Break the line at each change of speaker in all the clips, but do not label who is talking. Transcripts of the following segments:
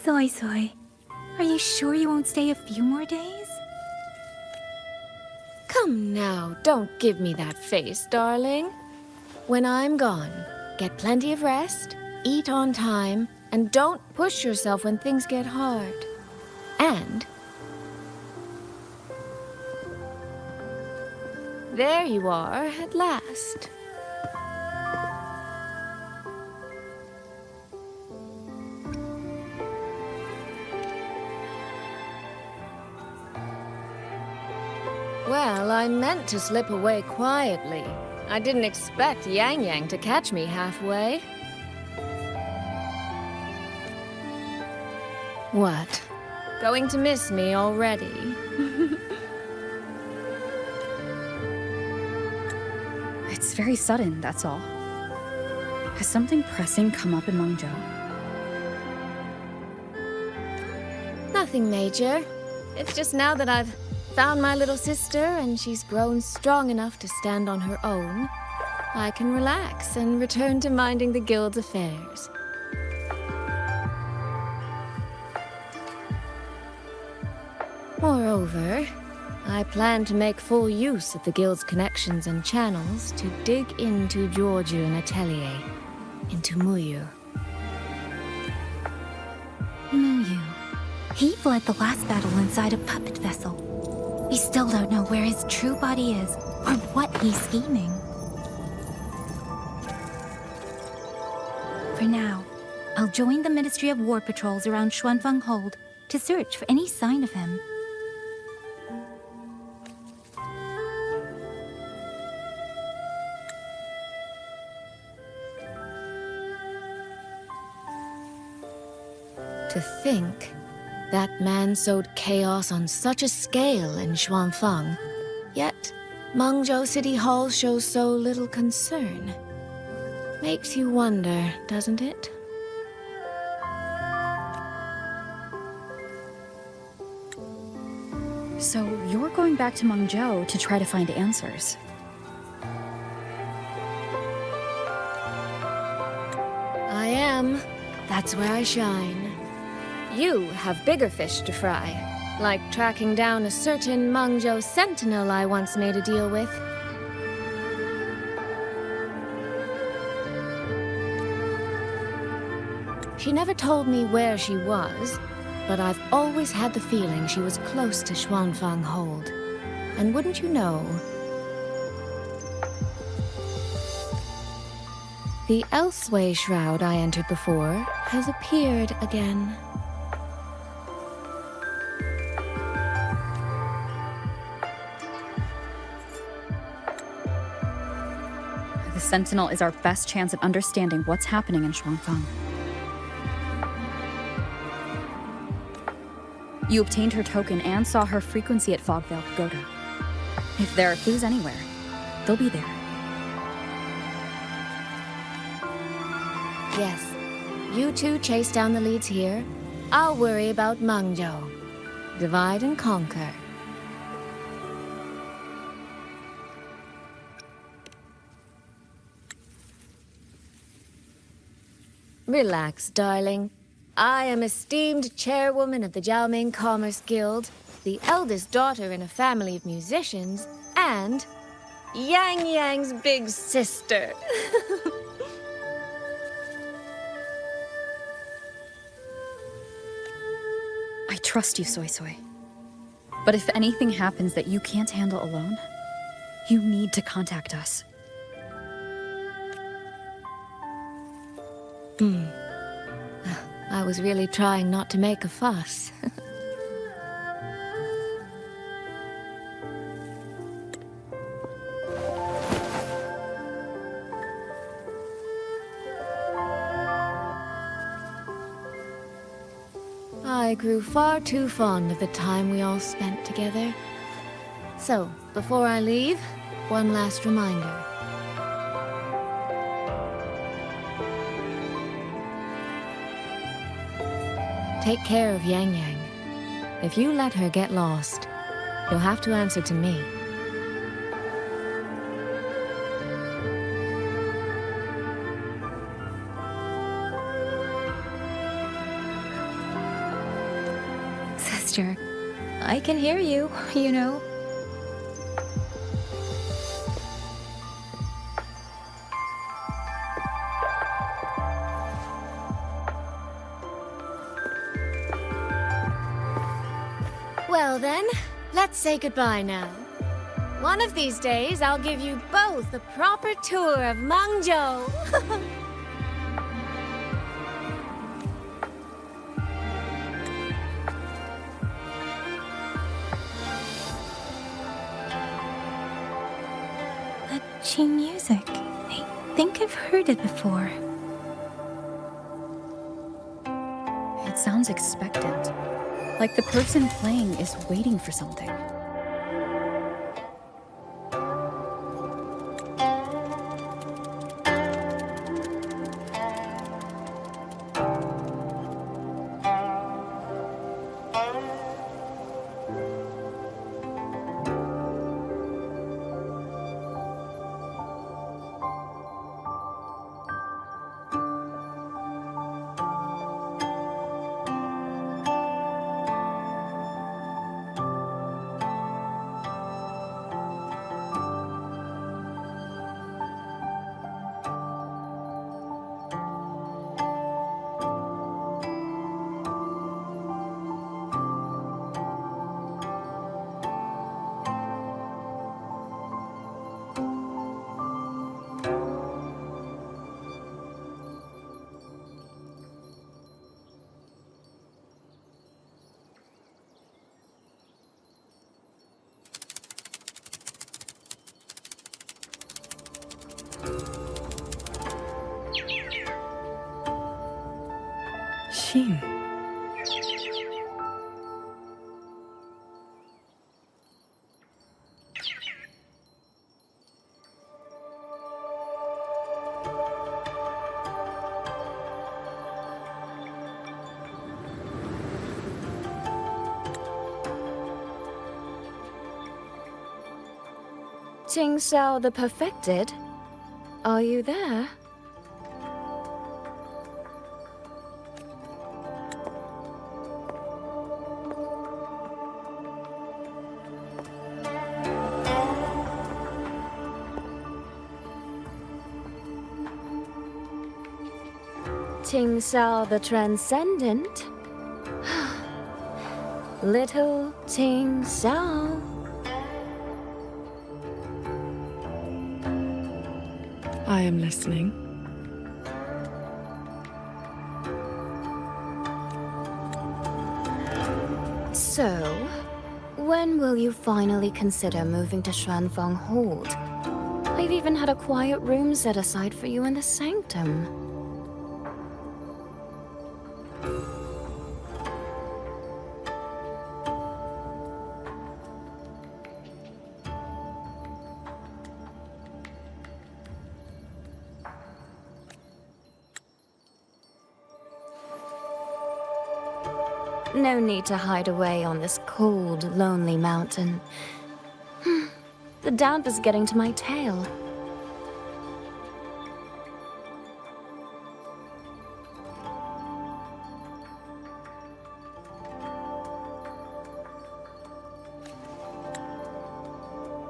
Soy, are you sure you won't stay a few more days?
Come now, don't give me that face, darling. When I'm gone, get plenty of rest, eat on time, and don't push yourself when things get hard. And there you are at last. Well, I meant to slip away quietly. I didn't expect Yang Yang to catch me halfway. What? Going to miss me already?
It's very sudden, that's all. Has something pressing come up in Mengzhou?
Nothing major. It's just now that I've found my little sister and she's grown strong enough to stand on her own, I can relax and return to minding the guild's affairs. Moreover, I plan to make full use of the guild's connections and channels to dig into Georgiou and Atelier, into Muyu.
Muyu. He fled the last battle inside a puppet vessel. We still don't know where his true body is, or what he's scheming. For now, I'll join the Ministry of War patrols around Xuanfeng Hold to search for any sign of him.
To think that man sowed chaos on such a scale in Xuanfeng, yet Mengzhou City Hall shows so little concern. Makes you wonder, doesn't it?
So you're going back to Mengzhou to try to find answers.
I am. That's where I shine. You have bigger fish to fry, like tracking down a certain Mengzhou sentinel I once made a deal with. She never told me where she was, but I've always had the feeling she was close to Xuanfeng Hold. And wouldn't you know, the Elseway shroud I entered before has appeared again.
The Sentinel is our best chance at understanding what's happening in Xuanfeng. You obtained her token and saw her frequency at Fogvale Pagoda. If there are clues anywhere, they'll be there.
Yes, you two chase down the leads here. I'll worry about Mengzhou. Divide and conquer. Relax, darling. I am esteemed chairwoman of the Jiaoming Commerce Guild, the eldest daughter in a family of musicians, and Yang Yang's big sister.
I trust you, Soy Soy. But if anything happens that you can't handle alone, you need to contact us.
I was really trying not to make a fuss. I grew far too fond of the time we all spent together. So, before I leave, one last reminder. Take care of Yang Yang. If you let her get lost, you'll have to answer to me.
texture. I can hear you, you know.
Well then, let's say goodbye now. One of these days, I'll give you both a proper tour of Mangzhou.
That Qing music. I think I've heard it before.
It sounds expectant. Like the person playing is waiting for something.
Xin.
Ting Xiao the Perfected? Are you there? Ting Xiao the Transcendent? Little Ting Xiao.
I am listening.
So, when will you finally consider moving to Xuanfeng Hold? I've even had a quiet room set aside for you in the sanctum. No need to hide away on this cold, lonely mountain. The damp is getting to my tail.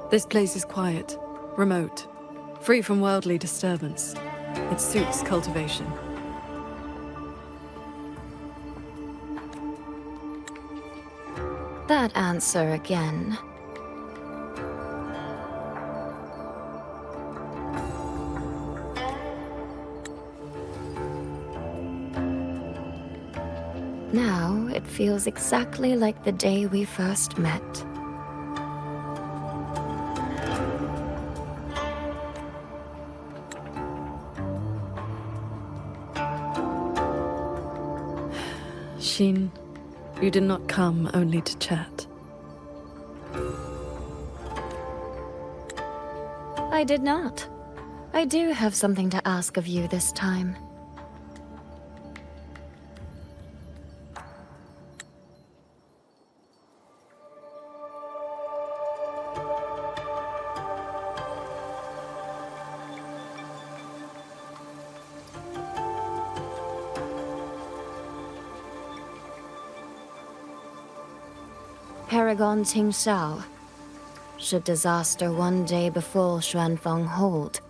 This place is quiet, remote, free from worldly disturbance. It suits cultivation.
That answer again. Now, it feels exactly like the day we first met.
Xin, you did not come only to chat.
I did not. I do have something to ask of you this time. Paragon Ting Xiao. Should disaster one day befall Xuanfeng Hold,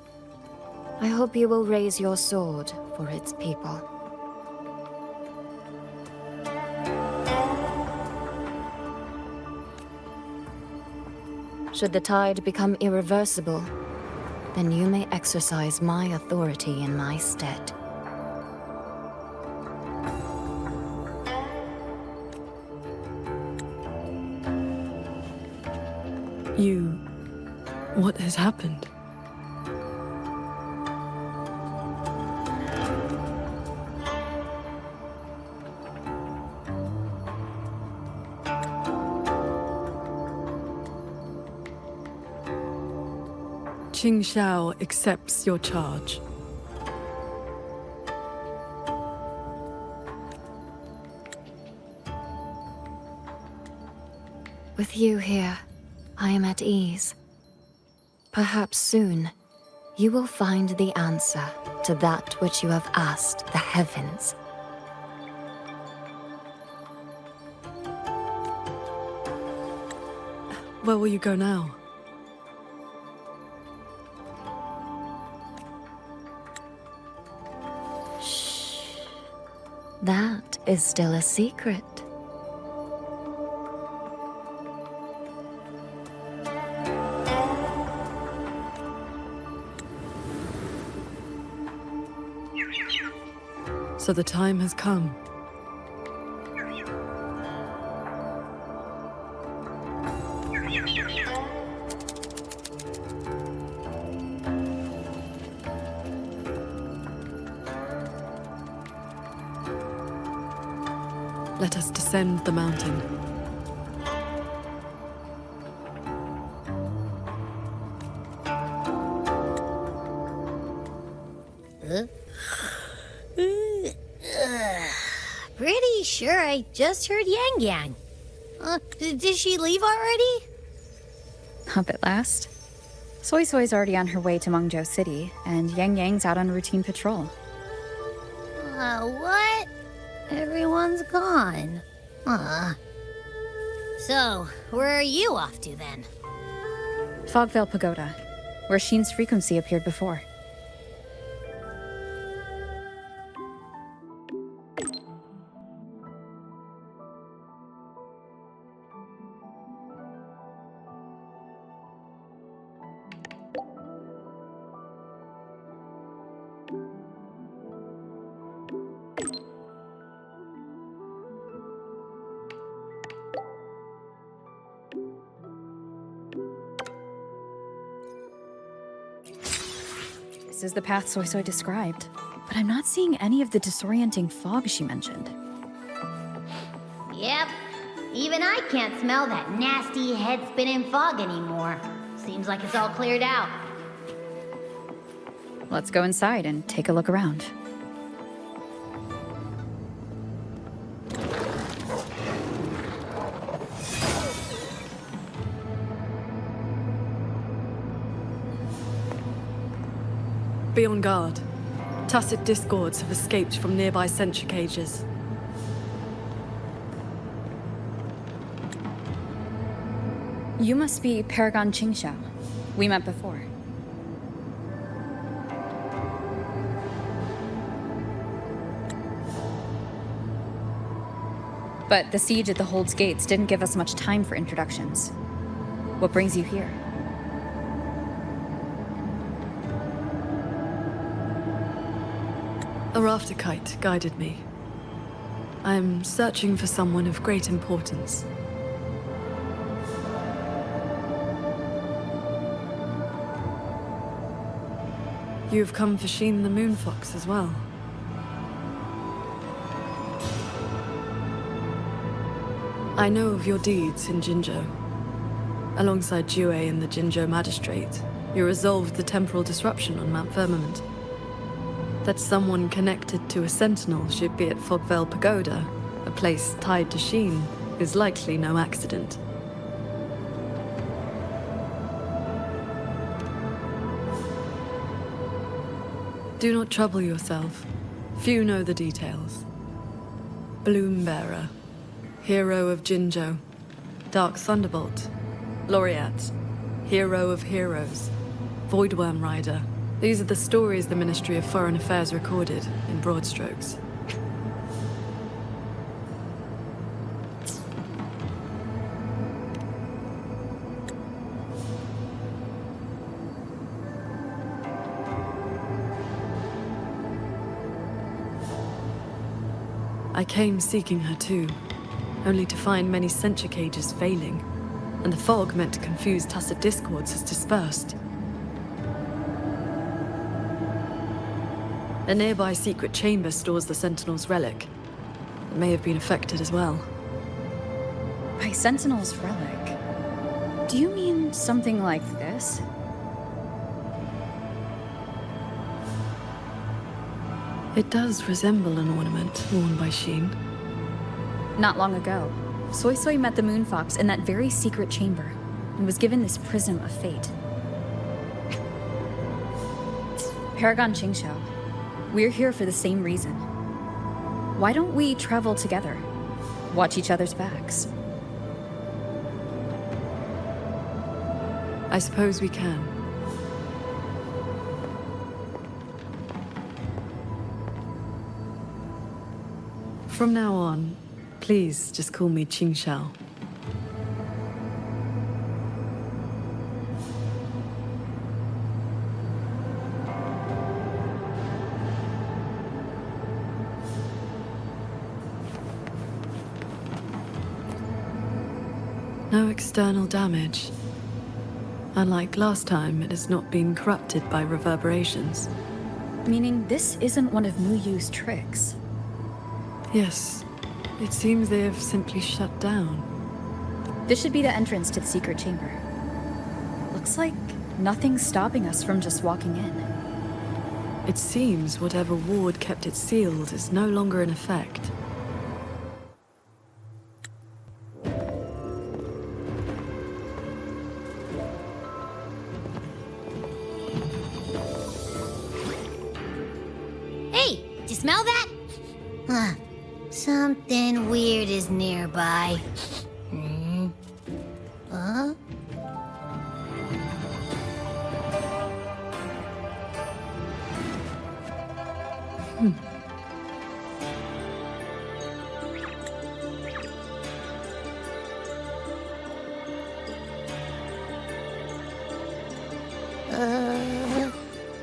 I hope you will raise your sword for its people. Should the tide become irreversible, then you may exercise my authority in my stead.
What has happened? Qing Xiao accepts your charge.
With you here, I am at ease. Perhaps soon, you will find the answer to that which you have asked the heavens.
Where will you go now?
Shh. That is still a secret.
So the time has come. Let us descend the mountain.
Pretty sure I just heard Yang Yang. Did she leave already?
Up at last. Soy Soy's already on her way to Mengzhou City, and Yang Yang's out on routine patrol.
What? Everyone's gone. So, where are you off to then?
Fogvale Pagoda, where Sheen's frequency appeared before. This is the path Soy Soy described, but I'm not seeing any of the disorienting fog she mentioned.
Yep. Even I can't smell that nasty head-spinning fog anymore. Seems like it's all cleared out.
Let's go inside and take a look around.
Be on guard. Tacit discords have escaped from nearby sentry cages.
You must be Paragon Qing Xiao. We met before. But the siege at the Hold's gates didn't give us much time for introductions. What brings you here?
A rafter kite guided me. I'm searching for someone of great importance. You've come for Sheen the Moonfox as well. I know of your deeds in Jinzhou. Alongside Jue and the Jinzhou Magistrate, you resolved the temporal disruption on Mount Firmament. That someone connected to a sentinel should be at Fogvale Pagoda, a place tied to Sheen, is likely no accident. Do not trouble yourself. Few know the details. Bloombearer, hero of Jinzhou, Dark Thunderbolt, Laureate, Hero of Heroes, Voidworm Rider. These are the stories the Ministry of Foreign Affairs recorded, in broad strokes. I came seeking her too, only to find many censure cages failing, and the fog meant to confuse tacit discords has dispersed. A nearby secret chamber stores the Sentinel's relic. It may have been affected as well.
By Sentinel's relic? Do you mean something like this?
It does resemble an ornament worn by Sheen.
Not long ago, Soy Soy met the Moonfox in that very secret chamber, and was given this Prism of Fate. Paragon Qingxiao, we're here for the same reason. Why don't we travel together? Watch each other's backs.
I suppose we can. From now on, please just call me Qingxiao. No external damage. Unlike last time, it has not been corrupted by reverberations.
Meaning this isn't one of Muyu's tricks.
Yes, it seems they have simply shut down.
This should be the entrance to the secret chamber. Looks like nothing's stopping us from just walking in.
It seems whatever ward kept it sealed is no longer in effect.
Hey, did you smell that? Huh. Something weird is nearby. Huh?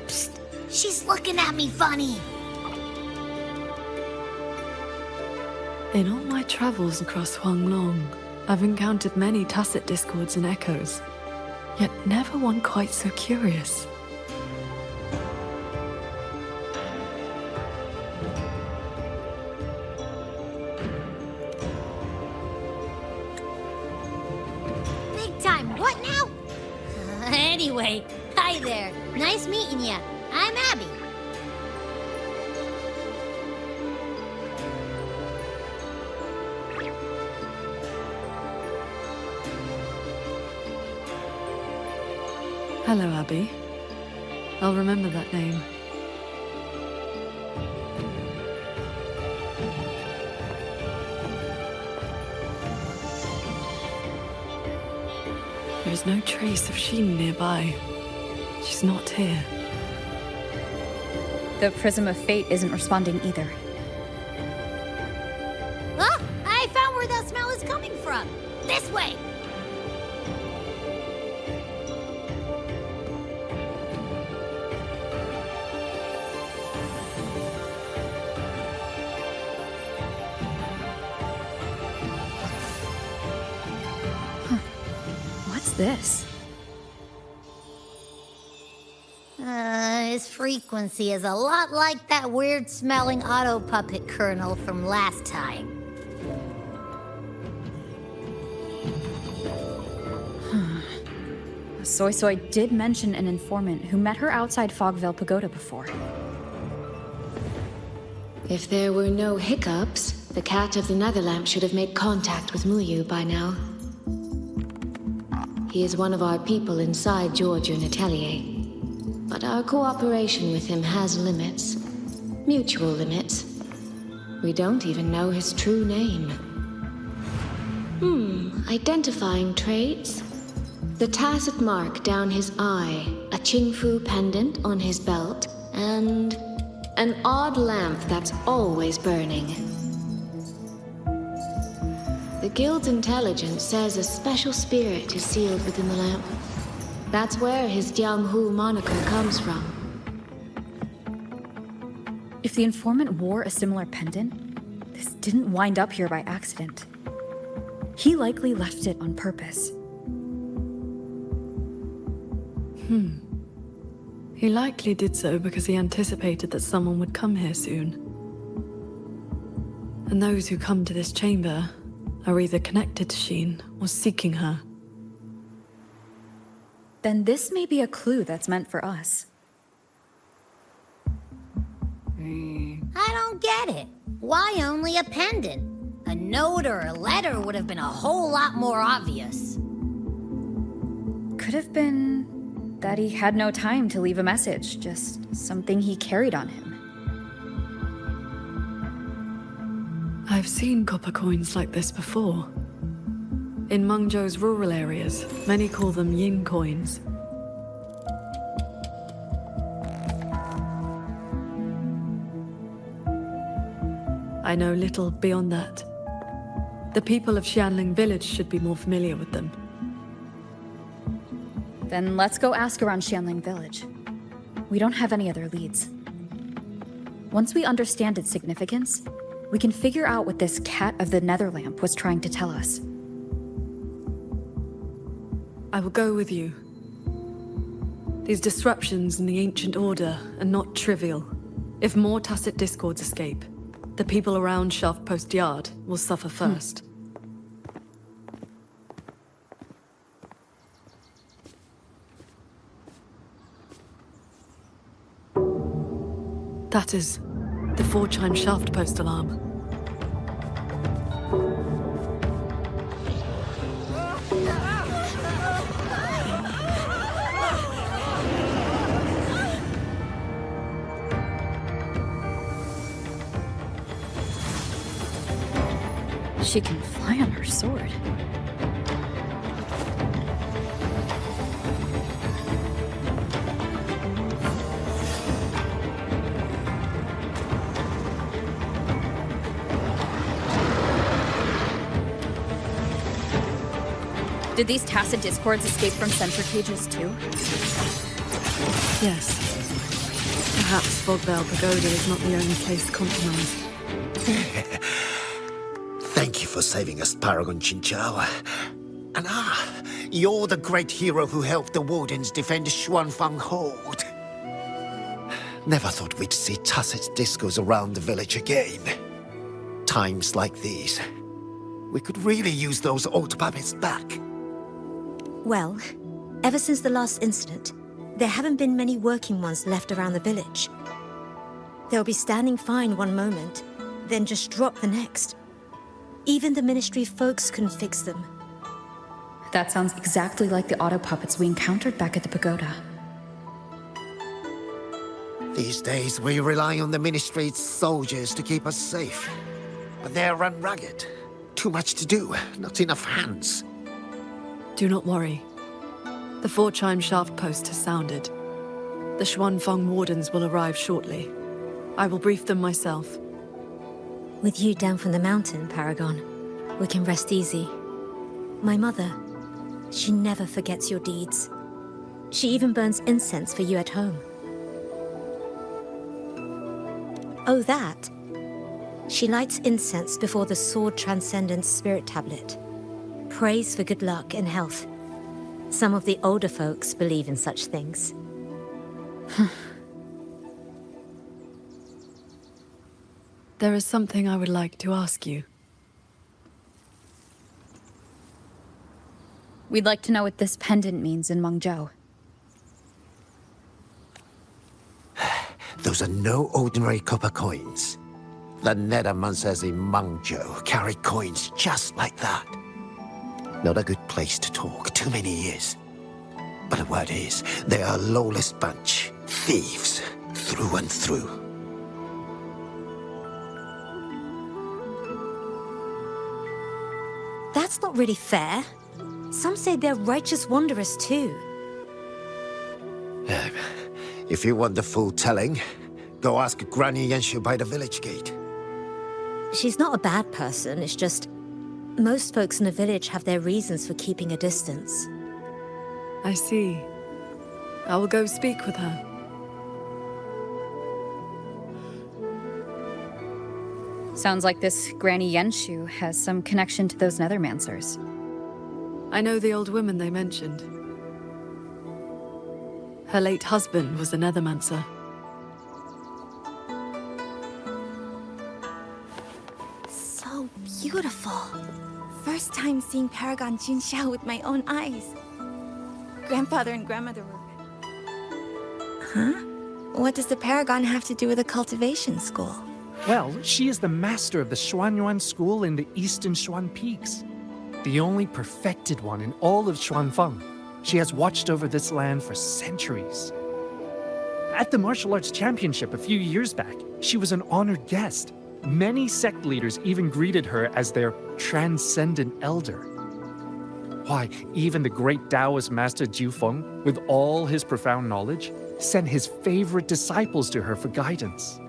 Psst. She's looking at me funny.
In all my travels across Huanglong, I've encountered many tacit discords and echoes, yet never one quite so curious.
Big time. What now? Anyway, hi there. Nice meeting ya. I'm Abby.
Hello, Abby. I'll remember that name. There is no trace of Sheen nearby. She's not here.
The Prism of Fate isn't responding either.
Ah! I found where that smell is coming from. This way.
What's this?
His frequency is a lot like that weird-smelling auto-puppet kernel from last time.
Soy Soy did mention an informant who met her outside Fogvale Pagoda before.
If there were no hiccups, the cat of the Netherlamp should have made contact with Muyu by now. He is one of our people inside Georgian Atelier. But our cooperation with him has limits. Mutual limits. We don't even know his true name. Identifying traits. The tacit mark down his eye, a Qingfu pendant on his belt, and an odd lamp that's always burning. The guild's intelligence says a special spirit is sealed within the lamp. That's where his Jianghu moniker comes from.
If the informant wore a similar pendant, this didn't wind up here by accident. He likely left it on purpose.
He likely did so because he anticipated that someone would come here soon. And those who come to this chamber are either connected to Sheen or seeking her.
Then this may be a clue that's meant for us.
I don't get it. Why only a pendant? A note or a letter would have been a whole lot more obvious.
Could have been that he had no time to leave a message, just something he carried on him.
I've seen copper coins like this before. In Mengzhou's rural areas, many call them yin coins. I know little beyond that. The people of Xianling village should be more familiar with them.
Then let's go ask around Xianling village. We don't have any other leads. Once we understand its significance, we can figure out what this cat of the Netherlamp was trying to tell us.
I will go with you. These disruptions in the ancient order are not trivial. If more tacit discords escape, the people around Shaft Post Yard will suffer first. That is the 4-chime shaft post alarm.
She can fly on her sword. Did these tacit discords escape from sensor cages too?
Yes. Perhaps Fogvale Pagoda is not the only place compromised.
Thank you for saving us, Paragon Chinchao. And you're the great hero who helped the Wardens defend Xuanfang Hold. Never thought we'd see tacit discos around the village again. Times like these, we could really use those old puppets back.
Well, ever since the last incident, there haven't been many working ones left around the village. They'll be standing fine one moment, then just drop the next. Even the Ministry folks couldn't fix them.
That sounds exactly like the auto puppets we encountered back at the pagoda.
These days, we rely on the Ministry's soldiers to keep us safe. But they're run ragged. Too much to do, not enough hands.
Do not worry. The 4-chime shaft post has sounded. The Xuanfang Wardens will arrive shortly. I will brief them myself.
With you down from the mountain, Paragon, we can rest easy. My mother, she never forgets your deeds. She even burns incense for you at home. Oh, that? She lights incense before the Sword Transcendence Spirit Tablet. Prays for good luck and health. Some of the older folks believe in such things.
There is something I would like to ask you.
We'd like to know what this pendant means in Mengzhou.
Those are no ordinary copper coins. The Nethermancers in Mengzhou carry coins just like that. Not a good place to talk, too many years. But the word is, they are a lawless bunch. Thieves, through and through.
That's not really fair. Some say they're righteous wanderers too.
If you want the full telling, go ask Granny Yenshu by the village gate.
She's not a bad person, it's just... most folks in the village have their reasons for keeping a distance.
I see. I will go speak with her.
Sounds like this Granny Yenshu has some connection to those Nethermancers.
I know the old woman they mentioned. Her late husband was a Nethermancer.
So beautiful. First time seeing Paragon Jinxiao with my own eyes. Grandfather and grandmother were... Huh? What does the Paragon have to do with a cultivation school?
Well, she is the master of the Xuanyuan school in the eastern Xuan Peaks. The only perfected one in all of Xuanfeng. She has watched over this land for centuries. At the martial arts championship a few years back, she was an honored guest. Many sect leaders even greeted her as their transcendent elder. Why, even the great Taoist master Jiufeng, with all his profound knowledge, sent his favorite disciples to her for guidance.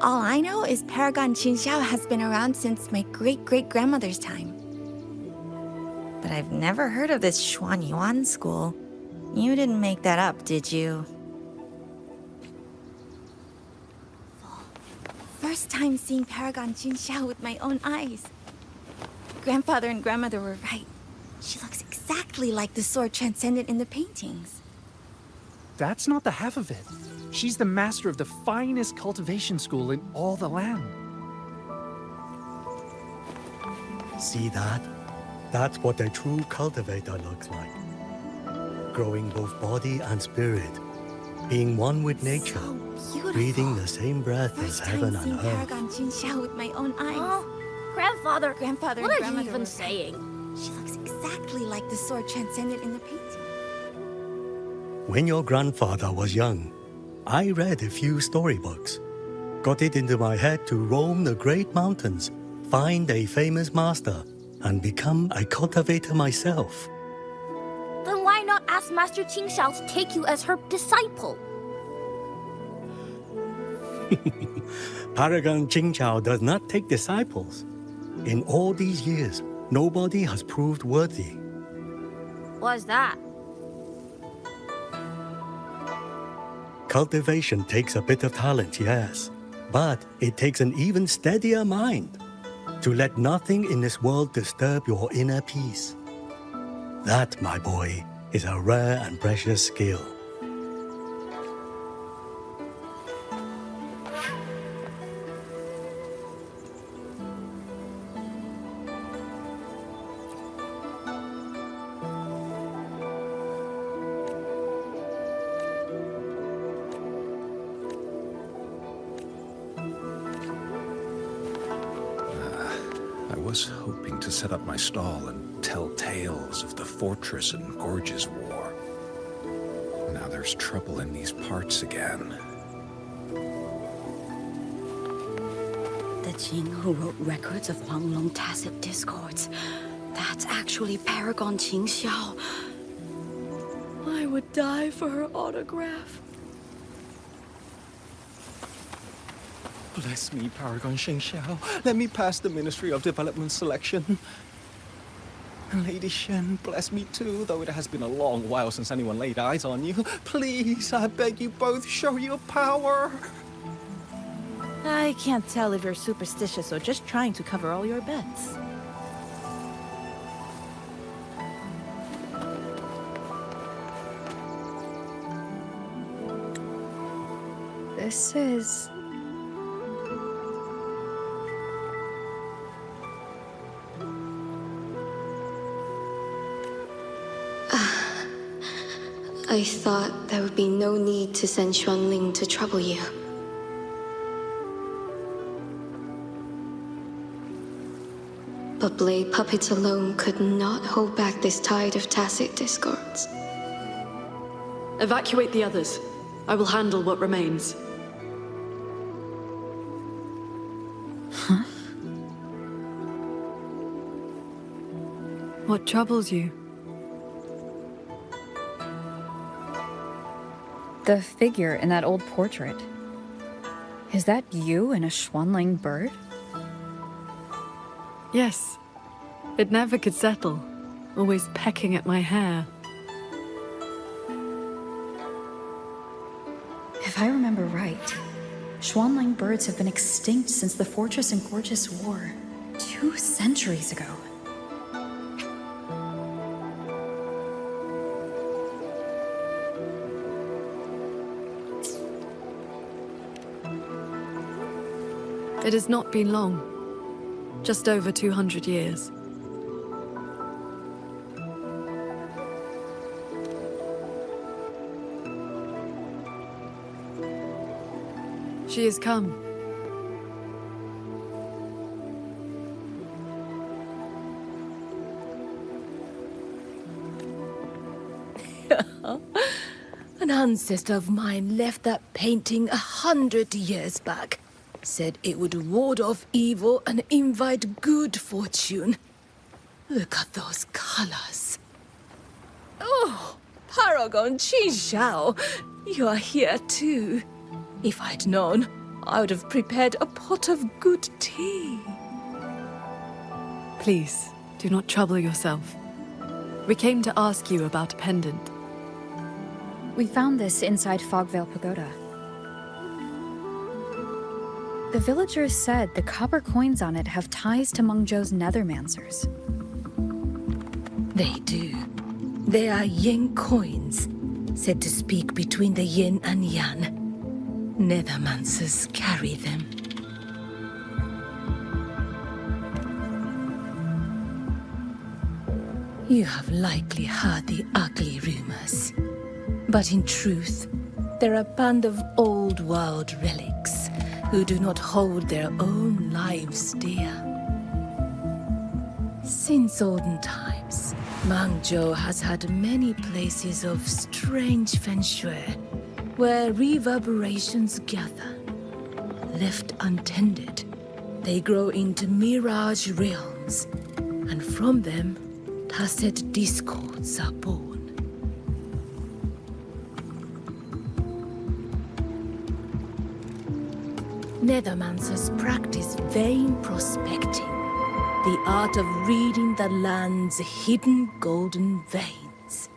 All I know is Paragon Jinxiao has been around since my great-great-grandmother's time. But I've never heard of this Xuanyuan school. You didn't make that up, did you? First time seeing Paragon Jinxiao with my own eyes. Grandfather and grandmother were right. She looks exactly like the sword transcendent in the paintings.
That's not the half of it. She's the master of the finest cultivation school in all the land.
See that? That's what a true cultivator looks like. Growing both body and spirit. Being one with nature.
So beautiful.
Breathing the same breath as
First
heaven
time seeing
and earth.
Paragon Jinxiao with my own eyes.
Oh, grandfather.
Grandfather
What
and
are you
grandmother
even
were
saying?
right. She looks exactly like the sword transcendent in the painting.
When your grandfather was young, I read a few storybooks. Got it into my head to roam the great mountains, find a famous master, and become a cultivator myself.
Then why not ask Master Qingxiao to take you as her disciple?
Paragon Qingqiao does not take disciples. In all these years, nobody has proved worthy.
What's that?
Cultivation takes a bit of talent, yes, but it takes an even steadier mind to let nothing in this world disturb your inner peace. That, my boy, is a rare and precious skill.
I was hoping to set up my stall and tell tales of the Fortress and Gorges War. Now there's trouble in these parts again.
The Jin who wrote records of long tacit discords. That's actually Paragon Qingxiao. I would die for her autograph.
Bless me, Paragon Qingxiao. Let me pass the Ministry of Development selection. And Lady Shen, bless me too, though it has been a long while since anyone laid eyes on you. Please, I beg you both, show your power.
I can't tell if you're superstitious or just trying to cover all your bets.
This is...
I thought there would be no need to send Xuanling to trouble you. But blade puppets alone could not hold back this tide of tacit discords.
Evacuate the others. I will handle what remains. What troubles you?
The figure in that old portrait. Is that you in a Xuanling bird?
Yes. It never could settle, always pecking at my hair.
If I remember right, Xuanling birds have been extinct since the Fortress and Gorgeous War, 2 centuries ago.
It has not been long. Just over 200 years. She has come.
An ancestor of mine left that painting 100 years back. Said it would ward off evil and invite good fortune. Look at those colors. Oh, Paragon Qin Xiao, you are here too. If I'd known, I would have prepared a pot of good tea.
Please, do not trouble yourself. We came to ask you about a pendant.
We found this inside Fogvale Pagoda. The villagers said the copper coins on it have ties to Mengzhou's Nethermancers.
They do. They are yin coins, said to speak between the yin and yang. Nethermancers carry them. You have likely heard the ugly rumors. But in truth, they're a band of old world relics who do not hold their own lives dear. Since olden times, Mengzhou has had many places of strange feng shui, where reverberations gather. Left untended, they grow into Mirage realms, and from them, tacit discords are born. Nethermancers practice vain prospecting, the art of reading the land's hidden golden veins.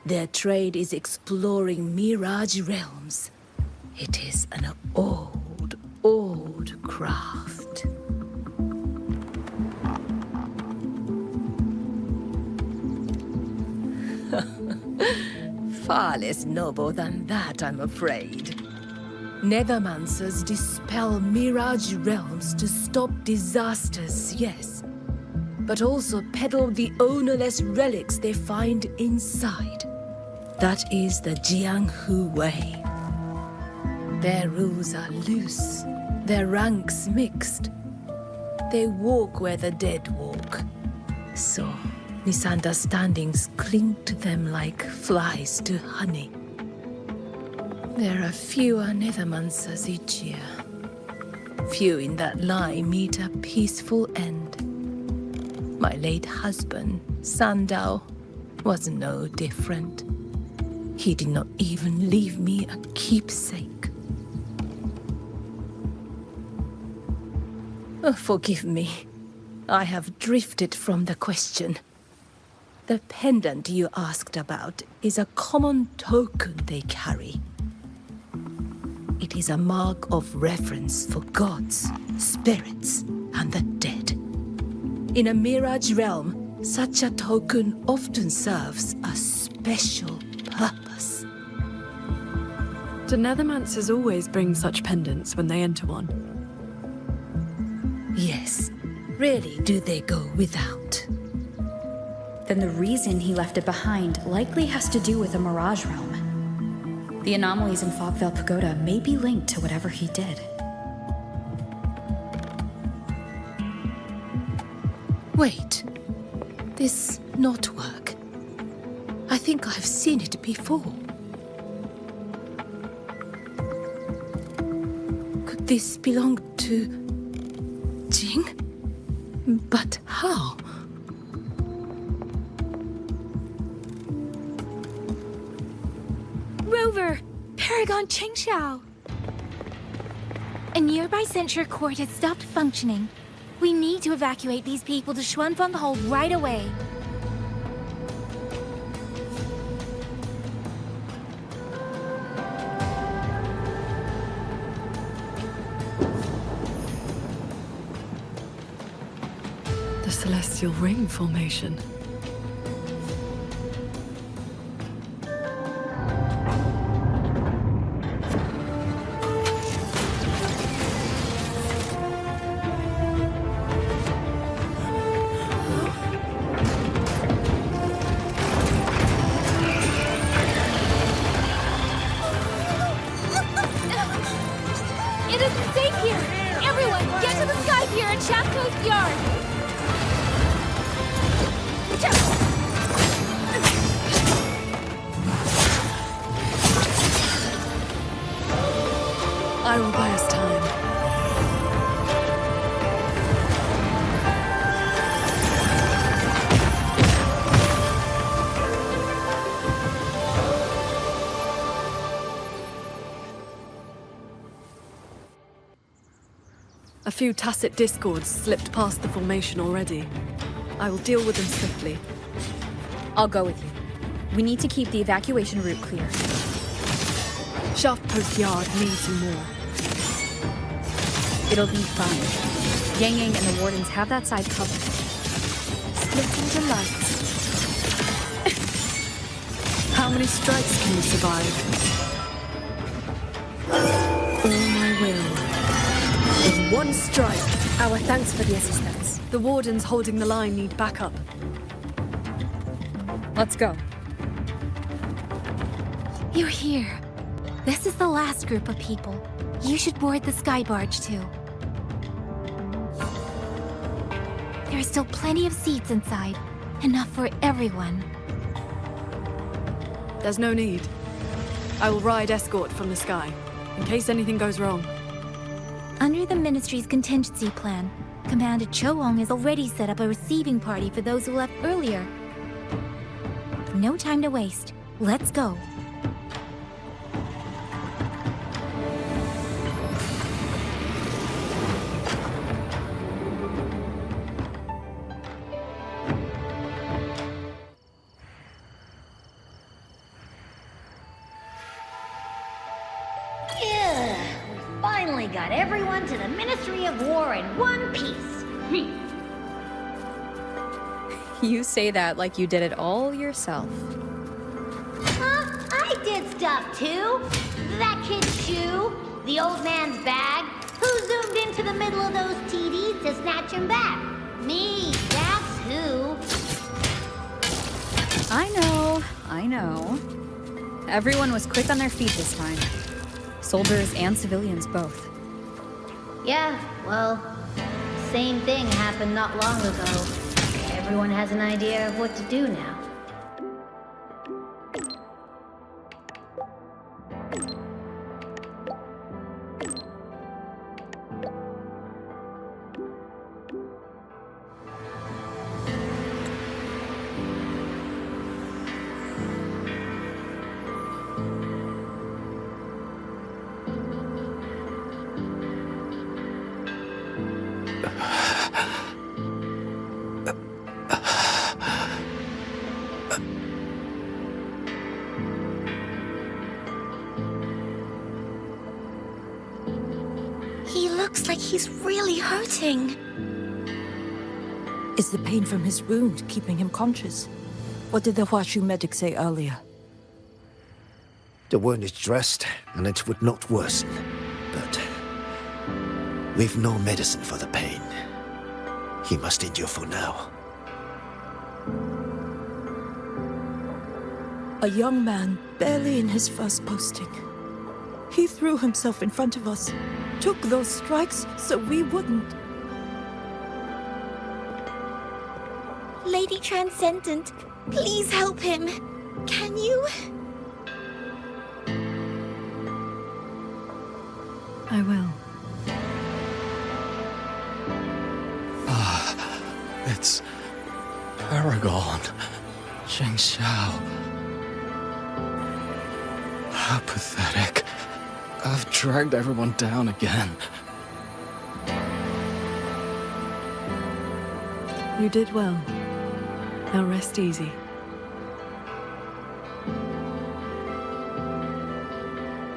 Their trade is exploring Mirage realms. It is an old craft. Far less noble than that, I'm afraid. Nethermancers dispel Mirage realms to stop disasters, yes. But also peddle the ownerless relics they find inside. That is the Jianghu way. Their rules are loose, their ranks mixed. They walk where the dead walk. So, misunderstandings cling to them like flies to honey. There are fewer Nethermancers each year. Few in that line meet a peaceful end. My late husband, Sandao, was no different. He did not even leave me a keepsake. Oh, forgive me. I have drifted from the question. The pendant you asked about is a common token they carry. It is a mark of reverence for gods, spirits, and the dead. In a Mirage realm, such a token often serves a special purpose.
Do Nethermancers always bring such pendants when they enter one?
Yes. Rarely do they go without.
Then the reason he left it behind likely has to do with the Mirage realm. The anomalies in Fogvale Pagoda may be linked to whatever he did.
Wait. This knotwork. I think I've seen it before. Could this belong to Jing? But how?
over! Paragon Qingxiao! A nearby censure court has stopped functioning. We need to evacuate these people to Xuanfeng Hold right away.
The Celestial Ring formation.
It isn't safe here! Everyone, get to the Sky Pier and Shaft Coast Yard!
I will buy us time. A few tacit discords slipped past the formation already. I will deal with them swiftly.
I'll go with you. We need to keep the evacuation route clear.
Shaft Post Yard needs you more.
It'll be fine. Yang Yang and the Wardens have that side covered.
Split into lights. How many strikes can you survive? All my will. With one strike.
Our thanks for the assistance.
The Wardens holding the line need backup.
Let's go.
You're here. This is the last group of people. You should board the sky barge too. There are still plenty of seats inside. Enough for everyone.
There's no need. I will ride escort from the sky, in case anything goes wrong.
Under the Ministry's contingency plan, Commander Choong has already set up a receiving party for those who left earlier. No time to waste. Let's go.
Finally got everyone to the Ministry of War in one piece.
You say that like you did it all yourself.
I did stuff too. That kid's shoe, the old man's bag. Who zoomed into the middle of those TVs to snatch him back? Me, that's who.
I know. Everyone was quick on their feet this time. Soldiers and civilians both.
Yeah, well, same thing happened not long ago. Everyone has an idea of what to do now.
He looks like he's really hurting.
Is the pain from his wound keeping him conscious? What did the Huashu medic say earlier?
The wound is dressed, and it would not worsen. But we've no medicine for the pain. He must endure for now.
A young man, barely in his first posting. He threw himself in front of us, took those strikes so we wouldn't.
Lady Transcendent, please help him. Can you?
I will.
It's Paragon Qingxiao. How pathetic. I've dragged everyone down again.
You did well. Now rest easy.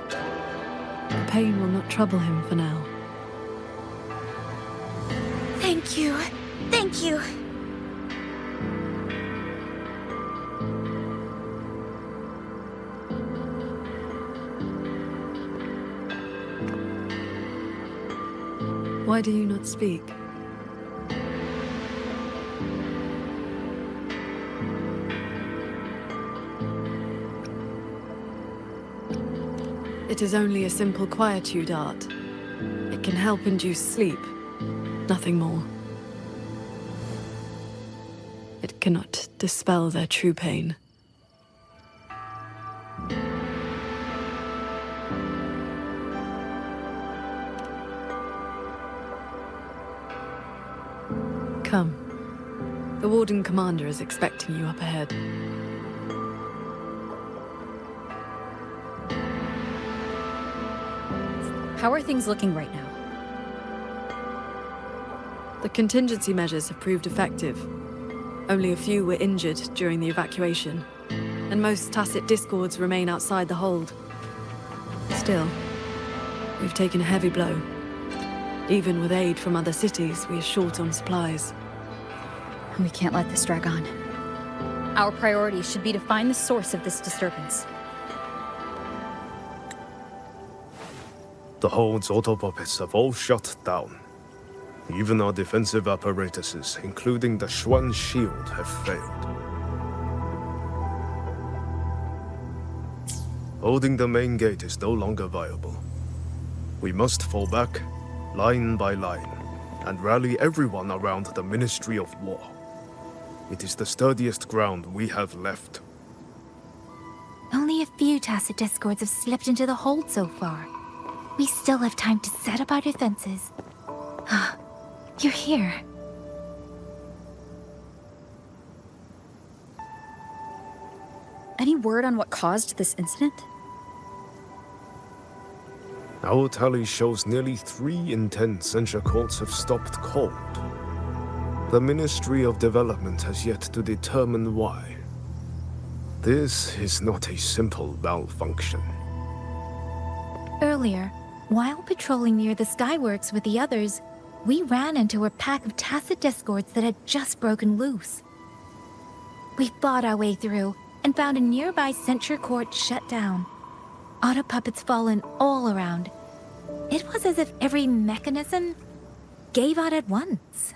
The pain will not trouble him for now.
Thank you. Thank you.
Why do you not speak? It is only a simple quietude art. It can help induce sleep, nothing more. It cannot dispel their true pain. Come. The Warden Commander is expecting you up ahead.
How are things looking right now?
The contingency measures have proved effective. Only a few were injured during the evacuation, and most tacit discords remain outside the hold. Still, we've taken a heavy blow. Even with aid from other cities, we are short on supplies.
We can't let this drag on. Our priority should be to find the source of this disturbance.
The hold's autopuppets have all shut down. Even our defensive apparatuses, including the Xuan shield, have failed. Holding the main gate is no longer viable. We must fall back, line by line, and rally everyone around the Ministry of War. It is the sturdiest ground we have left.
Only a few tacit discords have slipped into the hold so far. We still have time to set up our defenses. You're here.
Any word on what caused this incident?
Our tally shows nearly 3 in 10 censure courts have stopped cold. The Ministry of Development has yet to determine why. This is not a simple malfunction.
Earlier, while patrolling near the Skyworks with the others, we ran into a pack of tacit discords that had just broken loose. We fought our way through and found a nearby censure court shut down. Auto puppets fallen all around. It was as if every mechanism gave out at once.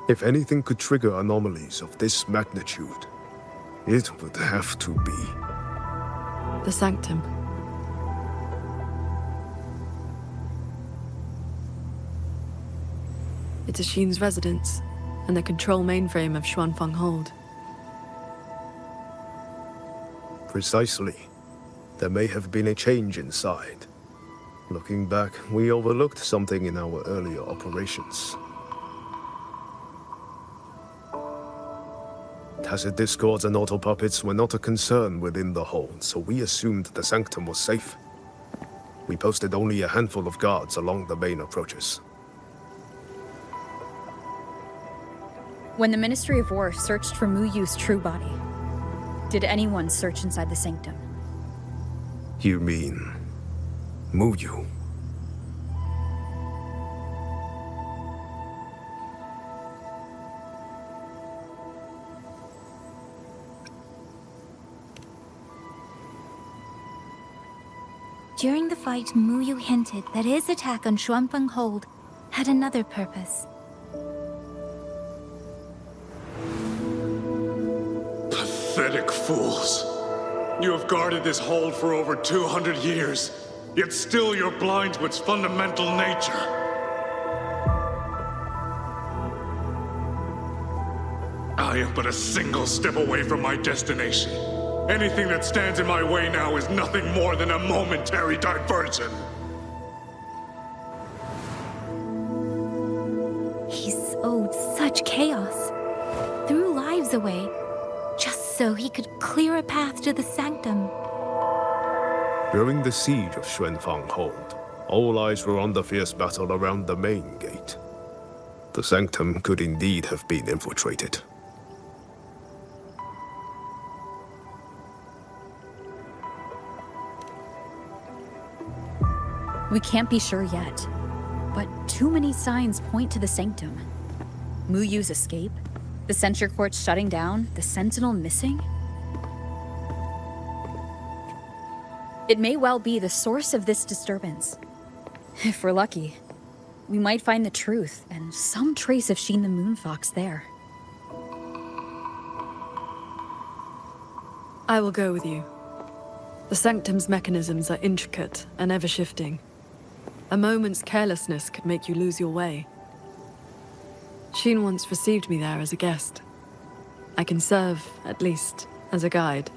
If anything could trigger anomalies of this magnitude, it would have to be
the Sanctum. It's Ashin's residence, and the control mainframe of Xuanfeng Hold.
Precisely. There may have been a change inside. Looking back, we overlooked something in our earlier operations. Tacit discords and auto-puppets were not a concern within the hold, so we assumed the Sanctum was safe. We posted only a handful of guards along the main approaches.
When the Ministry of War searched for Mu Yu's true body, did anyone search inside the Sanctum?
You mean Mu Yu?
During the fight, Mu Yu hinted that his attack on Xuanfeng Hold had another purpose.
Pathetic fools. You have guarded this hold for over 200 years, yet still you're blind to its fundamental nature. I am but a single step away from my destination. Anything that stands in my way now is nothing more than a momentary diversion.
He sowed such chaos, threw lives away, just so he could clear a path to the sanctum.
During the siege of Xuanfang Hold, all eyes were on the fierce battle around the main gate. The sanctum could indeed have been infiltrated.
We can't be sure yet, but too many signs point to the sanctum. Mu Yu's escape, the censure court shutting down, the sentinel missing. It may well be the source of this disturbance. If we're lucky, we might find the truth and some trace of Sheen the Moonfox there.
I will go with you. The sanctum's mechanisms are intricate and ever-shifting. A moment's carelessness could make you lose your way. Sheen once received me there as a guest. I can serve, at least, as a guide.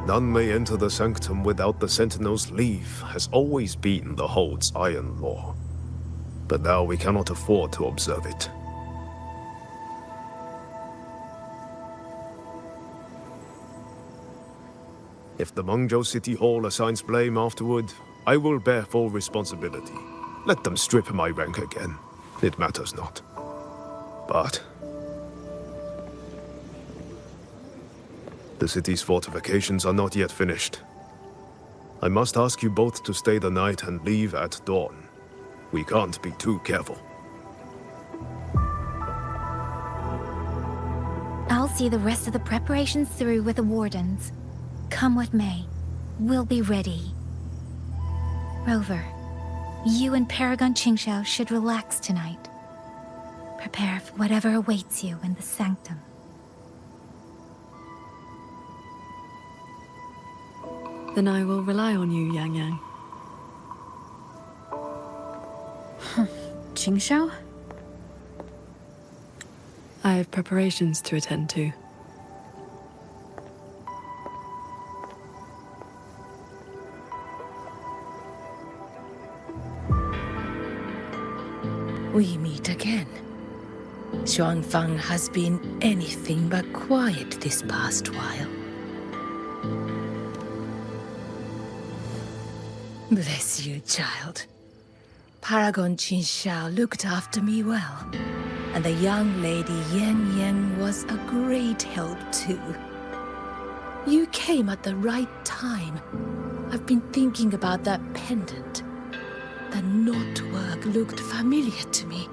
None may enter the sanctum without the Sentinel's leave has always been the Hold's iron law. But now we cannot afford to observe it. If the Mengzhou City Hall assigns blame afterward, I will bear full responsibility. Let them strip my rank again. It matters not. But the city's fortifications are not yet finished. I must ask you both to stay the night and leave at dawn. We can't be too careful.
I'll see the rest of the preparations through with the wardens. Come what may, we'll be ready. Rover, you and Paragon Qingxiao should relax tonight. Prepare for whatever awaits you in the sanctum.
Then I will rely on you, Yang Yang.
Qingxiao?
I have preparations to attend to.
We meet again. Xuanfang has been anything but quiet this past while. Bless you, child. Paragon Qingxiao looked after me well, and the young lady Yan Yan was a great help too. You came at the right time. I've been thinking about that pendant. The knotwork looked familiar to me,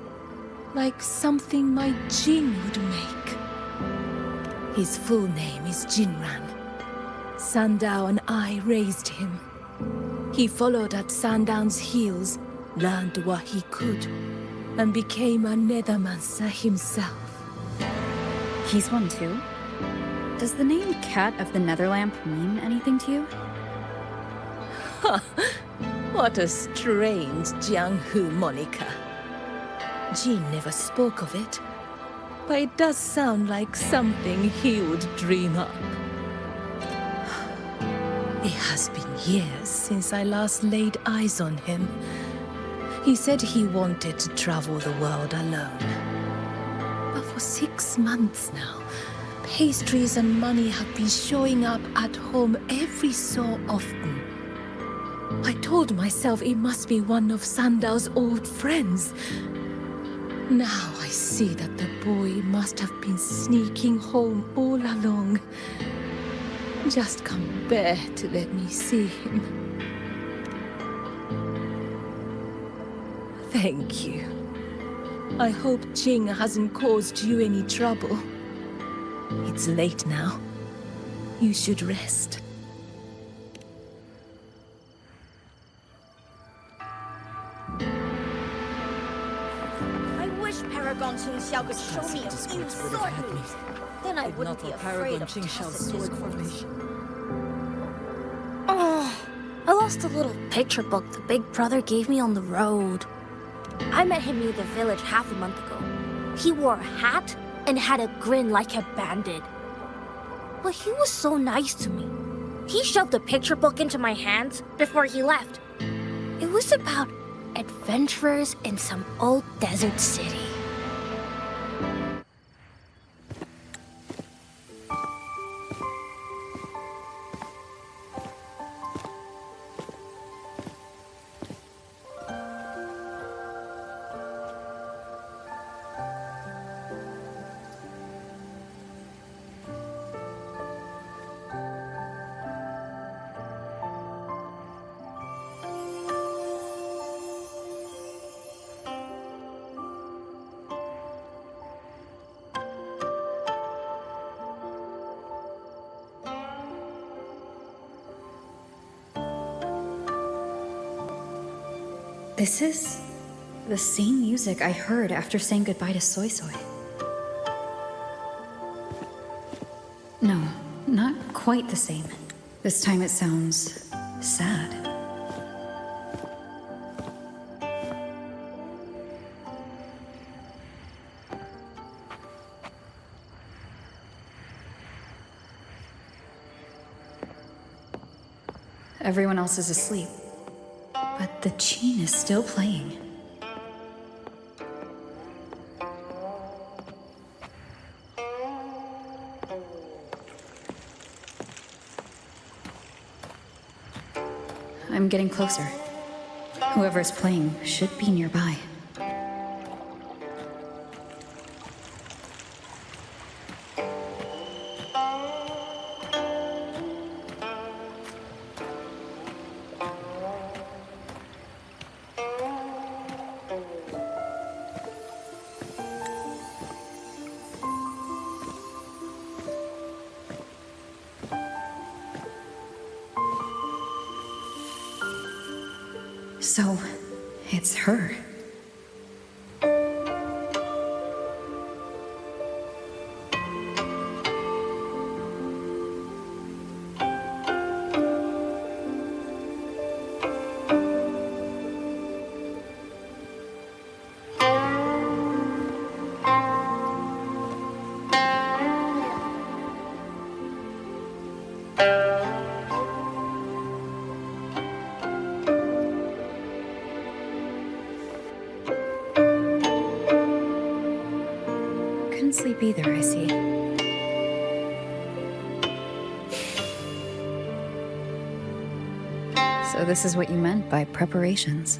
like something my Jin would make. His full name is Jinran. Sandao and I raised him. He followed at Sandown's heels, learned what he could, and became a Nethermancer himself.
He's one too? Does the name Cat of the Netherlamp mean anything to you?
What a strange Jianghu moniker. Jin never spoke of it, but it does sound like something he would dream up. It has been years since I last laid eyes on him. He said he wanted to travel the world alone. But for 6 months now, pastries and money have been showing up at home every so often. I told myself it must be one of Sandao's old friends. Now I see that the boy must have been sneaking home all along. Just can't bear to let me see him. Thank you. I hope Jing hasn't caused you any trouble. It's late now. You should rest.
I wish Paragon Qingxiao could show me a few sword moves. Then I wouldn't be afraid of Qingxiao's sword formation.
Oh, I lost a little picture book the big brother gave me on the road. I met him near the village half a month ago. He wore a hat and had a grin like a bandit. But he was so nice to me. He shoved the picture book into my hands before he left. It was about adventurers in some old desert city.
This is the same music I heard after saying goodbye to Soy Soy. No, not quite the same. This time it sounds sad. Everyone else is asleep, but the Qin is still playing. I'm getting closer. Whoever's playing should be nearby. So, it's her. Sleep either, I see. So this is what you meant by preparations.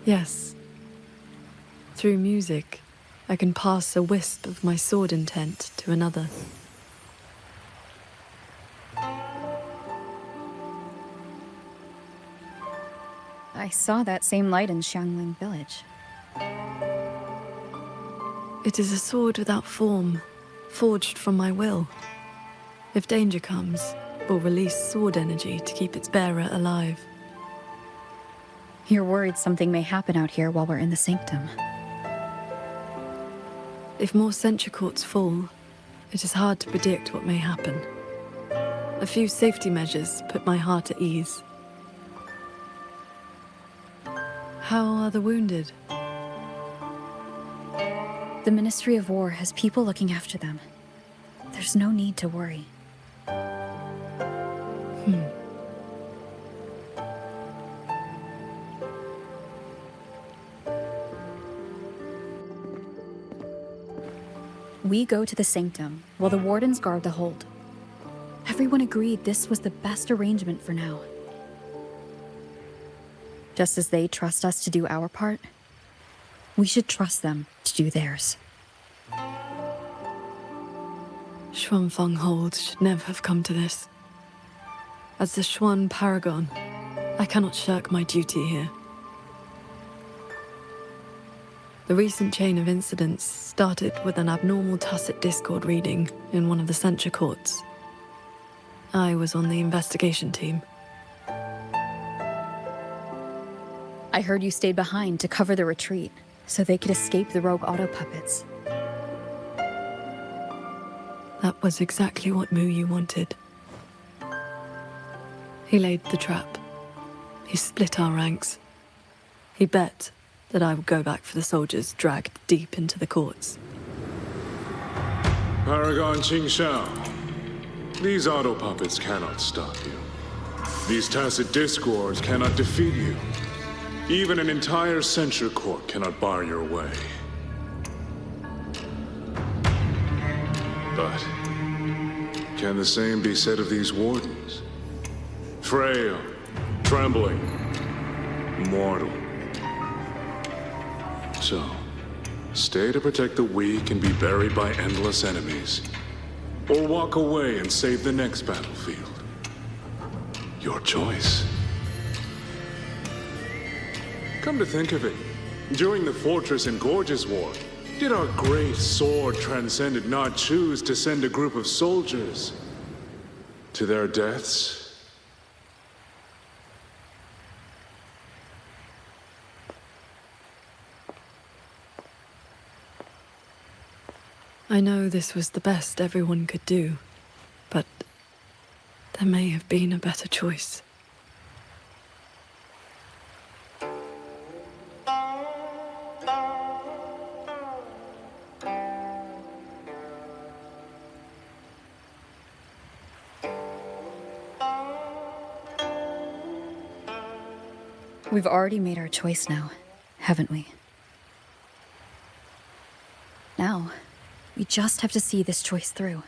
Yes. Through music, I can pass a wisp of my sword intent to another.
I saw that same light in Xiangling village.
It is a sword without form, forged from my will. If danger comes, will release sword energy to keep its bearer alive.
You're worried something may happen out here while we're in the sanctum.
If more sentry courts fall, it is hard to predict what may happen. A few safety measures put my heart at ease. How are the wounded?
The Ministry of War has people looking after them. There's no need to worry. We go to the sanctum, while the wardens guard the hold. Everyone agreed this was the best arrangement for now. Just as they trust us to do our part, we should trust them to do theirs.
Xuanfeng Hold should never have come to this. As the Xuan Paragon, I cannot shirk my duty here. The recent chain of incidents started with an abnormal tacit discord reading in one of the censure courts. I was on the investigation team.
I heard you stayed behind to cover the retreat, so they could escape the rogue auto puppets.
That was exactly what Mu Yu wanted. He laid the trap. He split our ranks. He bet that I would go back for the soldiers dragged deep into the courts.
Paragon Qingxiao, these auto puppets cannot stop you. These tacit discords cannot defeat you. Even an entire censure court cannot bar your way. But can the same be said of these wardens? Frail, trembling, mortal. So, stay to protect the weak and be buried by endless enemies. Or walk away and save the next battlefield. Your choice. Come to think of it, during the Fortress and Gorges War, did our great sword transcendent not choose to send a group of soldiers to their deaths?
I know this was the best everyone could do, but there may have been a better choice.
We've already made our choice now, haven't we? Now, we just have to see this choice through,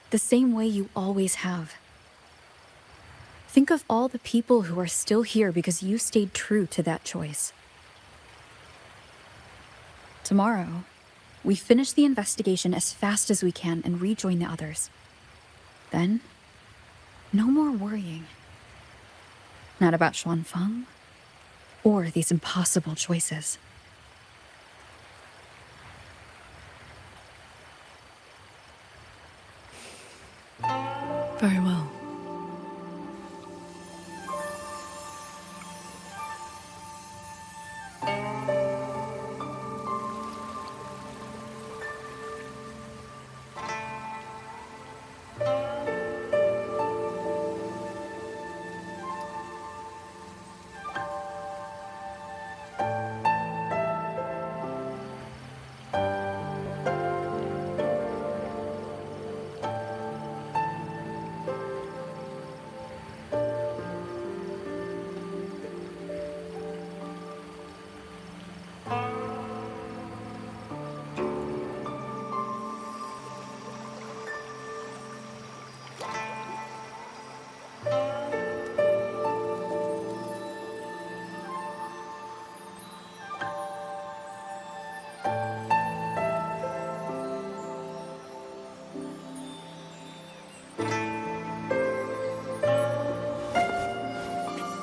the same way you always have. Think of all the people who are still here because you stayed true to that choice. Tomorrow, we finish the investigation as fast as we can and rejoin the others. Then, no more worrying. Not about Xuanfang, or these impossible choices.
Very well.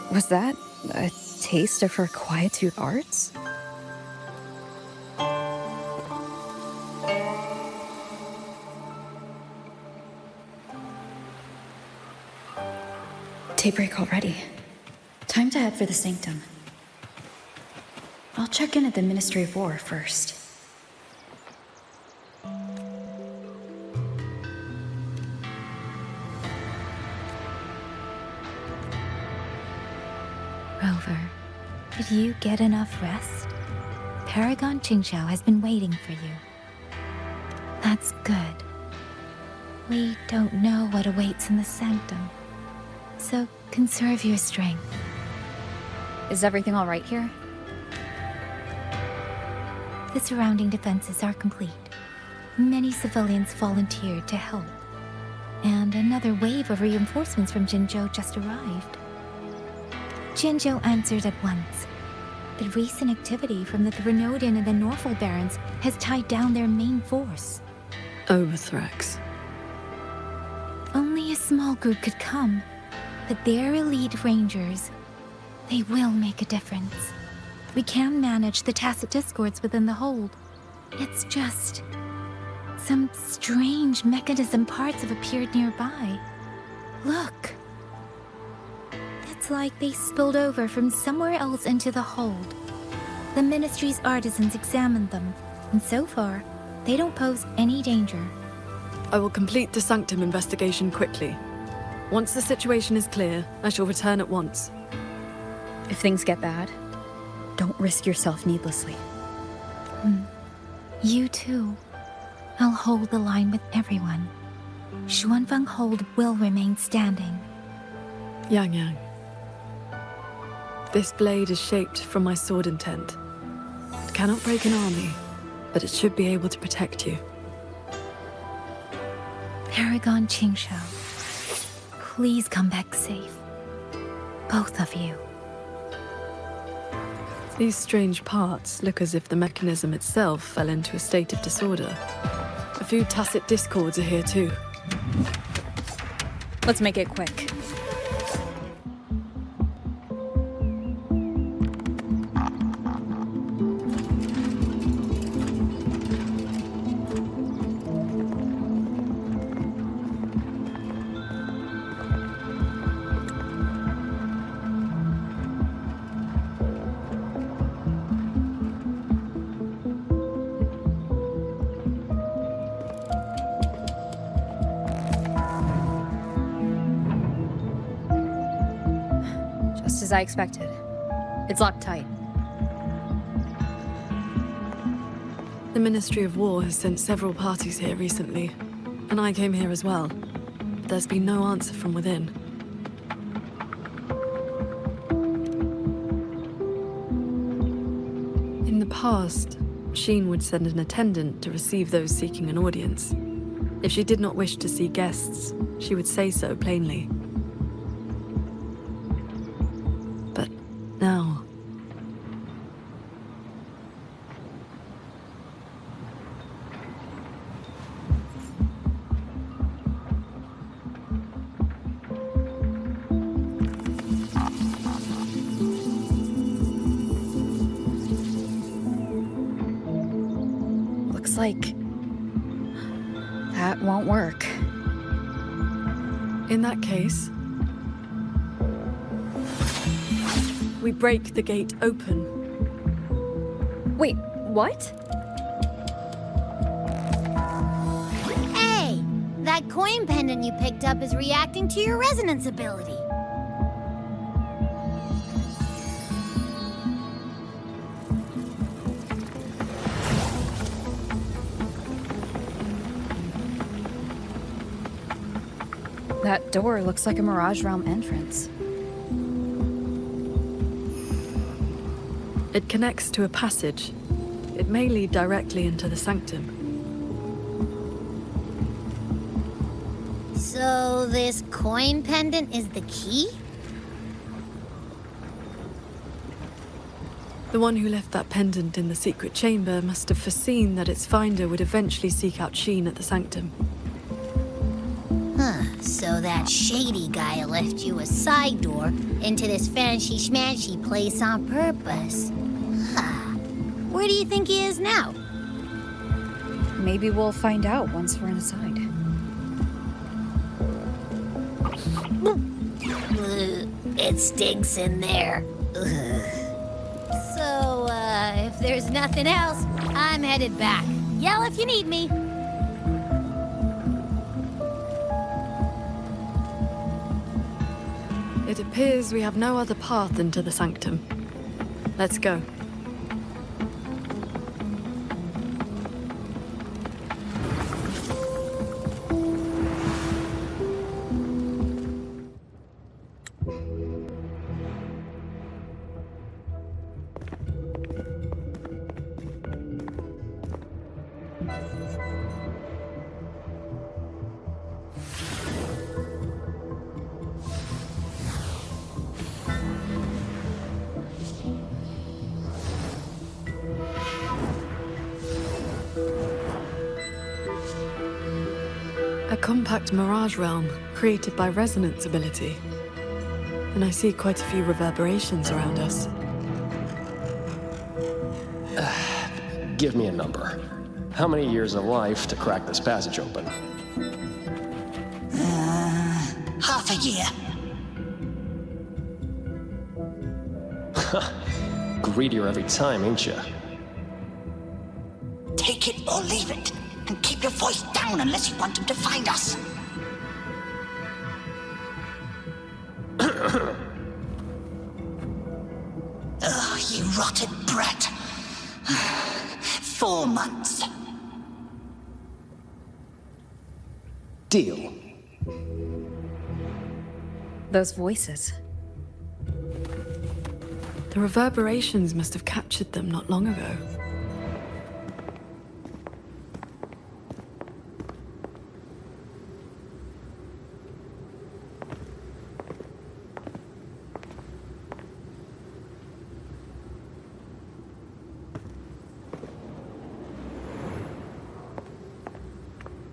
Was that a taste of her quietude arts? Daybreak already. Time to head for the Sanctum. I'll check in at the Ministry of War first.
Rover, did you get enough rest? Paragon Qingxiao has been waiting for you. That's good. We don't know what awaits in the Sanctum, so conserve your strength.
Is everything all right here?
The surrounding defenses are complete. Many civilians volunteered to help, and another wave of reinforcements from Jinzhou just arrived. Jinzhou answered at once. The recent activity from the Threnodian and the Norfolk Barons has tied down their main force.
Overthrax.
Only a small group could come, but their elite rangers, they will make a difference. We can manage the tacit discords within the hold. It's just... some strange mechanism parts have appeared nearby. Look. It's like they spilled over from somewhere else into the hold. The Ministry's artisans examined them, and so far, they don't pose any danger.
I will complete the Sanctum investigation quickly. Once the situation is clear, I shall return at once.
If things get bad, don't risk yourself needlessly.
You too. I'll hold the line with everyone. Xuanfang Hold will remain standing.
Yang. This blade is shaped from my sword intent. It cannot break an army, but it should be able to protect you.
Paragon Qingxiao, please come back safe. Both of you.
These strange parts look as if the mechanism itself fell into a state of disorder. A few tacit discords are here too.
Let's make it quick. as I expected. It's locked tight.
The Ministry of War has sent several parties here recently, and I came here as well. But there's been no answer from within. In the past, Sheen would send an attendant to receive those seeking an audience. If she did not wish to see guests, she would say so plainly. But now...
Looks like that won't work.
In that case, we break the gate open.
Wait, what?
Hey! That coin pendant you picked up is reacting to your resonance ability.
That door looks like a Mirage Realm entrance.
It connects to a passage. It may lead directly into the sanctum.
So this coin pendant is the key?
The one who left that pendant in the secret chamber must have foreseen that its finder would eventually seek out Sheen at the sanctum.
Huh, so that shady guy left you a side door into this fancy-schmancy place on purpose. Huh. Where do you think he is now?
Maybe we'll find out once we're inside.
It stinks in there. Ugh. So, if there's nothing else, I'm headed back. Yell if you need me.
It appears we have no other path into the sanctum. Let's go. A compact Mirage realm created by resonance ability. And I see quite a few reverberations around us.
Give me a number. How many years of life to crack this passage open?
Half a year.
Greedier every time, ain't ya?
Take it or leave it. And keep your voice down unless you want them to find us. Ugh, you rotted brat. 4 months.
Deal.
Those voices.
The reverberations must have captured them not long ago.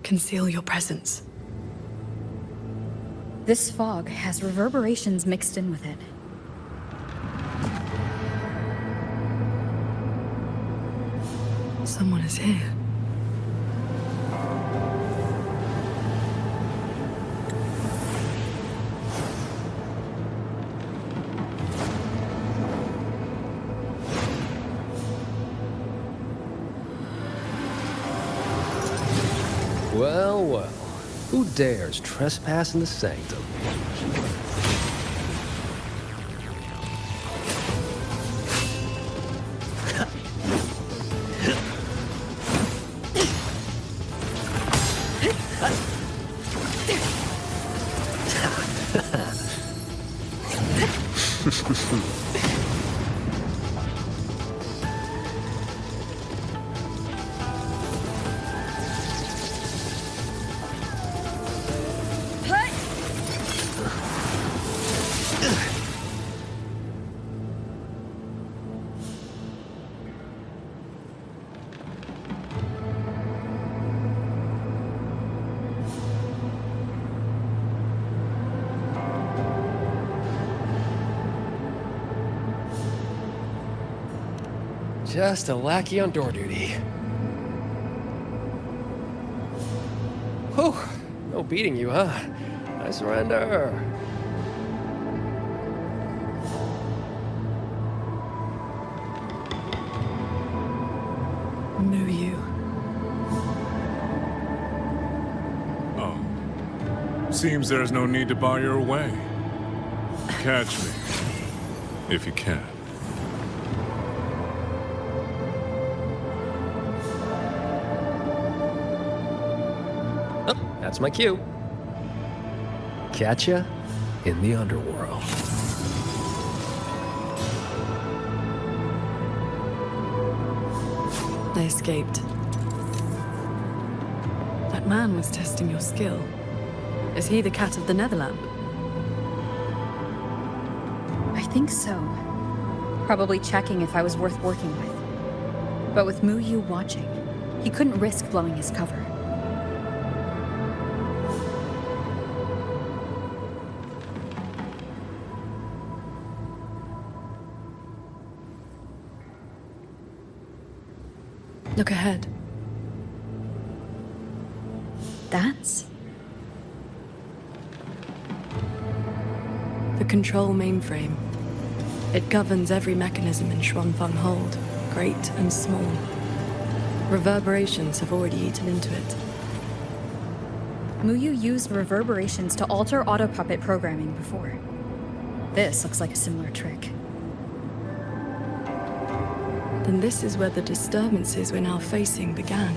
Conceal your presence.
This fog has reverberations mixed in with it.
Someone is here.
Well, well. Who dares trespass in the sanctum? Just a lackey on door duty. Whew, no beating you, huh? I surrender.
Knew you.
Oh. Seems there's no need to bar your way. Catch me. If you can.
That's my cue. Catch ya in the underworld.
They escaped. That man was testing your skill. Is he the cat of the Netherlamp?
I think so. Probably checking if I was worth working with. But with Mu Yu watching, he couldn't risk blowing his cover.
Look ahead.
That's...
the control mainframe. It governs every mechanism in Xuanfeng Hold, great and small. Reverberations have already eaten into it.
Mu Yu used reverberations to alter autopuppet programming before. This looks like a similar trick.
Then this is where the disturbances we're now facing began.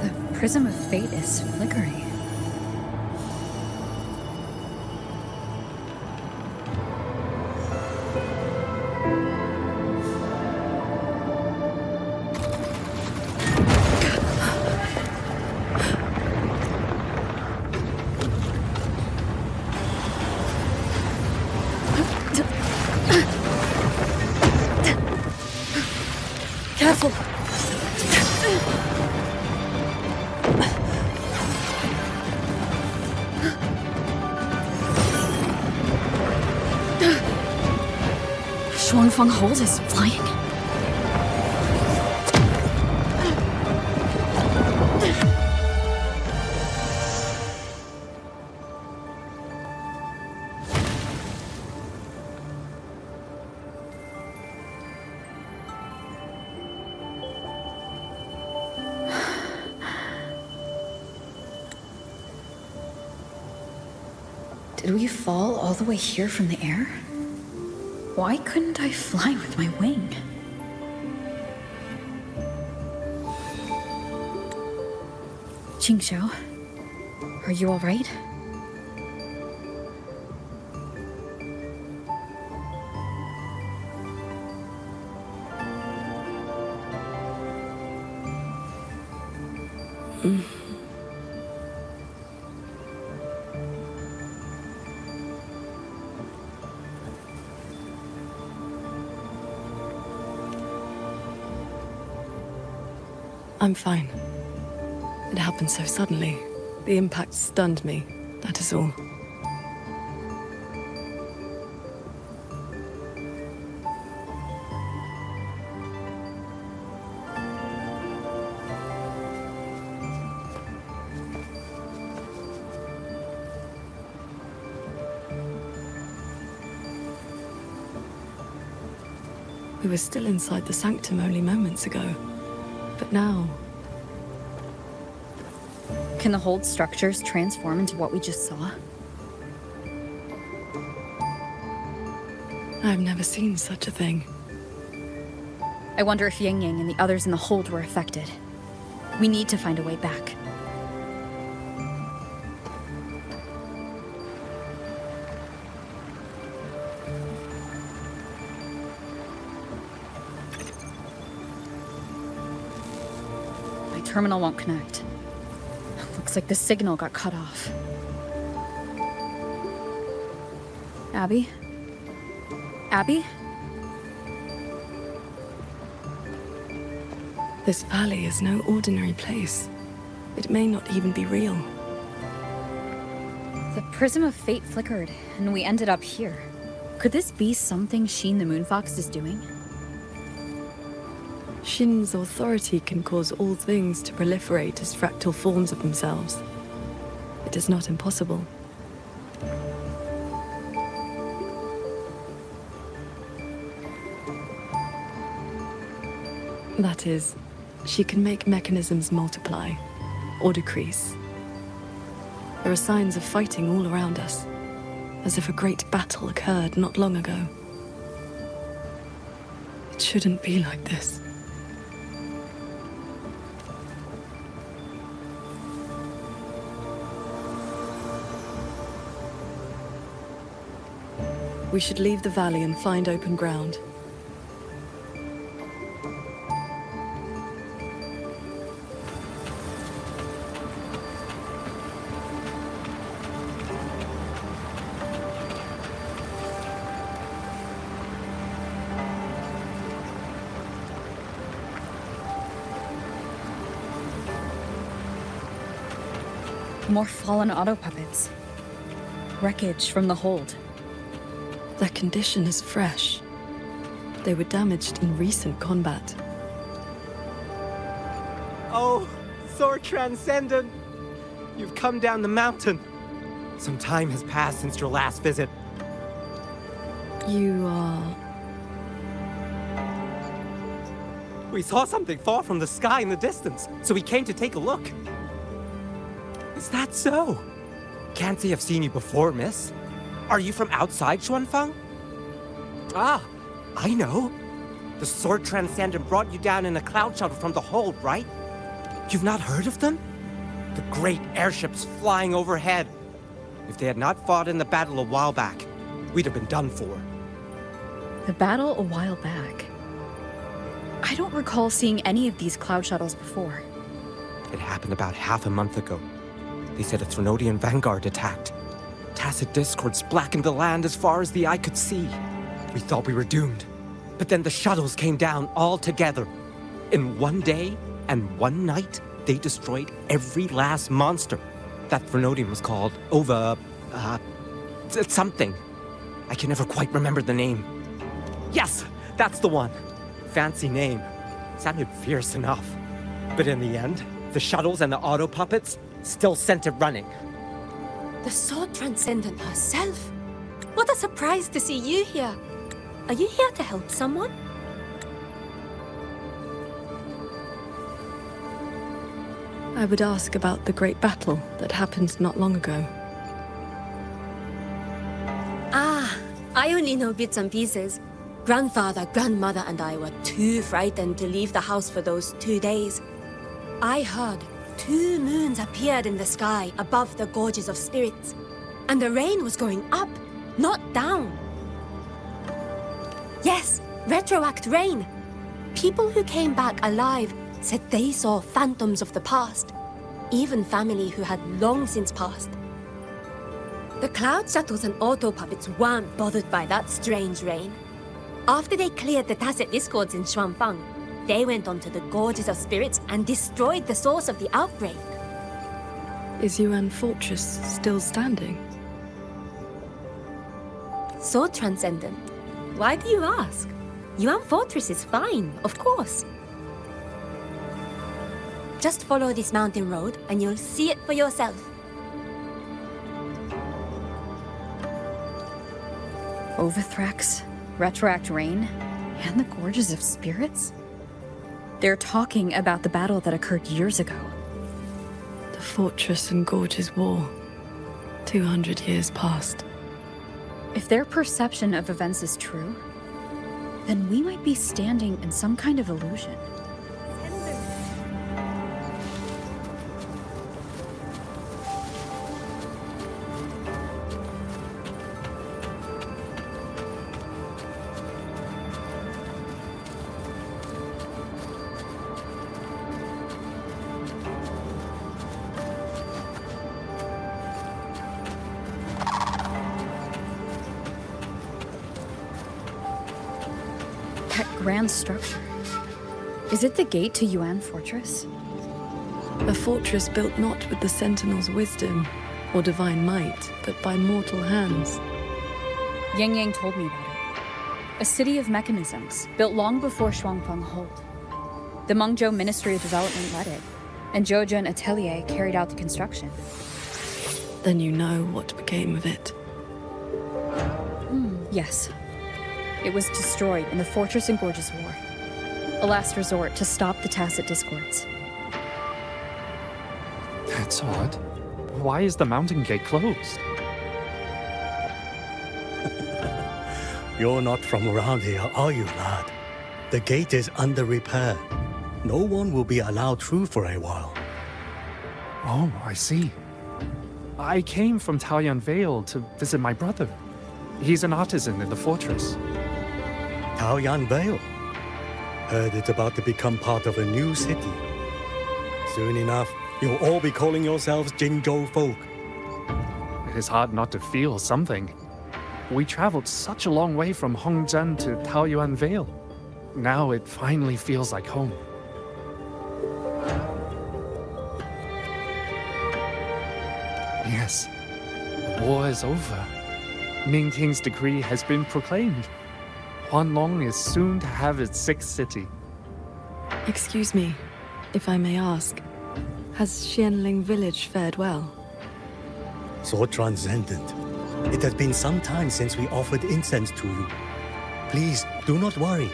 The prism of fate is flickering.
Careful!
Xuanfeng Hold is flying. Did we fall all the way here from the air? Why couldn't I fly with my wing? Qingxiao, are you all right?
I'm fine. It happened so suddenly. The impact stunned me, that is all. We were still inside the sanctum only moments ago. But now...
Can the hold structures transform into what we just saw?
I've never seen such a thing.
I wonder if Yang Yang and the others in the hold were affected. We need to find a way back. My terminal won't connect. Looks like the signal got cut off. Abby? Abby?
This valley is no ordinary place. It may not even be real.
The prism of fate flickered, and we ended up here. Could this be something Sheen the Moonfox is doing?
Shin's authority can cause all things to proliferate as fractal forms of themselves. It is not impossible. That is, she can make mechanisms multiply, or decrease. There are signs of fighting all around us, as if a great battle occurred not long ago. It shouldn't be like this. We should leave the valley and find open ground.
More fallen auto puppets. Wreckage from the hold.
Their condition is fresh. They were damaged in recent combat.
Oh, Sword Transcendent! You've come down the mountain. Some time has passed since your last visit.
You are...
We saw something fall from the sky in the distance, so we came to take a look. Is that so? Can't say I've seen you before, miss. Are you from outside Xuanfang? Ah, I know. The Sword Transcendent brought you down in a cloud shuttle from the hold, right? You've not heard of them? The great airships flying overhead. If they had not fought in the battle a while back, we'd have been done for.
The battle a while back? I don't recall seeing any of these cloud shuttles before.
It happened about half a month ago. They said a Threnodian vanguard attacked. Tacit discords blackened the land as far as the eye could see. We thought we were doomed. But then the shuttles came down all together. In one day and one night, they destroyed every last monster. That Threnodian was called something. I can never quite remember the name. Yes, that's the one. Fancy name. Sounded fierce enough. But in the end, the shuttles and the auto puppets still sent it running.
The Sword Transcendent herself? What a surprise to see you here. Are you here to help someone?
I would ask about the great battle that happened not long ago.
Ah, I only know bits and pieces. Grandfather, grandmother, and I were too frightened to leave the house for those 2 days. I heard 2 moons appeared in the sky above the gorges of spirits, and the rain was going up, not down. Yes, retroact rain. People who came back alive said they saw phantoms of the past, even family who had long since passed. The cloud shuttles and auto puppets weren't bothered by that strange rain. After they cleared the tacit discords in Xuanfang, they went onto the gorges of spirits and destroyed the source of the outbreak.
Is Yuan Fortress still standing?
Sword Transcendent. Why do you ask? Yuan Fortress is fine, of course. Just follow this mountain road and you'll see it for yourself.
Overthrax, retroact rain, and the gorges of spirits? They're talking about the battle that occurred years ago.
The Fortress and Gorges War. 200 years past.
If their perception of events is true, then we might be standing in some kind of illusion. That grand structure. Is it the gate to Yuan Fortress?
A fortress built not with the Sentinel's wisdom or divine might, but by mortal hands.
Yang Yang told me about it. A city of mechanisms, built long before Shuangfeng Hold. The Mengzhou Ministry of Development led it, and Zhouzhen Atelier carried out the construction.
Then you know what became of it.
Yes. It was destroyed in the Fortress and Gorges War. A last resort to stop the tacit discords.
That's odd. Why is the mountain gate closed?
You're not from around here, are you, lad? The gate is under repair. No one will be allowed through for a while.
Oh, I see. I came from Taoyuan Vale to visit my brother. He's an artisan in the fortress.
Taoyuan Vale? Heard it's about to become part of a new city. Soon enough, you'll all be calling yourselves Jinzhou folk.
It's hard not to feel something. We traveled such a long way from Hongzhen to Taoyuan Vale. Now it finally feels like home. Yes, the war is over. Ming Ting's decree has been proclaimed. Huanlong is soon to have its 6th city.
Excuse me, if I may ask, has Xianling village fared well?
So transcendent. It has been some time since we offered incense to you. Please, do not worry.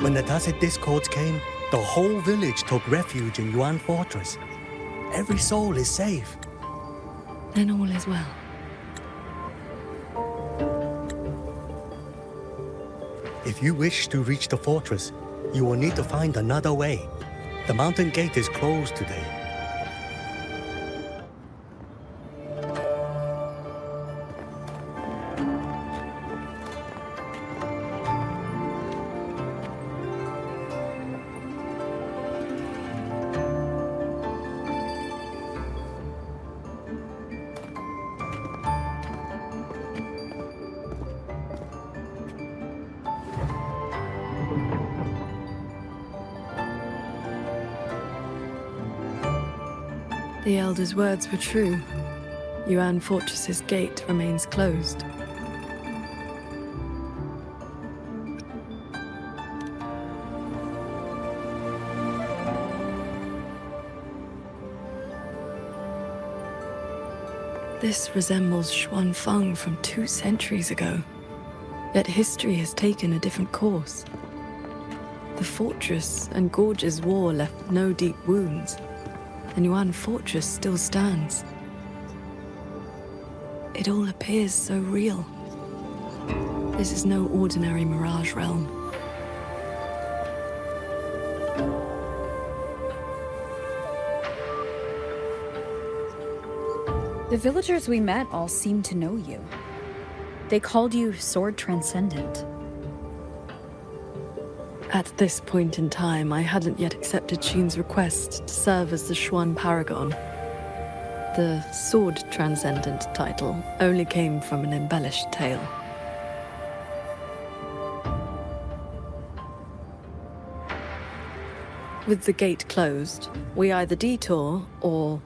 When the tacit discords came, the whole village took refuge in Yuan Fortress. Every soul is safe.
Then all is well.
If you wish to reach the fortress, you will need to find another way. The mountain gate is closed today.
The Elder's words were true. Yuan Fortress's gate remains closed. This resembles Xuanfeng from 2 centuries ago. Yet history has taken a different course. The fortress and Gorges War left no deep wounds, and Yuan Fortress still stands. It all appears so real. This is no ordinary Mirage realm.
The villagers we met all seemed to know you. They called you Sword Transcendent.
At this point in time, I hadn't yet accepted Qin's request to serve as the Xuan Paragon. The Sword Transcendent title only came from an embellished tale. With the gate closed, we either detour or...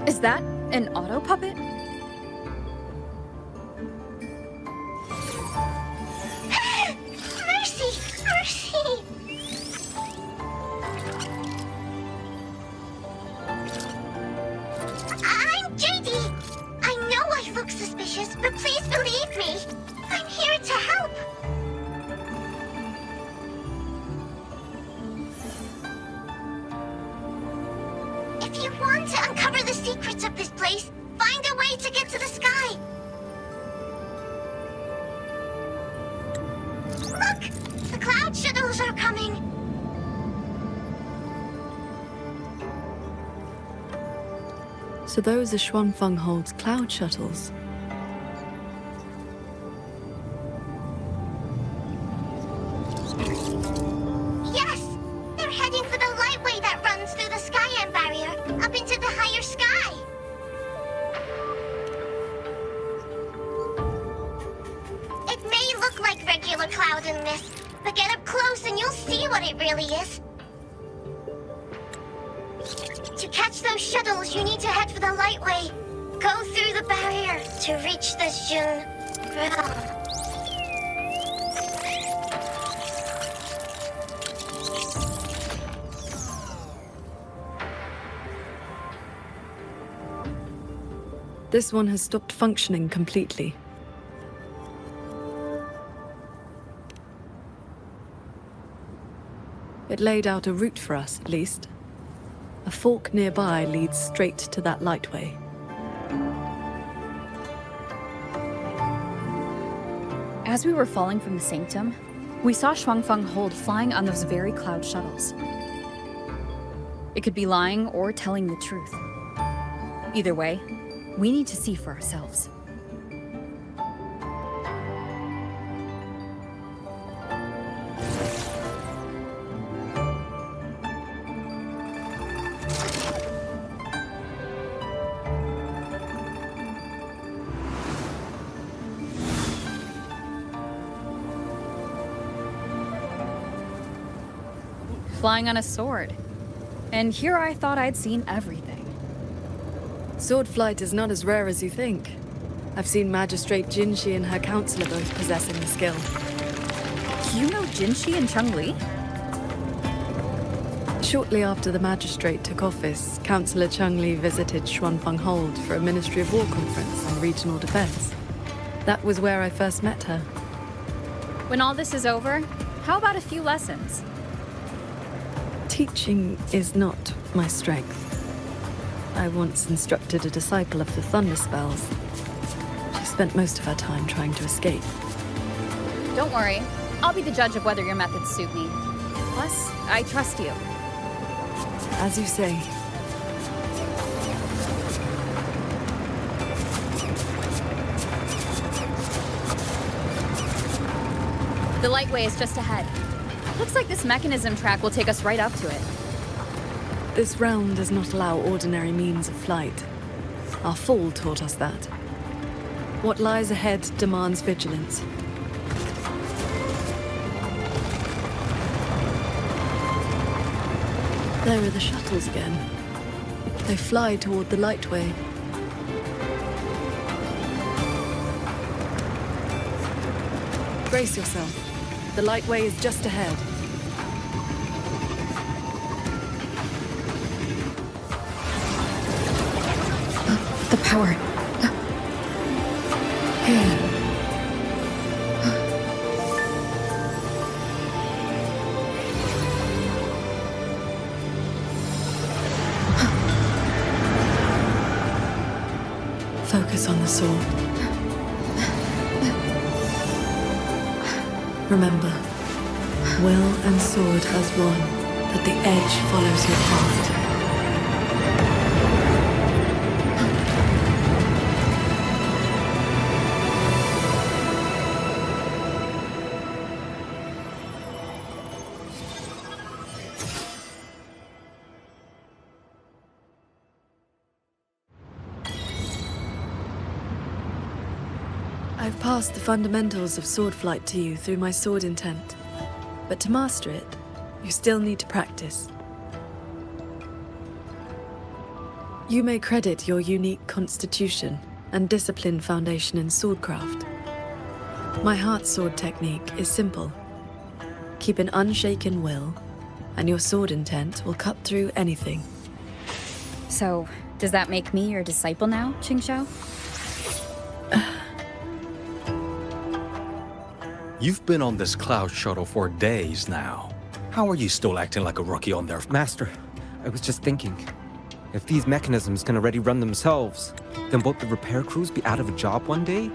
Is that an auto puppet?
Mercy! Mercy! I'm JD! I know I look suspicious, but please believe me. I'm here to help. If you want to uncover the secrets of this place, find a way to get to the sky. Look! The cloud shadows are coming.
So those are Xuanfeng Hold's cloud shuttles.
Yes! They're heading for the lightway that runs through the Skyend barrier, up into the higher sky. It may look like regular cloud and mist, but get up close and you'll see what it really is. To catch those shuttles, you need to head for the lightway. Go through the barrier to reach the Jun realm.
This one has stopped functioning completely. It laid out a route for us, at least. A fork nearby leads straight to that lightway.
As we were falling from the sanctum, we saw Xuanfeng Hold flying on those very cloud shuttles. It could be lying or telling the truth. Either way, we need to see for ourselves. Flying on a sword. And here I thought I'd seen everything.
Sword flight is not as rare as you think. I've seen Magistrate Jinshi and her counselor both possessing the skill.
You know Jinshi and Changli?
Shortly after the Magistrate took office, Councillor Changli visited Xuanfeng Hold for a Ministry of War conference on regional defense. That was where I first met her.
When all this is over, how about a few lessons?
Teaching is not my strength. I once instructed a disciple of the Thunder Spells. She spent most of her time trying to escape.
Don't worry. I'll be the judge of whether your methods suit me. Plus, I trust you.
As you say.
The lightway is just ahead. Looks like this mechanism track will take us right up to it.
This realm does not allow ordinary means of flight. Our fall taught us that. What lies ahead demands vigilance. There are the shuttles again. They fly toward the lightway. Brace yourself. The lightway is just ahead.
The power.
Focus on the sword. Remember, will and sword as one, but the edge follows your heart. I've passed the fundamentals of sword flight to you through my sword intent. But to master it, you still need to practice. You may credit your unique constitution and disciplined foundation in swordcraft. My heart sword technique is simple. Keep an unshaken will, and your sword intent will cut through anything.
So, does that make me your disciple now, Qingxiao?
You've been on this cloud shuttle for days now. How are you still acting like a rookie on there?
Master, I was just thinking. If these mechanisms can already run themselves, then won't the repair crews be out of a job one day?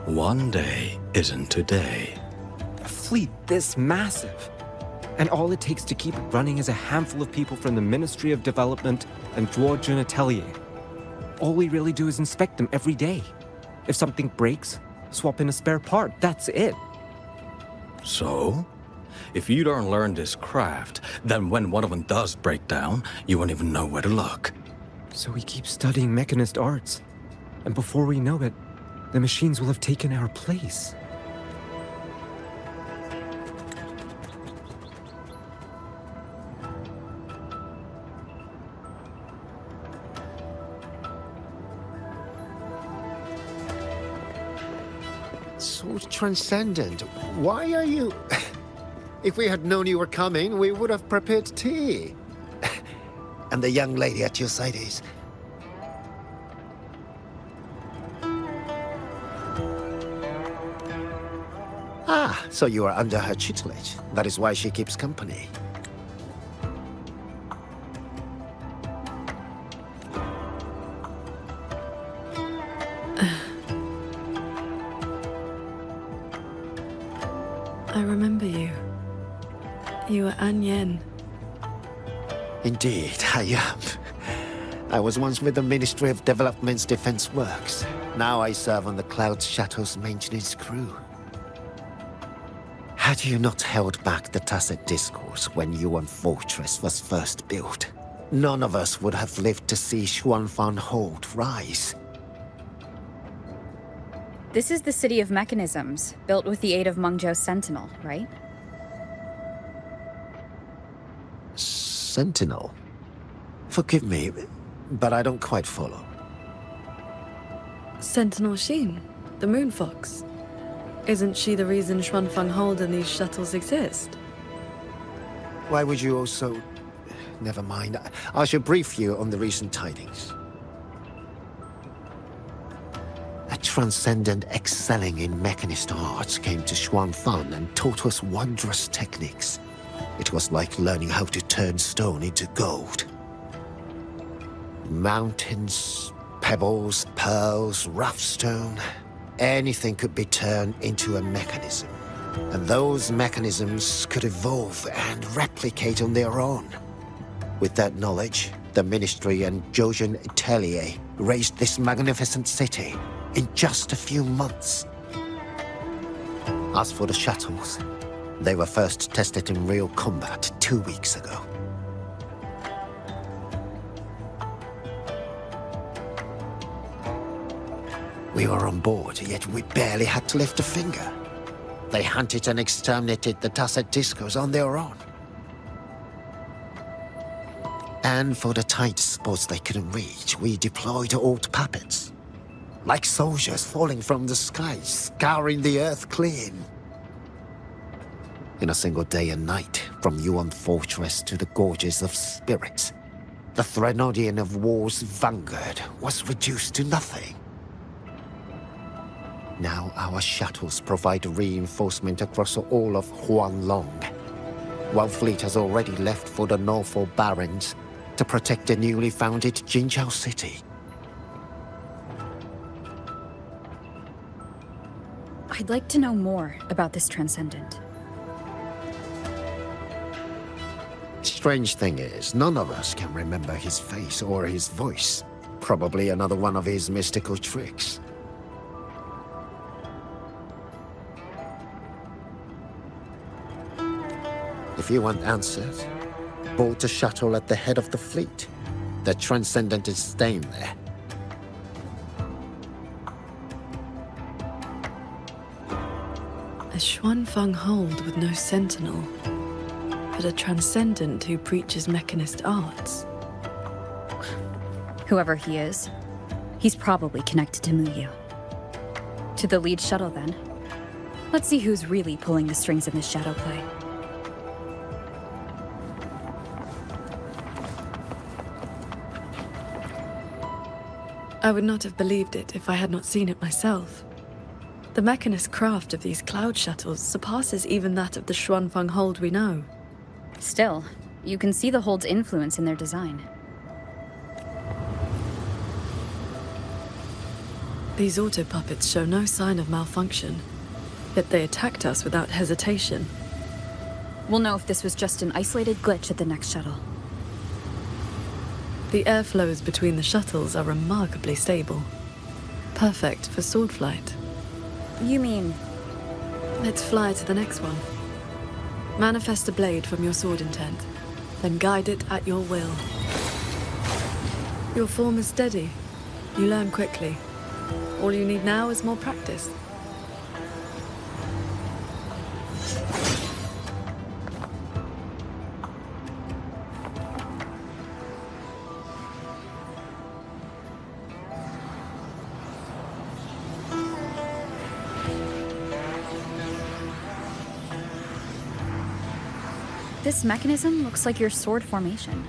One day isn't today.
A fleet this massive? And all it takes to keep it running is a handful of people from the Ministry of Development and Dwarven Atelier. All we really do is inspect them every day. If something breaks, swap in a spare part, that's it.
So? If you don't learn this craft, then when one of them does break down, you won't even know where to look.
So we keep studying mechanist arts. And before we know it, the machines will have taken our place.
So transcendent. Why are you... If we had known you were coming, we would have prepared tea. And the young lady at your side is... Ah, so you are under her tutelage. That is why she keeps company.
I remember you. You were An Yen.
Indeed, I am. I was once with the Ministry of Development's Defense Works. Now I serve on the Cloud Shuttle's maintenance crew. Had you not held back the Tacit Discourse when Yuan Fortress was first built, none of us would have lived to see Xuanfang Hold rise.
This is the City of Mechanisms, built with the aid of Mengzhou's Sentinel, right?
Sentinel? Forgive me, but I don't quite follow.
Sentinel Sheen, the Moon Fox. Isn't she the reason Xuanfang Hold and these shuttles exist?
Why would you also... Never mind. I shall brief you on the recent tidings. A transcendent excelling in mechanist arts came to Xuanfang and taught us wondrous techniques. It was like learning how to turn stone into gold. Mountains, pebbles, pearls, rough stone. Anything could be turned into a mechanism. And those mechanisms could evolve and replicate on their own. With that knowledge, the Ministry and Dwarven Atelier raised this magnificent city in just a few months. As for the shuttles, they were first tested in real combat 2 weeks ago. We were on board, yet we barely had to lift a finger. They hunted and exterminated the Tacit Discos on their own. And for the tight spots they couldn't reach, we deployed old puppets. Like soldiers falling from the sky, scouring the earth clean. In a single day and night, from Yuan Fortress to the Gorges of Spirits, the Threnodian of War's vanguard was reduced to nothing. Now our shuttles provide reinforcement across all of Huanglong, while fleet has already left for the Northall Barrens to protect the newly founded Jinzhou city.
I'd like to know more about this Transcendent.
Strange thing is, none of us can remember his face or his voice. Probably another one of his mystical tricks. If you want answers, board the shuttle at the head of the fleet. The Transcendent is staying there.
A Xuanfang Hold with no sentinel, but a Transcendent who preaches mechanist arts.
Whoever he is, he's probably connected to Muyu. To the lead shuttle, then. Let's see who's really pulling the strings in this shadow play.
I would not have believed it if I had not seen it myself. The mechanist craft of these cloud shuttles surpasses even that of the Xuanfang Hold we know.
Still, you can see the Hold's influence in their design.
These auto-puppets show no sign of malfunction, yet they attacked us without hesitation.
We'll know if this was just an isolated glitch at the next shuttle.
The airflows between the shuttles are remarkably stable. Perfect for sword flight.
You mean...
Let's fly to the next one. Manifest a blade from your sword intent, then guide it at your will. Your form is steady. You learn quickly. All you need now is more practice.
This mechanism looks like your sword formation.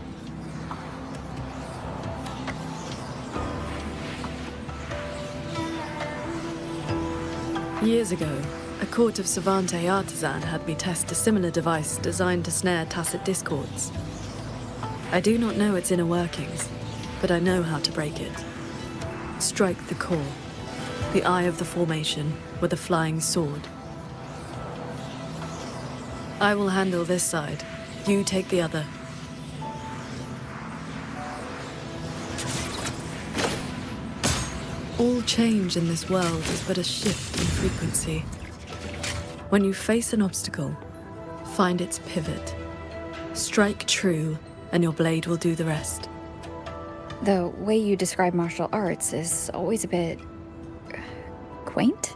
Years ago, a court of Savante artisan had me test a similar device designed to snare tacit discords. I do not know its inner workings, but I know how to break it. Strike the core, the eye of the formation, with a flying sword. I will handle this side. You take the other. All change in this world is but a shift in frequency. When you face an obstacle, find its pivot. Strike true, and your blade will do the rest.
The way you describe martial arts is always a bit... quaint?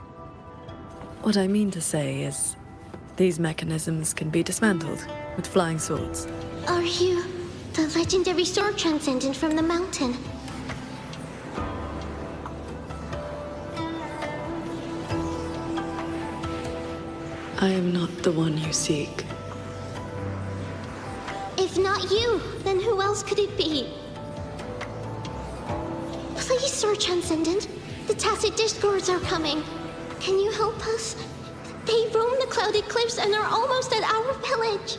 What I mean to say is, these mechanisms can be dismantled with flying swords.
Are you the legendary sword transcendent from the mountain?
I am not the one you seek.
If not you, then who else could it be? Please, Sword Transcendent. The Tacit Discords are coming. Can you help us? They roam the clouded cliffs and are almost at our village.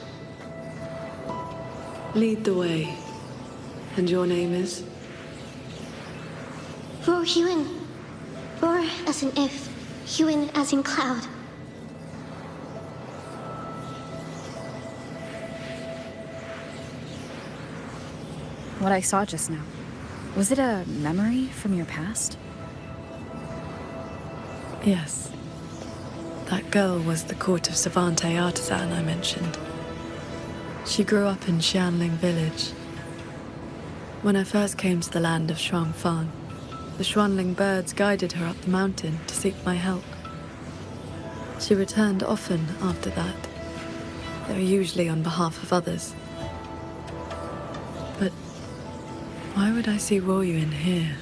Lead the way. And your name is?
Roar Huin. Roar as in if, Huin as in cloud.
What I saw just now, was it a memory from your past?
Yes. That girl was the court of Savante artisan I mentioned. She grew up in Xianling village. When I first came to the land of Shuangfang, the Xuanling birds guided her up the mountain to seek my help. She returned often after that, though usually on behalf of others. But why would I see Ruoyuan here?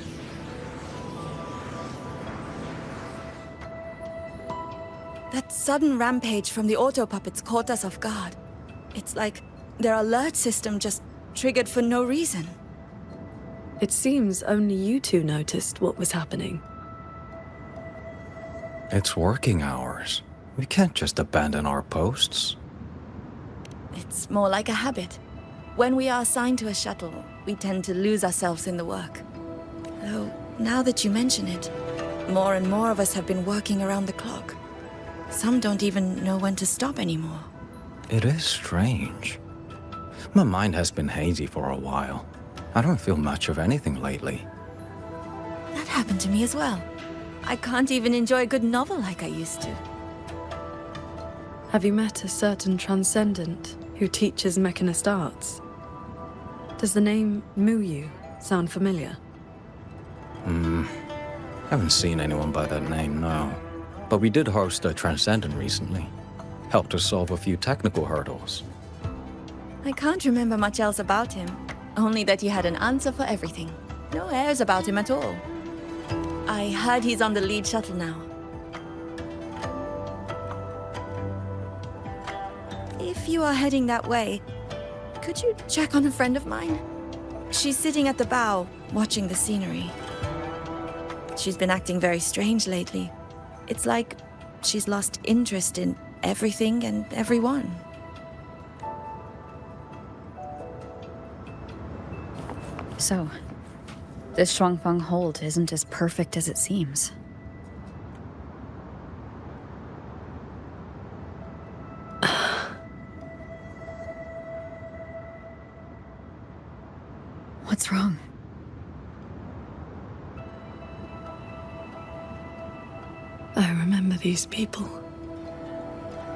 That sudden rampage from the auto puppets caught us off guard. It's like their alert system just triggered for no reason.
It seems only you two noticed what was happening.
It's working hours. We can't just abandon our posts.
It's more like a habit. When we are assigned to a shuttle, we tend to lose ourselves in the work. Though, now that you mention it, more and more of us have been working around the clock. Some don't even know when to stop anymore.
It is strange. My mind has been hazy for a while. I don't feel much of anything lately.
That happened to me as well. I can't even enjoy a good novel like I used to.
Have you met a certain transcendent who teaches mechanist arts? Does the name Muyu sound familiar?
Haven't seen anyone by that name, no. But we did host a transcendent recently. Helped us solve a few technical hurdles.
I can't remember much else about him. Only that he had an answer for everything. No airs about him at all. I heard he's on the lead shuttle now. If you are heading that way, could you check on a friend of mine? She's sitting at the bow, watching the scenery. She's been acting very strange lately. It's like she's lost interest in everything and everyone.
So, this Shuangfang hold isn't as perfect as it seems. What's wrong?
I remember these people.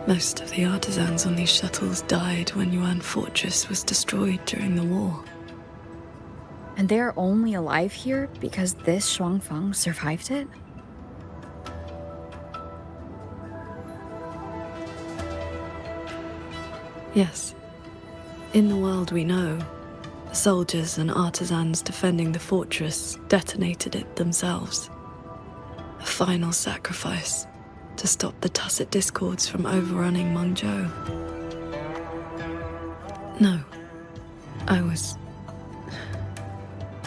Most of the artisans on these shuttles died when Yuan Fortress was destroyed during the war.
And they're only alive here because this Xuanfang survived it?
Yes. In the world we know, the soldiers and artisans defending the fortress detonated it themselves. A final sacrifice to stop the Tacit Discords from overrunning Mengzhou. No, I was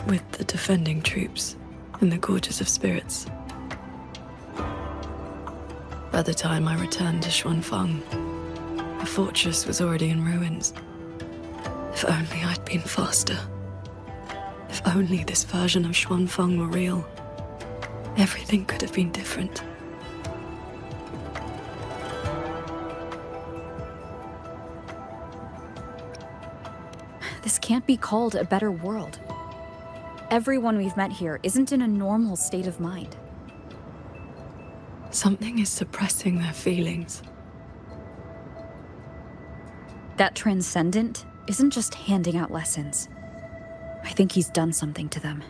with the defending troops in the Gorges of Spirits. By the time I returned to Xuanfang, the fortress was already in ruins. If only I'd been faster. If only this version of Xuanfang were real, everything could have been different.
This can't be called a better world. Everyone we've met here isn't in a normal state of mind.
Something is suppressing their feelings.
That Transcendent isn't just handing out lessons. I think he's done something to them.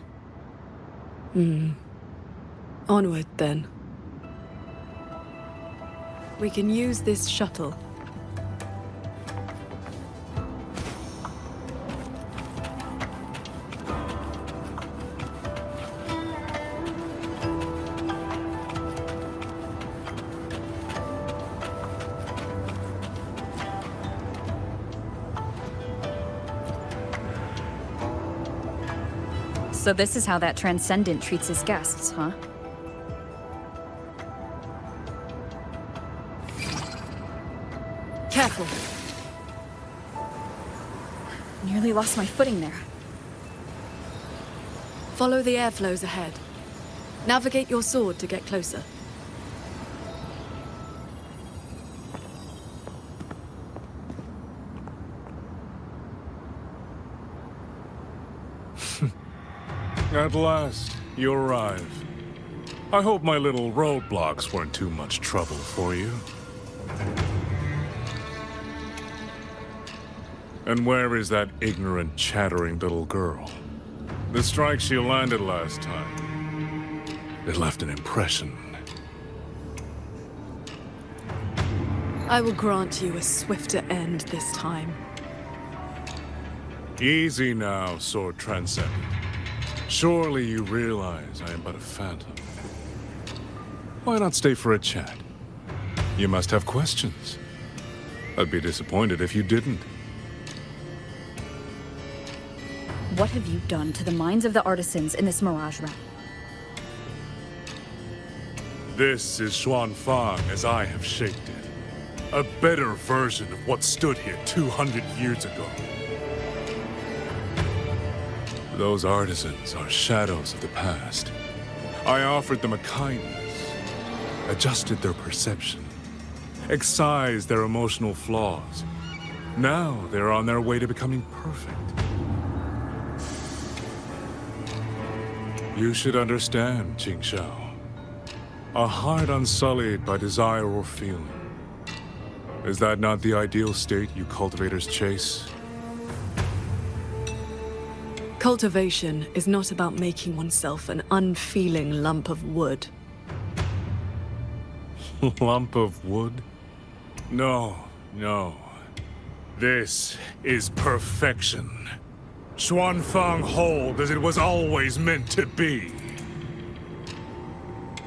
Onward, then. We can use this shuttle.
So this is how that Transcendent treats his guests, huh?
Careful.
Nearly lost my footing there.
Follow the airflows ahead. Navigate your sword to get closer.
At last, you arrive. I hope my little roadblocks weren't too much trouble for you. And where is that ignorant, chattering little girl? The strike she landed last time, it left an impression.
I will grant you a swifter end this time.
Easy now, Sword Transcendent. Surely you realize I am but a phantom. Why not stay for a chat? You must have questions. I'd be disappointed if you didn't.
What have you done to the minds of the artisans in this Mirage realm?
This is Xuanfang as I have shaped it. A better version of what stood here 200 years ago. Those artisans are shadows of the past. I offered them a kindness, adjusted their perception, excised their emotional flaws. Now they're on their way to becoming perfect. You should understand, Qingxiao. A heart unsullied by desire or feeling. Is that not the ideal state you cultivators chase?
Cultivation is not about making oneself an unfeeling lump of wood.
Lump of wood? No, no. This is perfection. Xuanfang hold as it was always meant to be.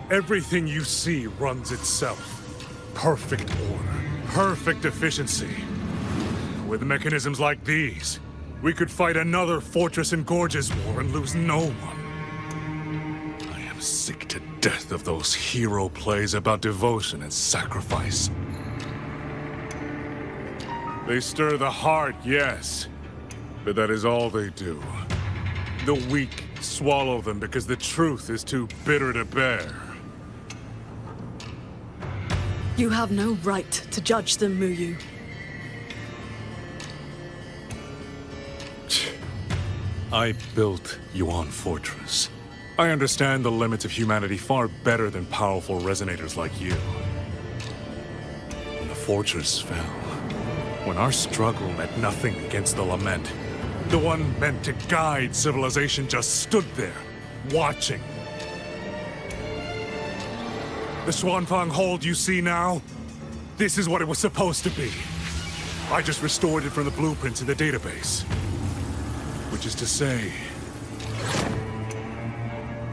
Everything you see runs itself. Perfect order, perfect efficiency. With mechanisms like these, we could fight another Fortress and Gorges war and lose no one. I am sick to death of those hero plays about devotion and sacrifice. They stir the heart, yes, but that is all they do. The weak swallow them because the truth is too bitter to bear.
You have no right to judge them, Muyu.
I built Yuan Fortress. I understand the limits of humanity far better than powerful resonators like you. When the fortress fell, when our struggle meant nothing against the lament, the one meant to guide civilization just stood there, watching. The Xuanfang Hold you see now? This is what it was supposed to be. I just restored it from the blueprints in the database. Which is to say,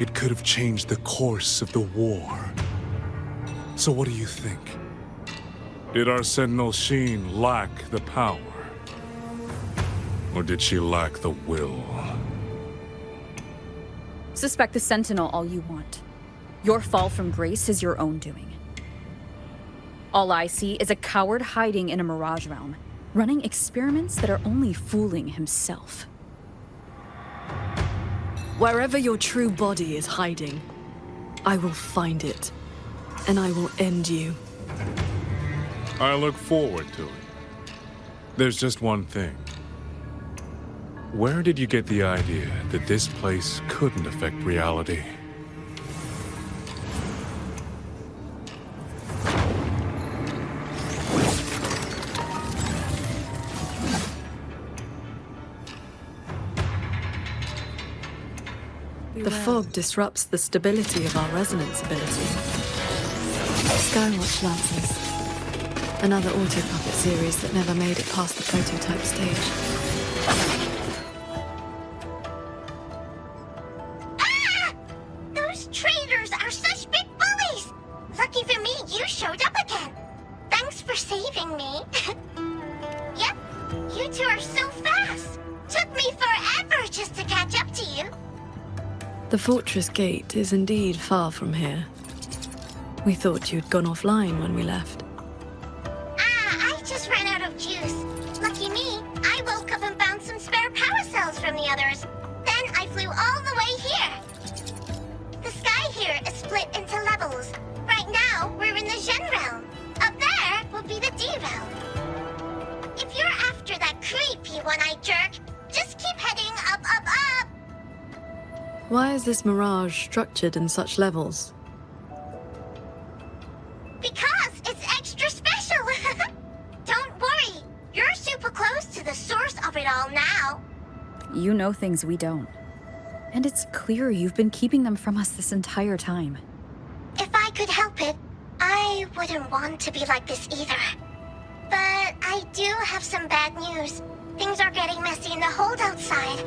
it could have changed the course of the war. So what do you think? Did our Sentinel Sheen lack the power? Or did she lack the will?
Suspect the Sentinel all you want. Your fall from grace is your own doing. All I see is a coward hiding in a Mirage realm, running experiments that are only fooling himself.
Wherever your true body is hiding, I will find it, and I will end you.
I look forward to it. There's just one thing. Where did you get the idea that this place couldn't affect reality?
The fog disrupts the stability of our resonance ability. Skywatch Lancers. Another auto-puppet series that never made it past the prototype stage.
Ah! Those traitors are such big bullies! Lucky for me, you showed up again. Thanks for saving me. Yep, you two are so fast. Took me forever just to catch up to you.
The fortress gate is indeed far from here. We thought you'd gone offline when we left.
I just ran out of juice. Lucky me, I woke up and found some spare power cells from the others. Then I flew all the way here. The sky here is split into levels. Right now, we're in the Zhen realm. Up there will be the D realm. If you're after that creepy one-eyed jerk, just keep heading up, up, up.
Why is this Mirage structured in such levels?
Because it's extra special. Don't worry, you're super close to the source of it all now.
You know things we don't. And it's clear you've been keeping them from us this entire time.
If I could help it, I wouldn't want to be like this either. But I do have some bad news. Things are getting messy in the hold outside.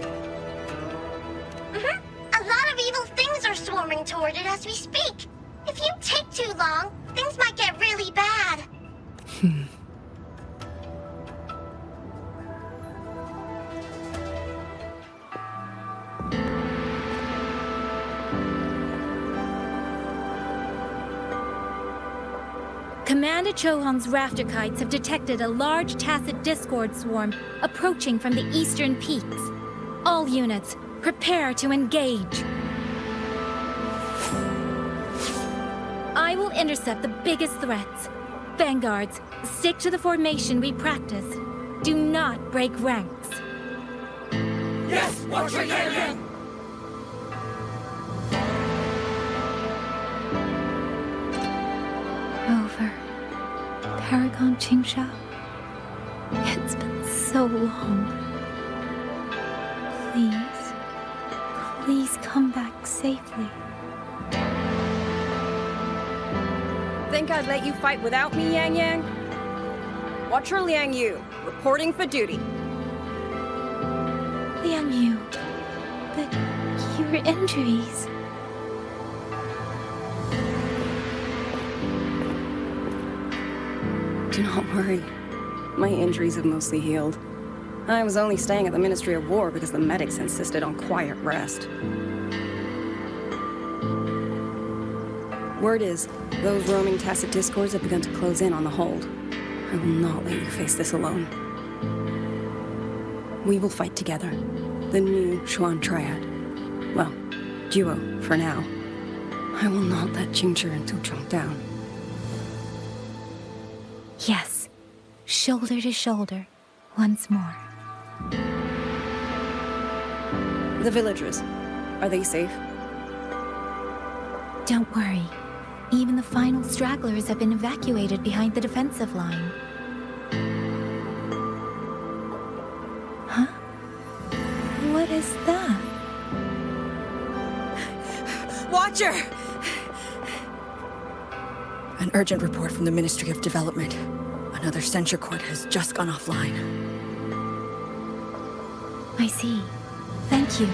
A lot of evil things are swarming toward it as we speak. If you take too long, things might get really bad.
Commander Chohong's rafter kites have detected a large tacit discord swarm approaching from the eastern peaks. All units, prepare to engage. I will intercept the biggest threats. Vanguards, stick to the formation we practiced. Do not break ranks.
Yes, Watcher Yang!
Rover, Paragon Qingshao. It's been so long. Please come back safely.
Think I'd let you fight without me, Yang Yang? Watcher Liang Yu, reporting for duty.
Liang Yu, but your injuries...
Do not worry. My injuries have mostly healed. I was only staying at the Ministry of War because the medics insisted on quiet rest. Word is, those roaming tacit discords have begun to close in on the hold. I will not let you face this alone. We will fight together. The new Xuan Triad. Well, duo, for now. I will not let Qingzhi and Tucheng down.
Yes, shoulder to shoulder, once more.
The villagers. Are they safe?
Don't worry. Even the final stragglers have been evacuated behind the defensive line. Huh? What is that?
Watcher! An urgent report from the Ministry of Development. Another censure court has just gone offline.
I see. Thank you.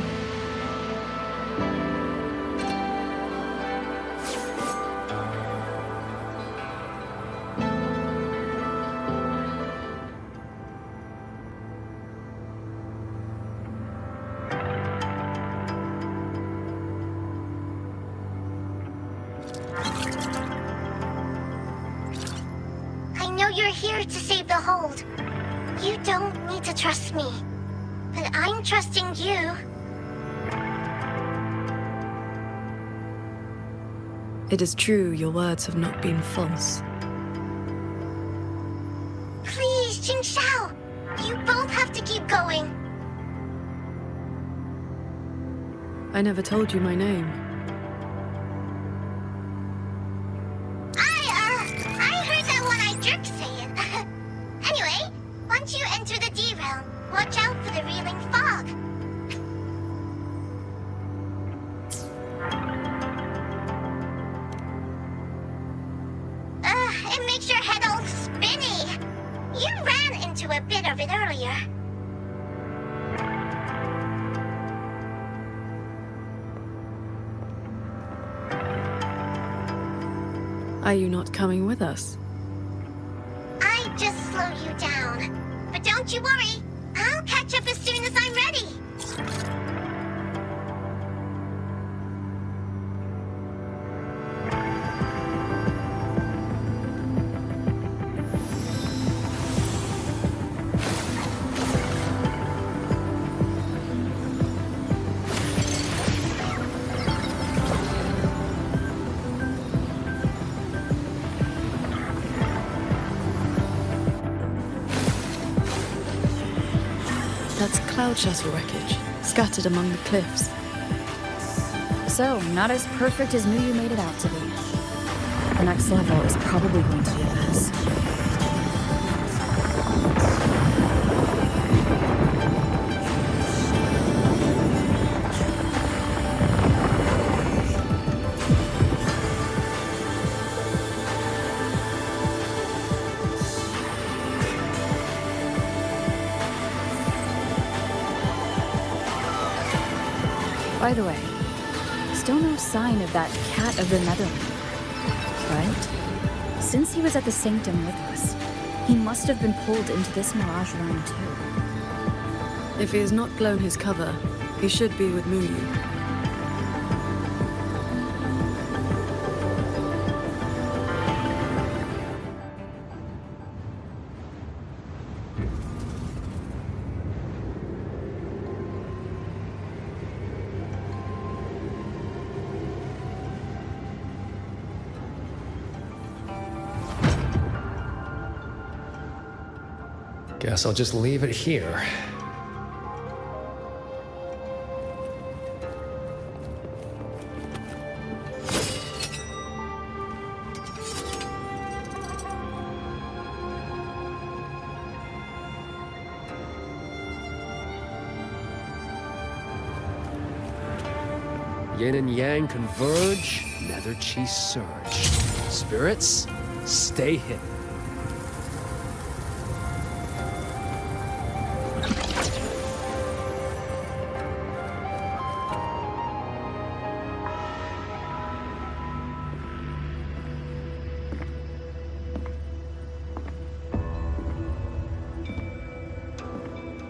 I know you're here to save the hold. You don't need to trust me. But I'm trusting you.
It is true your words have not been false.
Please, Jing Shao. You both have to keep going.
I never told you my name.
I heard that one-eyed jerk saying. Anyway, once you enter the D-realm, watch out for the reeling fog. It makes your head all spinny. You ran into a bit of it earlier.
Are you not coming with us?
I just slow you down. But don't you worry. I'll catch up as soon as I'm ready.
That's cloud shuttle wreckage, scattered among the cliffs.
So, not as perfect as Muyu made it out to be. The next level is probably going to be a mess. By the way, still no sign of that cat of the Netherlands, right? Since he was at the Sanctum with us, he must have been pulled into this Mirage realm too.
If he has not blown his cover, he should be with Muyu.
Guess I'll just leave it here. Yin and yang converge, nether chi surge. Spirits, stay hidden.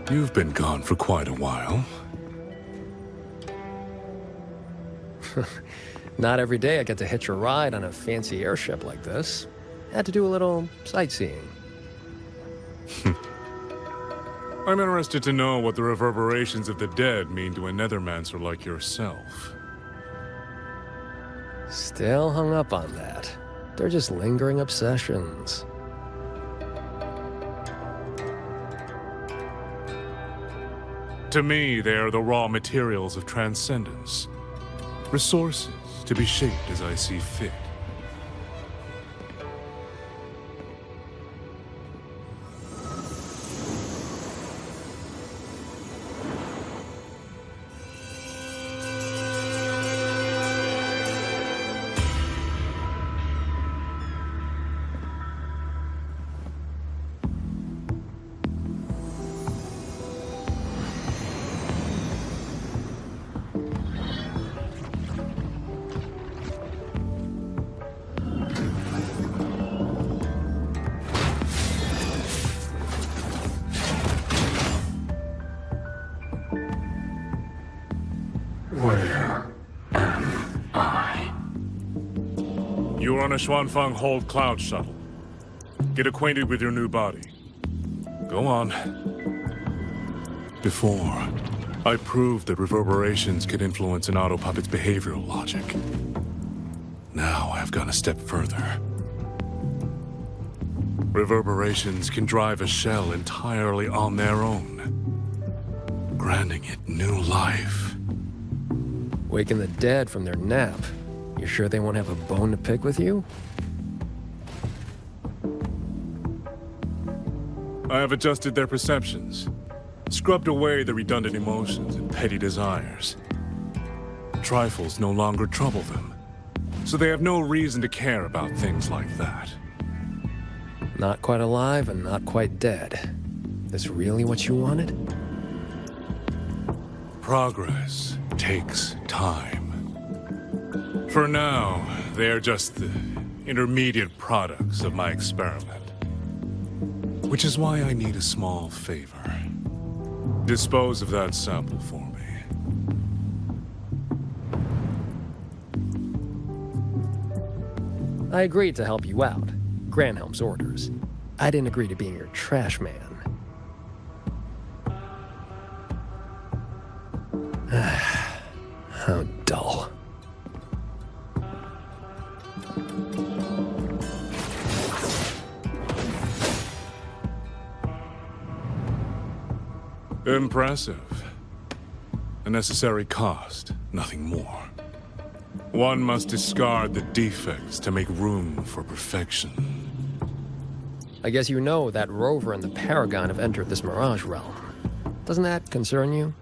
You've been gone for quite a while.
Not every day I get to hitch a ride on a fancy airship like this. Had to do a little sightseeing.
I'm interested to know what the reverberations of the dead mean to a Nethermancer like yourself.
Still hung up on that. They're just lingering obsessions.
To me, they are the raw materials of transcendence. Resources to be shaped as I see fit. Where am I? You're on a Xuanfang Hold Cloud shuttle. Get acquainted with your new body. Go on. Before, I proved that reverberations could influence an autopuppet's behavioral logic. Now I've gone a step further. Reverberations can drive a shell entirely on their own, granting it new life.
Waking the dead from their nap. You sure they won't have a bone to pick with you?
I have adjusted their perceptions, scrubbed away the redundant emotions and petty desires. Trifles no longer trouble them, so they have no reason to care about things like that.
Not quite alive and not quite dead. This really what you wanted?
Progress takes time. For now, they are just the intermediate products of my experiment. Which is why I need a small favor. Dispose of that sample for me.
I agreed to help you out. Granhelm's orders. I didn't agree to being your trash man. How dull.
Impressive. A necessary cost, nothing more. One must discard the defects to make room for perfection.
I guess you know that Rover and the Paragon have entered this Mirage realm. Doesn't that concern you?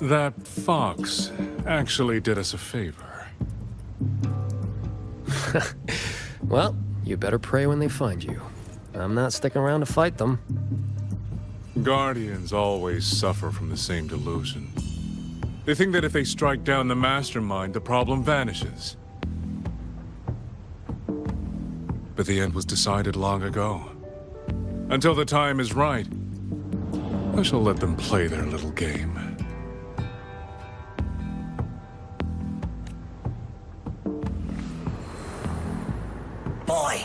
That fox actually did us a favor.
Well, you better pray when they find you. I'm not sticking around to fight them.
Guardians always suffer from the same delusion. They think that if they strike down the mastermind, the problem vanishes. But the end was decided long ago. Until the time is right, I shall let them play their little game.
Boy,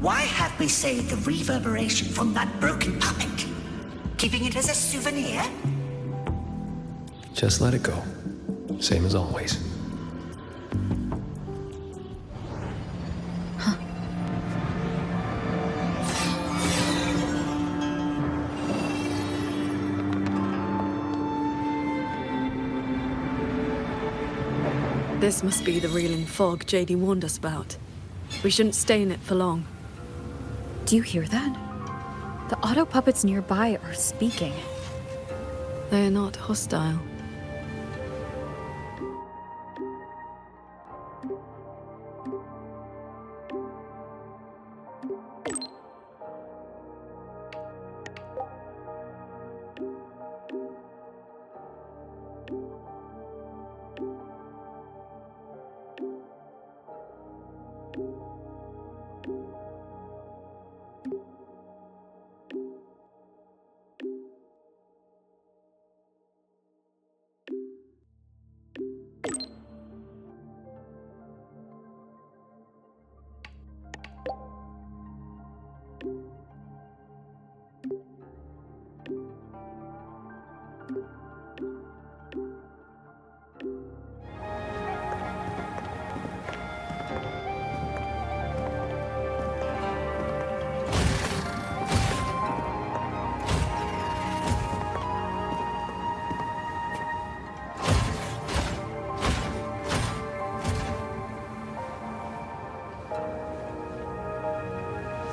why have we saved the reverberation from that broken puppet? Keeping it as a souvenir?
Just let it go. Same as always.
This must be the reeling fog JD warned us about. We shouldn't stay in it for long.
Do you hear that? The auto puppets nearby are speaking.
They are not hostile.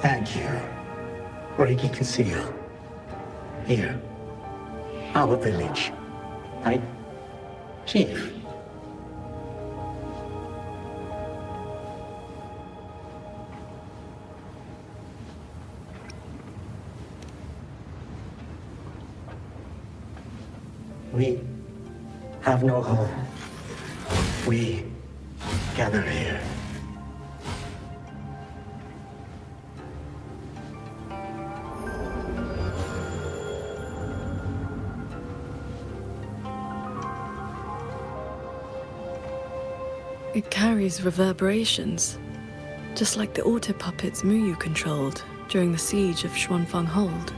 Thank you. Breaking the seal. Here. Our village. Right? Chief. We have no home. We gather here.
It carries reverberations, just like the auto puppets Muyu controlled during the siege of Xuanfang Hold.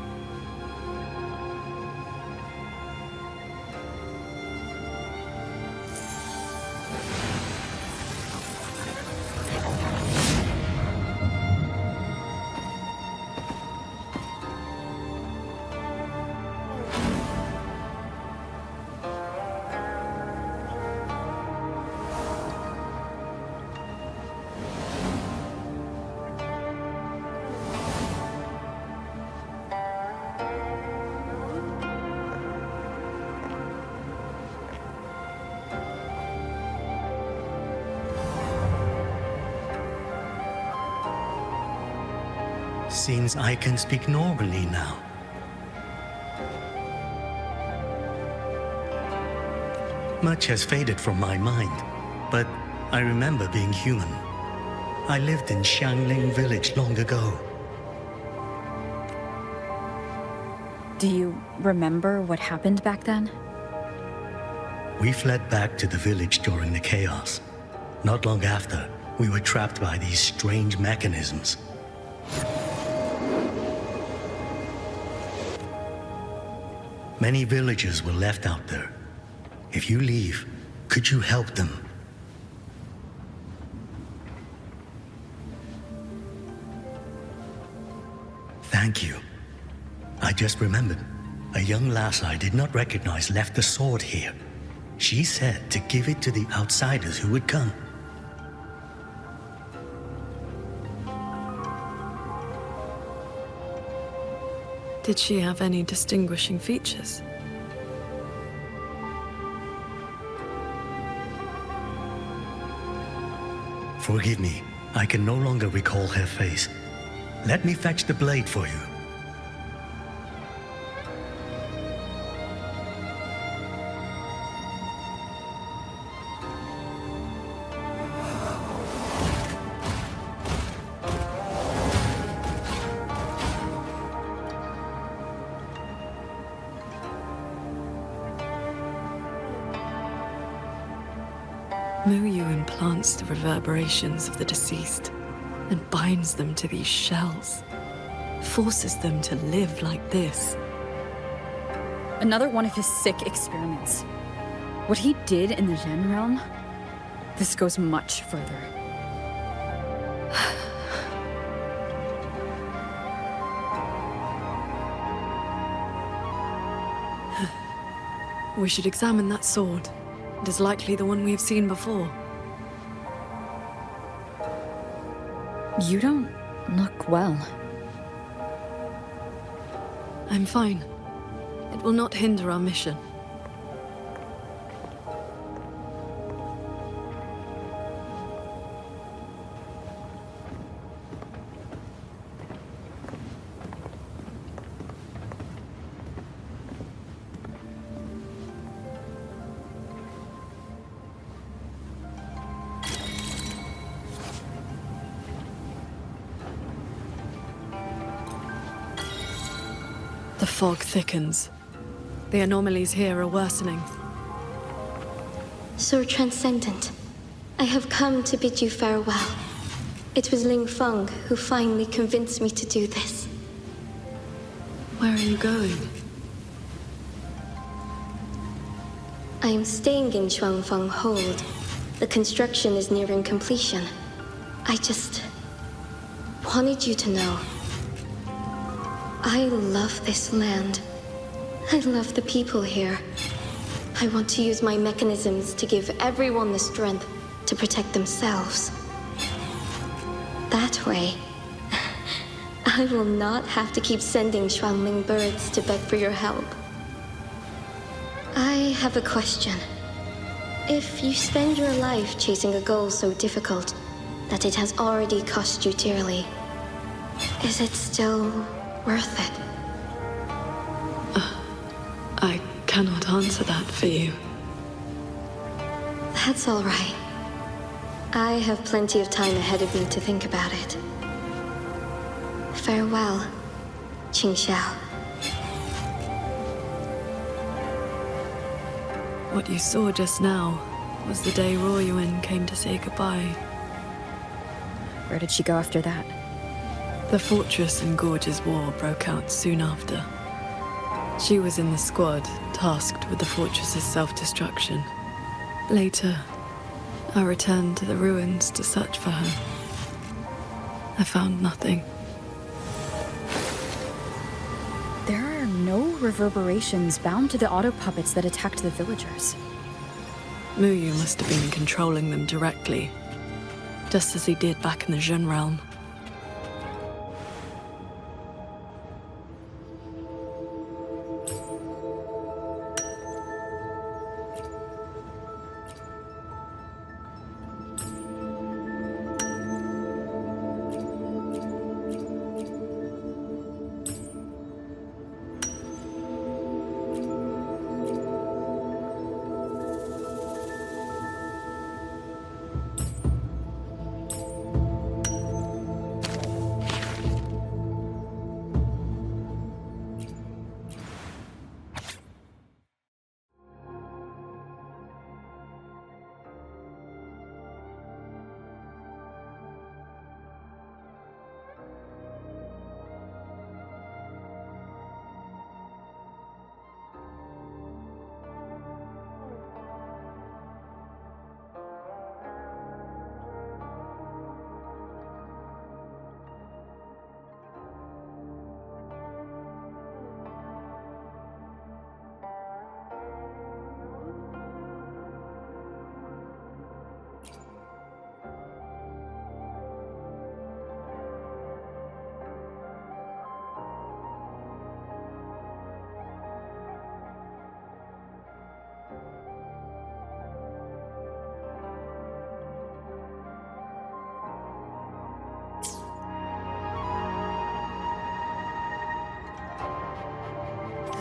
Seems I can speak normally now. Much has faded from my mind, but I remember being human. I lived in Xiangling village long ago.
Do you remember what happened back then?
We fled back to the village during the chaos. Not long after, we were trapped by these strange mechanisms. Many villagers were left out there. If you leave, could you help them? Thank you. I just remembered. A young lass I did not recognize left the sword here. She said to give it to the outsiders who would come.
Did she have any distinguishing features?
Forgive me, I can no longer recall her face. Let me fetch the blade for you.
Muyu implants the reverberations of the deceased and binds them to these shells. Forces them to live like this.
Another one of his sick experiments. What he did in the Zhen realm, this goes much further.
We should examine that sword. It is likely the one we've seen before.
You don't look well.
I'm fine. It will not hinder our mission. The fog thickens. The anomalies here are worsening.
Sir Transcendent, I have come to bid you farewell. It was Ling Feng who finally convinced me to do this.
Where are you going?
I am staying in Xuanfang Hold. The construction is nearing completion. I just wanted you to know. I love this land. I love the people here. I want to use my mechanisms to give everyone the strength to protect themselves. That way, I will not have to keep sending Shuangling birds to beg for your help. I have a question. If you spend your life chasing a goal so difficult that it has already cost you dearly, is it still worth it?
I cannot answer that for you.
That's all right. I have plenty of time ahead of me to think about it. Farewell, Qing Xiao.
What you saw just now was the day Ruoyuan came to say goodbye.
Where did she go after that?
The Fortress and Gorge's War broke out soon after. She was in the squad tasked with the fortress's self-destruction. Later, I returned to the ruins to search for her. I found nothing.
There are no reverberations bound to the auto puppets that attacked the villagers.
Muyu must have been controlling them directly, just as he did back in the Zhen realm.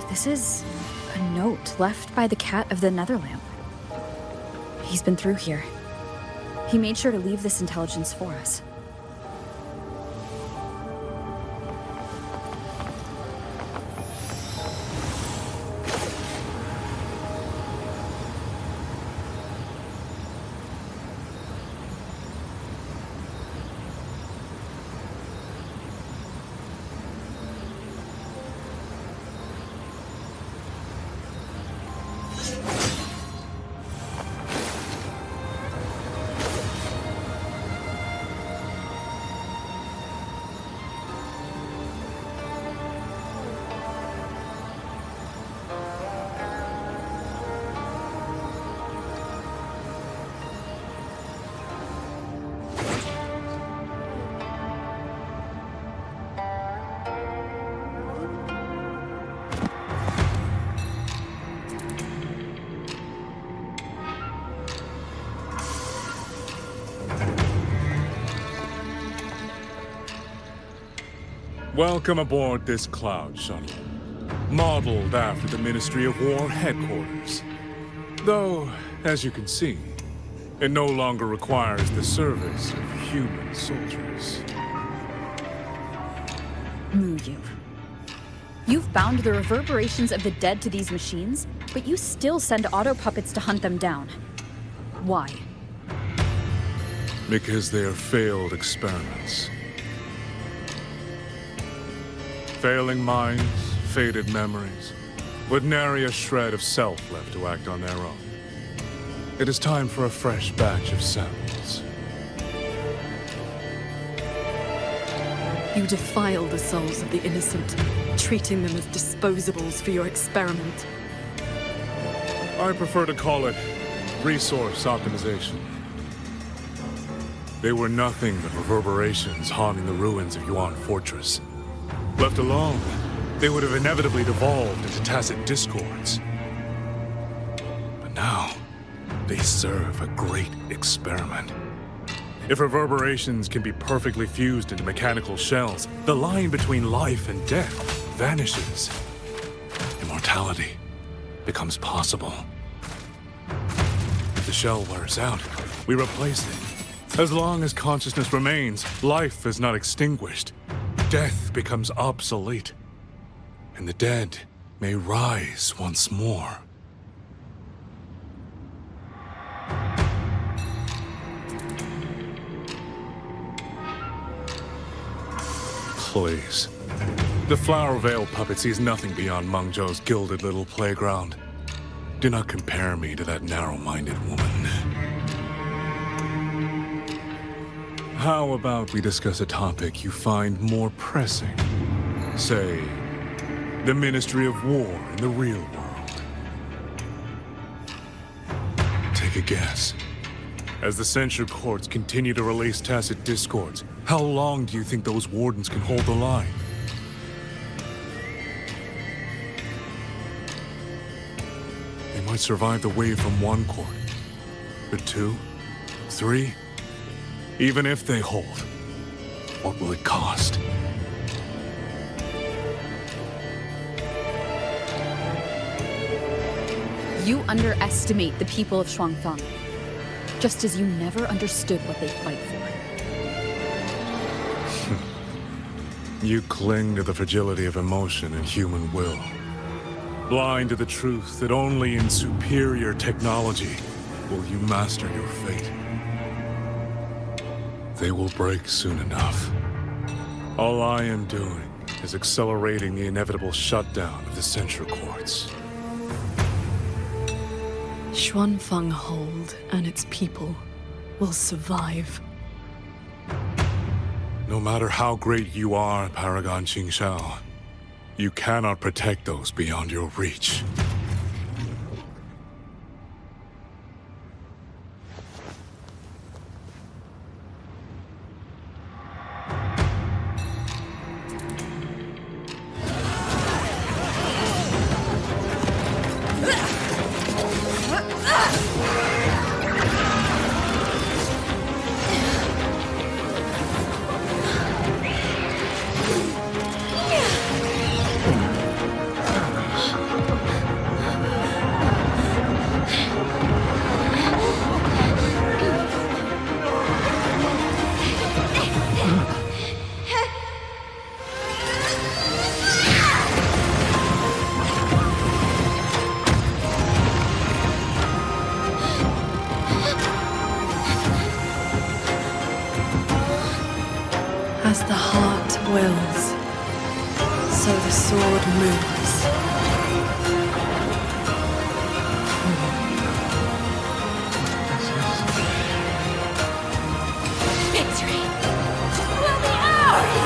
This is a note left by the cat of the Netherlamp. He's been through here. He made sure to leave this intelligence for us.
Welcome aboard this cloud shuttle, modeled after the Ministry of War headquarters. Though, as you can see, it no longer requires the service of human soldiers.
Muyu. You've bound the reverberations of the dead to these machines, but you still send auto puppets to hunt them down. Why?
Because they are failed experiments. Failing minds, faded memories, with nary a shred of self left to act on their own. It is time for a fresh batch of samples.
You defile the souls of the innocent, treating them as disposables for your experiment.
I prefer to call it resource optimization. They were nothing but reverberations haunting the ruins of Yuan Fortress. Left alone, they would have inevitably devolved into tacit discords. But now, they serve a great experiment. If reverberations can be perfectly fused into mechanical shells, the line between life and death vanishes. Immortality becomes possible. If the shell wears out, we replace it. As long as consciousness remains, life is not extinguished. Death becomes obsolete, and the dead may rise once more. Please. The Flower Veil puppet sees nothing beyond Mengzhou's gilded little playground. Do not compare me to that narrow-minded woman. How about we discuss a topic you find more pressing? Say, the Ministry of War in the real world. Take a guess. As the censure courts continue to release tacit discords, how long do you think those wardens can hold the line? They might survive the wave from one court, but 2, 3, even if they hold, what will it cost?
You underestimate the people of Shuangfang, just as you never understood what they fight for.
You cling to the fragility of emotion and human will. Blind to the truth that only in superior technology will you master your fate. They will break soon enough. All I am doing is accelerating the inevitable shutdown of the censure courts.
Xuanfang Hold and its people will survive.
No matter how great you are, Paragon Qingxiao, you cannot protect those beyond your reach.
As the heart wills, so the sword moves.
Victory will be ours!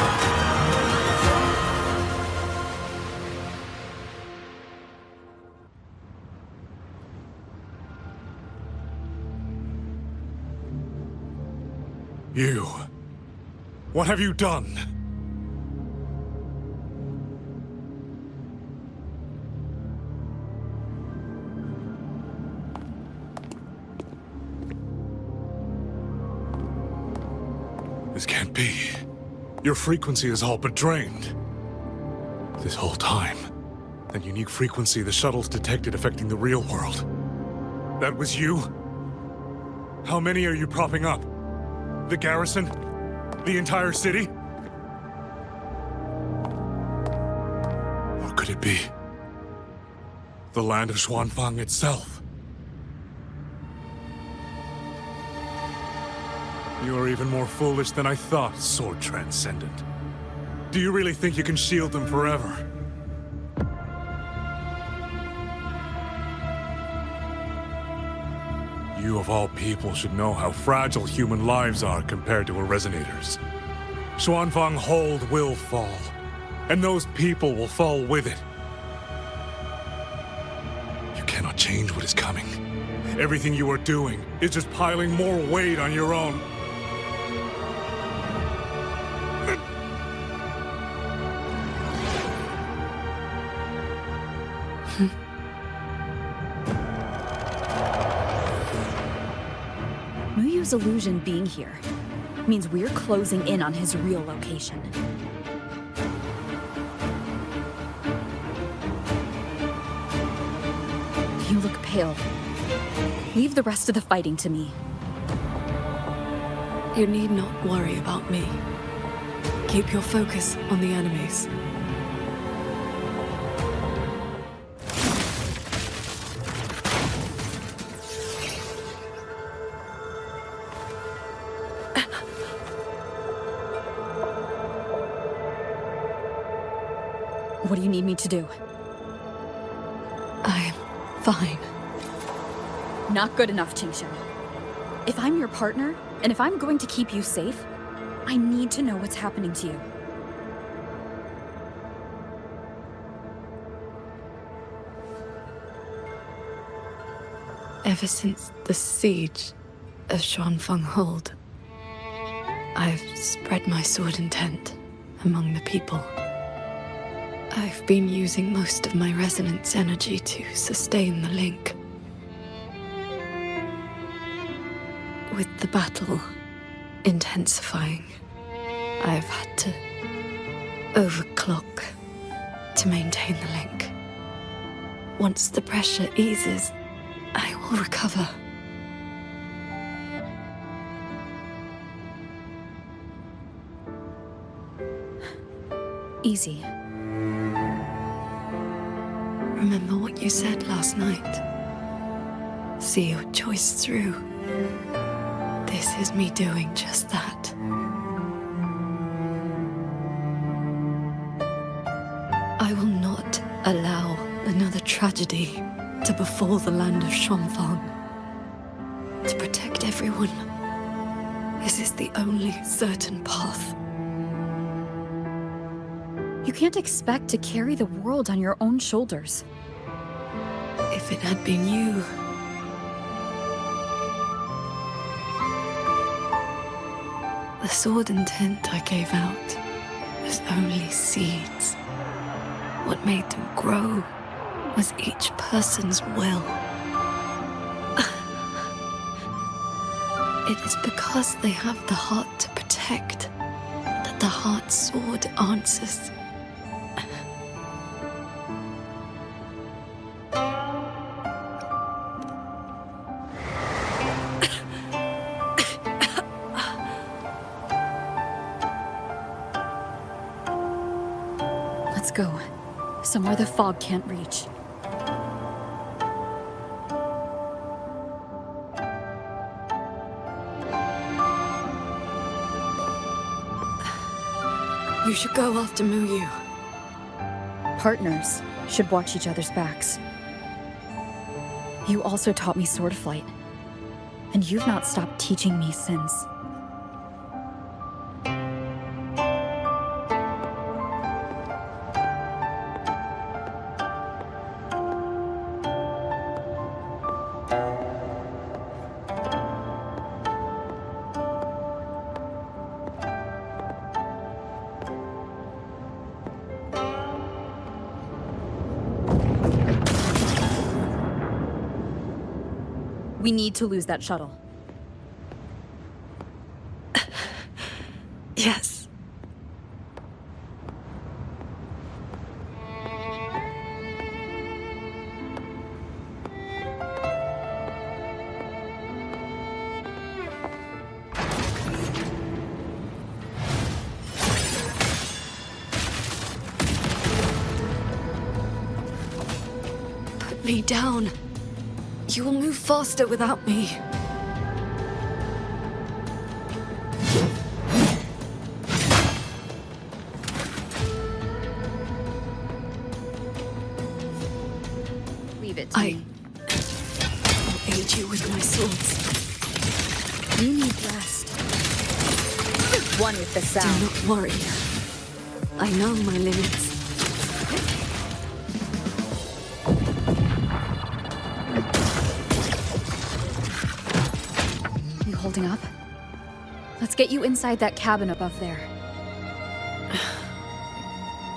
You. What have you done? This can't be. Your frequency is all but drained. This whole time, that unique frequency the shuttles detected affecting the real world. That was you? How many are you propping up? The garrison? The entire city? Or could it be the land of Xuanfang itself? You are even more foolish than I thought, Sword Transcendent. Do you really think you can shield them forever? You of all people should know how fragile human lives are compared to a resonator's. Xuanfang Hold will fall, and those people will fall with it. You cannot change what is coming. Everything you are doing is just piling more weight on your own.
Muyu's illusion being here means we're closing in on his real location. You look pale. Leave the rest of the fighting to me.
You need not worry about me. Keep your focus on the enemies.
What do you need me to do?
I'm fine.
Not good enough, Qingxiao. If I'm your partner, and if I'm going to keep you safe, I need to know what's happening to you.
Ever since the siege of Xuanfeng Hold, I've spread my sword intent among the people. I've been using most of my resonance energy to sustain the link. With the battle intensifying, I've had to overclock to maintain the link. Once the pressure eases, I will recover.
Easy.
Remember what you said last night. See your choice through. This is me doing just that. I will not allow another tragedy to befall the land of Xuanfang. To protect everyone, this is the only certain path.
You can't expect to carry the world on your own shoulders.
If it had been you, the sword intent I gave out was only seeds. What made them grow was each person's will. It is because they have the heart to protect that the heart sword answers.
Let's go. Somewhere the fog can't reach.
You should go after Muyu.
Partners should watch each other's backs. You also taught me sword flight, and you've not stopped teaching me since. We need to lose that shuttle.
Yes. Put me down. You will move faster without me.
Leave it to me.
I'll aid you with my swords.
You need rest. One with the sound.
Do not worry. I know my limits.
Holding up? Let's get you inside that cabin above there.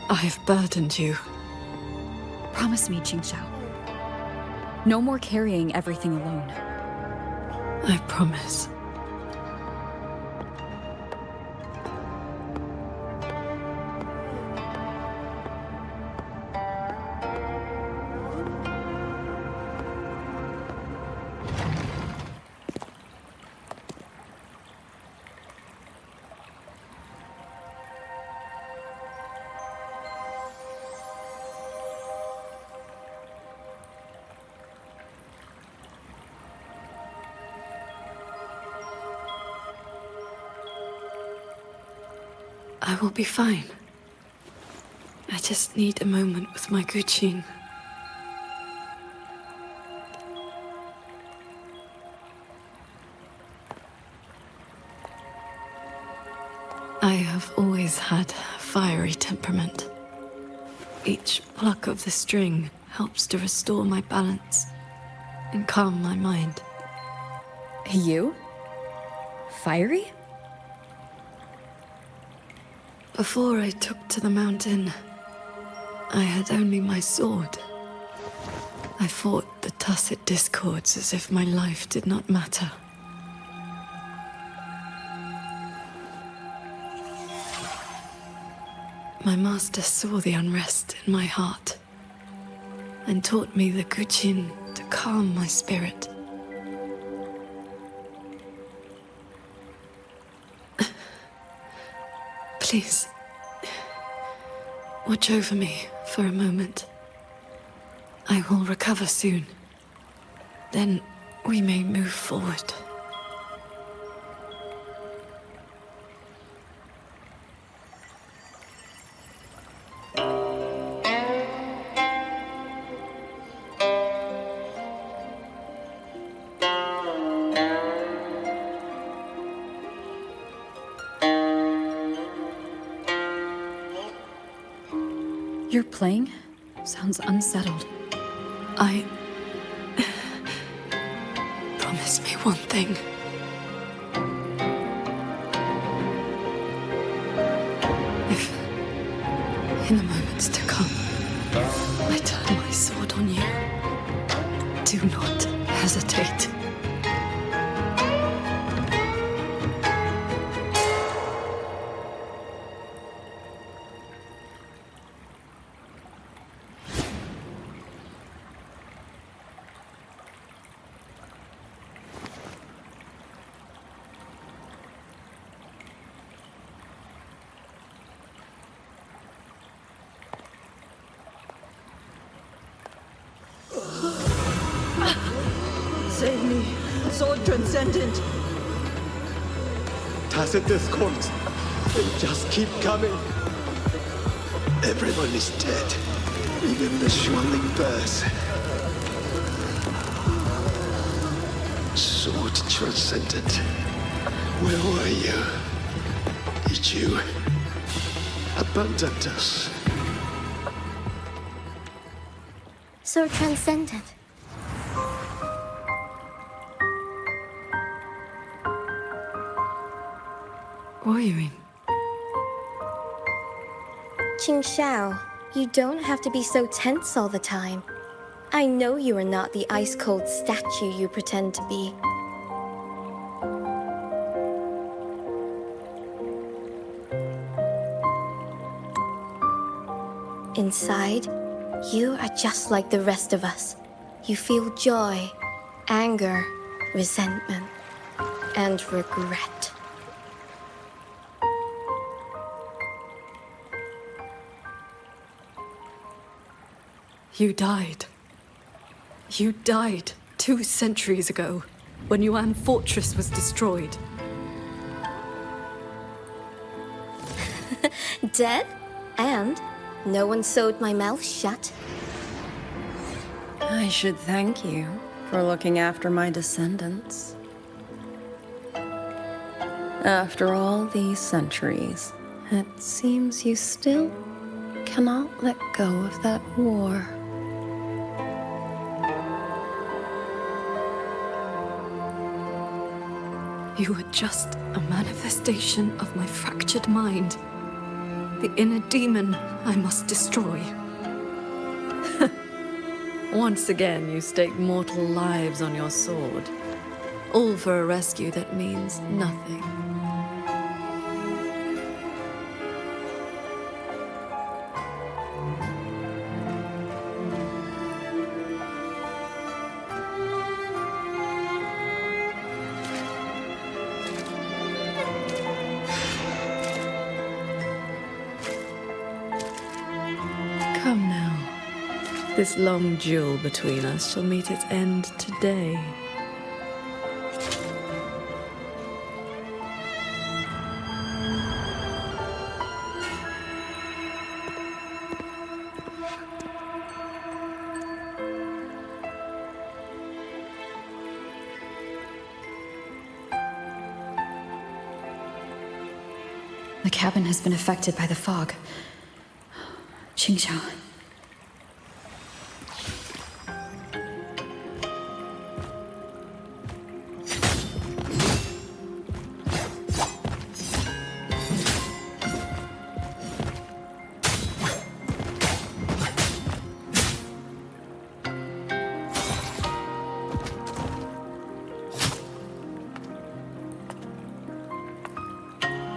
I've burdened you.
Promise me, Qingxiao. No more carrying everything alone.
I promise. I will be fine. I just need a moment with my Guqin. I have always had a fiery temperament. Each pluck of the string helps to restore my balance and calm my mind.
You? Fiery?
Before I took to the mountain, I had only my sword. I fought the tacit discords as if my life did not matter. My master saw the unrest in my heart and taught me the Guqin to calm my spirit. Please, watch over me for a moment. I will recover soon. Then we may move forward.
You're playing? Sounds unsettled.
Promise me one thing. If, in the moments to come, I turn my sword on you, do not hesitate.
Save me, Sword Transcendent!
Tacit discords. They just keep coming. Everyone is dead. Even the Schwanling bears. Sword Transcendent. Where were you? Did you abandon us?
So transcendent.
Wuthering.
Qing Xiao, you don't have to be so tense all the time. I know you are not the ice-cold statue you pretend to be. Inside, you are just like the rest of us. You feel joy, anger, resentment, and regret.
You died. You died 2 centuries ago, when Yuan Fortress was destroyed.
Dead? And no one sewed my mouth shut.
I should thank you for looking after my descendants. After all these centuries, it seems you still cannot let go of that war.
You are just a manifestation of my fractured mind. The inner demon I must destroy. Once again, you stake mortal lives on your sword. All for a rescue that means nothing. Come now. This long duel between us shall meet its end today.
The cabin has been affected by the fog. Qingxiao.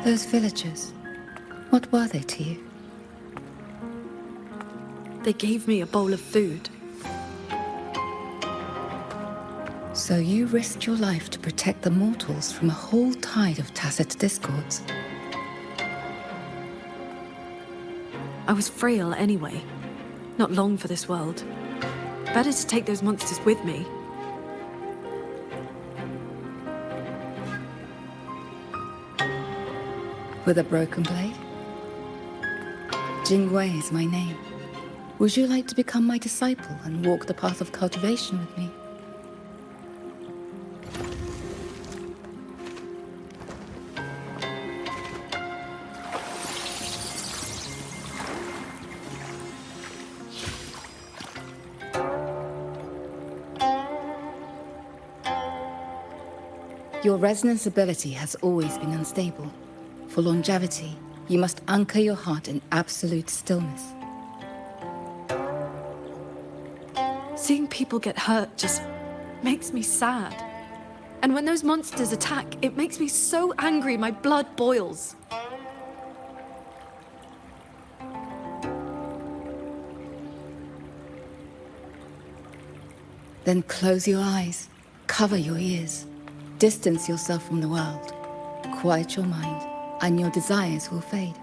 Those villagers, what were they to you?
They gave me a bowl of food.
So you risked your life to protect the mortals from a whole tide of tacit discords.
I was frail anyway. Not long for this world. Better to take those monsters with me.
With a broken blade? Jingwei is my name. Would you like to become my disciple and walk the path of cultivation with me? Your resonance ability has always been unstable. For longevity, you must anchor your heart in absolute stillness.
Seeing people get hurt just makes me sad. And when those monsters attack, it makes me so angry my blood boils.
Then close your eyes, cover your ears, distance yourself from the world, quiet your mind, and your desires will fade.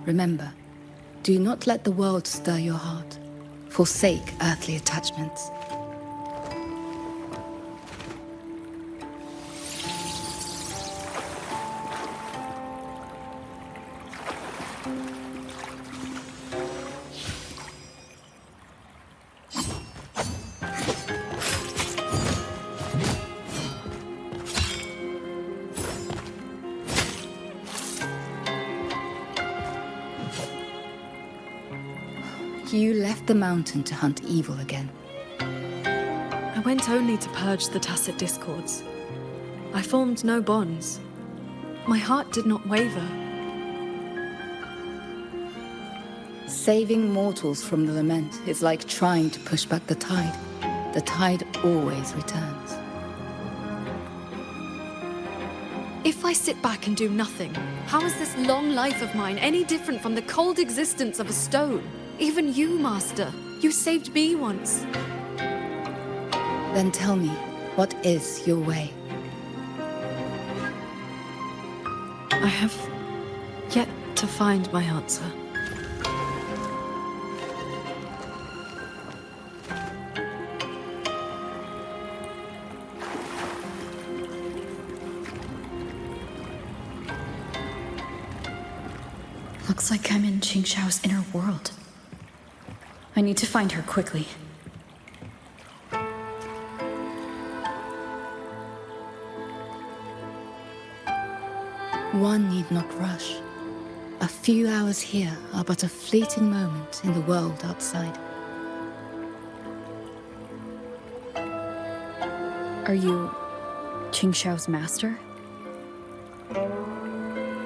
Remember, do not let the world stir your heart. Forsake earthly attachments. You left the mountain to hunt evil again.
I went only to purge the tacit discords. I formed no bonds. My heart did not waver.
Saving mortals from the lament is like trying to push back the tide. The tide always returns.
If I sit back and do nothing, how is this long life of mine any different from the cold existence of a stone? Even you, Master. You saved me once.
Then tell me, what is your way?
I have yet to find my answer.
Looks like I'm in Qingxiao's inner world. I need to find her quickly. One need not rush. A few hours here are but a fleeting moment in the world outside. Are you Qingxiao's master?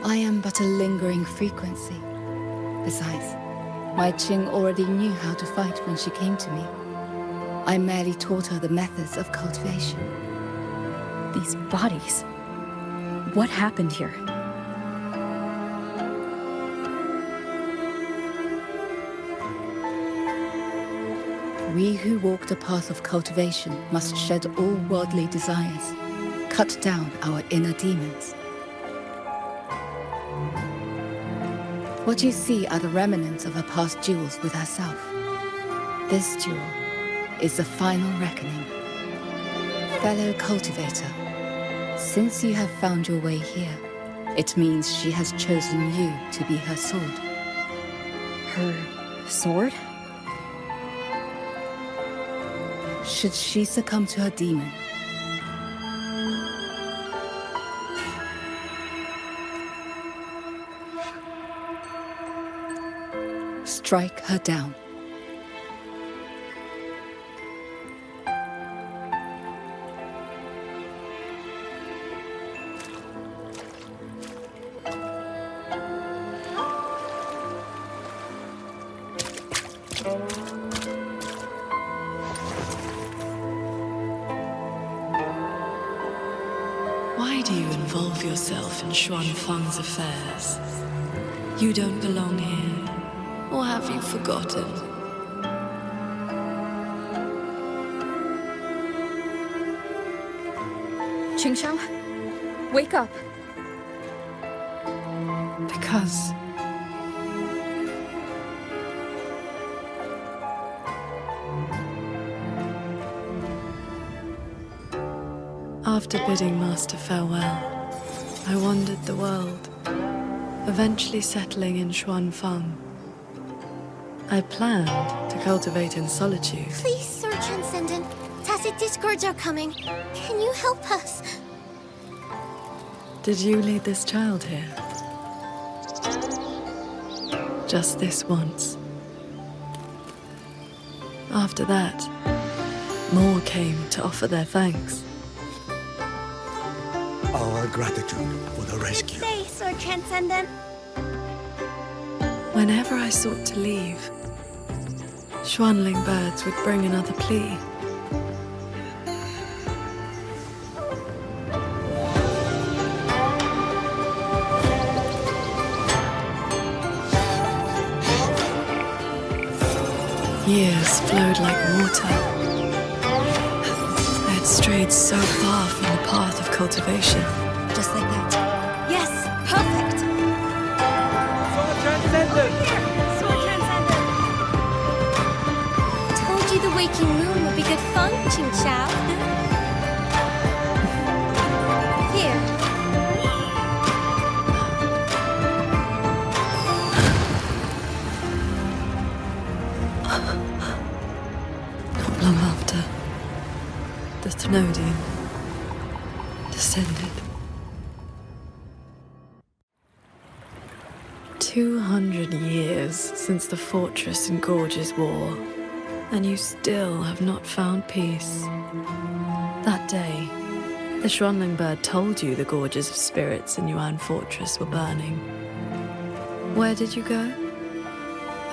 I am but a lingering frequency. Besides, my Qing already knew how to fight when she came to me. I merely taught her the methods of cultivation. These bodies. What happened here? We who walk the path of cultivation must shed all worldly desires, cut down our inner demons. What you see are the remnants of her past duels with herself. This duel is the final reckoning. Fellow cultivator, since you have found your way here, it means she has chosen you to be her sword. Her sword? Should she succumb to her demon, Strike her down.
Why do you involve yourself in Xuan Feng's affairs? You don't belong here, or have you forgotten?
Qingxiao, wake up.
Because after bidding Master farewell, I wandered the world, eventually settling in Xuan Feng. I planned to cultivate in solitude.
Please, Sir Transcendent. Tacit discords are coming. Can you help us?
Did you lead this child here? Just this once. After that, more came to offer their thanks.
Our gratitude for the rescue.
Stay, Sir Transcendent.
Whenever I sought to leave, Xuanling birds would bring another plea. Years flowed like water. I had strayed so far from the path of cultivation.
Just like that. Yes, perfect.
Told you the waking moon would be good fun, Qingxiao. Here.
Not long after, the Thenodian descended. 200 years since the fortress and gorges war, and you still have not found peace. That day, the Xuanling bird told you the gorges of spirits in Yuan Fortress were burning. Where did you go?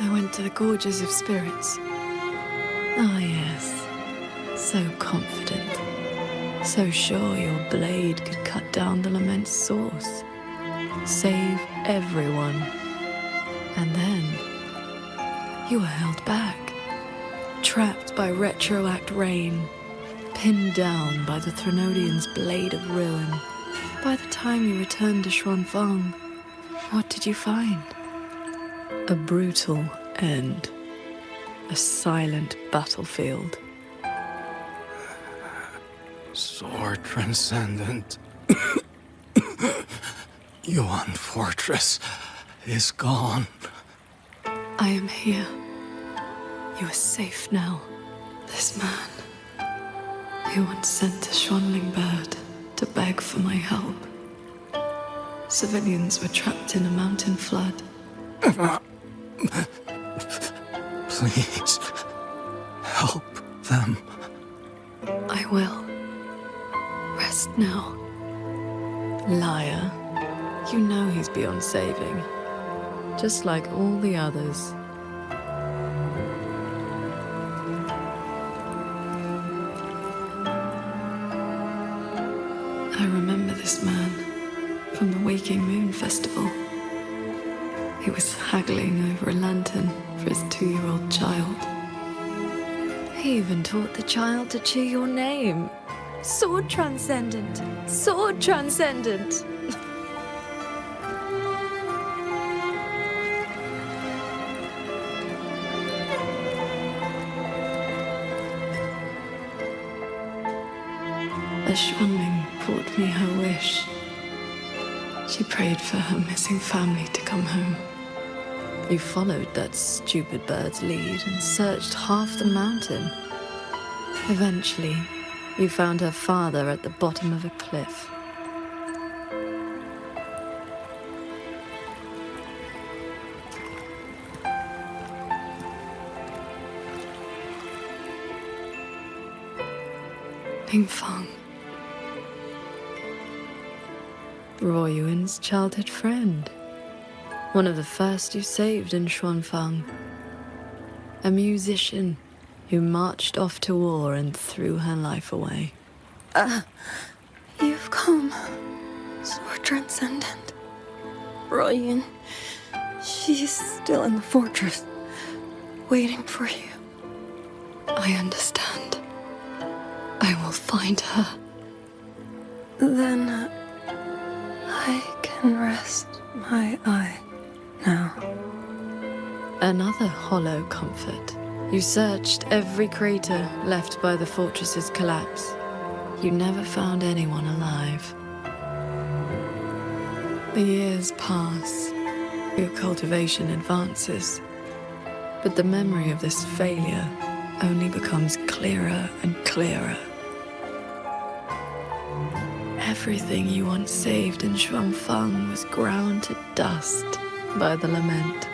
I went to the gorges of spirits. Ah, yes. So confident. So sure your blade could cut down the lament's source. Save everyone. And then, you were held back. Trapped by retroact rain. Pinned down by the Thenodian's blade of ruin. By the time you returned to Xuan Feng, what did you find? A brutal end. A silent battlefield.
Sword Transcendent. Yuan Fortress is gone.
I am here. You are safe now. This man, he once sent a Xuanling bird to beg for my help. Civilians were trapped in a mountain flood.
Please, help them.
I will. Rest now. Liar. You know he's beyond saving. Just like all the others. I remember this man from the Waking Moon Festival. He was haggling over a lantern for his 2-year-old child. He even taught the child to chew your name. Sword Transcendent! Sword Transcendent! A Xuanling brought me her wish. She prayed for her missing family to come home. You followed that stupid bird's lead and searched half the mountain. Eventually, you found her father at the bottom of a cliff. Fang. Royuan's childhood friend. One of the first you saved in Xuanfang. A musician who marched off to war and threw her life away.
You've come, Sword Transcendent. Royuan, she's still in the fortress, waiting for you. I understand. I will find her. Then I can rest my eye now.
Another hollow comfort. You searched every crater left by the fortress's collapse. You never found anyone alive. The years pass. Your cultivation advances. But the memory of this failure only becomes clearer and clearer. Everything you once saved in Xuanfang was ground to dust by the lament.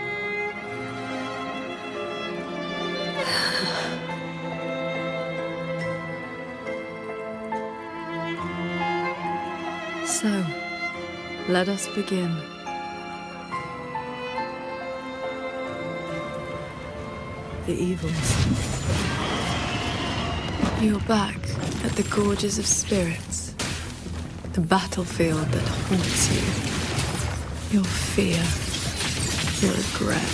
So, let us begin. The evils. You're back at the Gorges of Spirits. The battlefield that haunts you. Your fear. Your regret.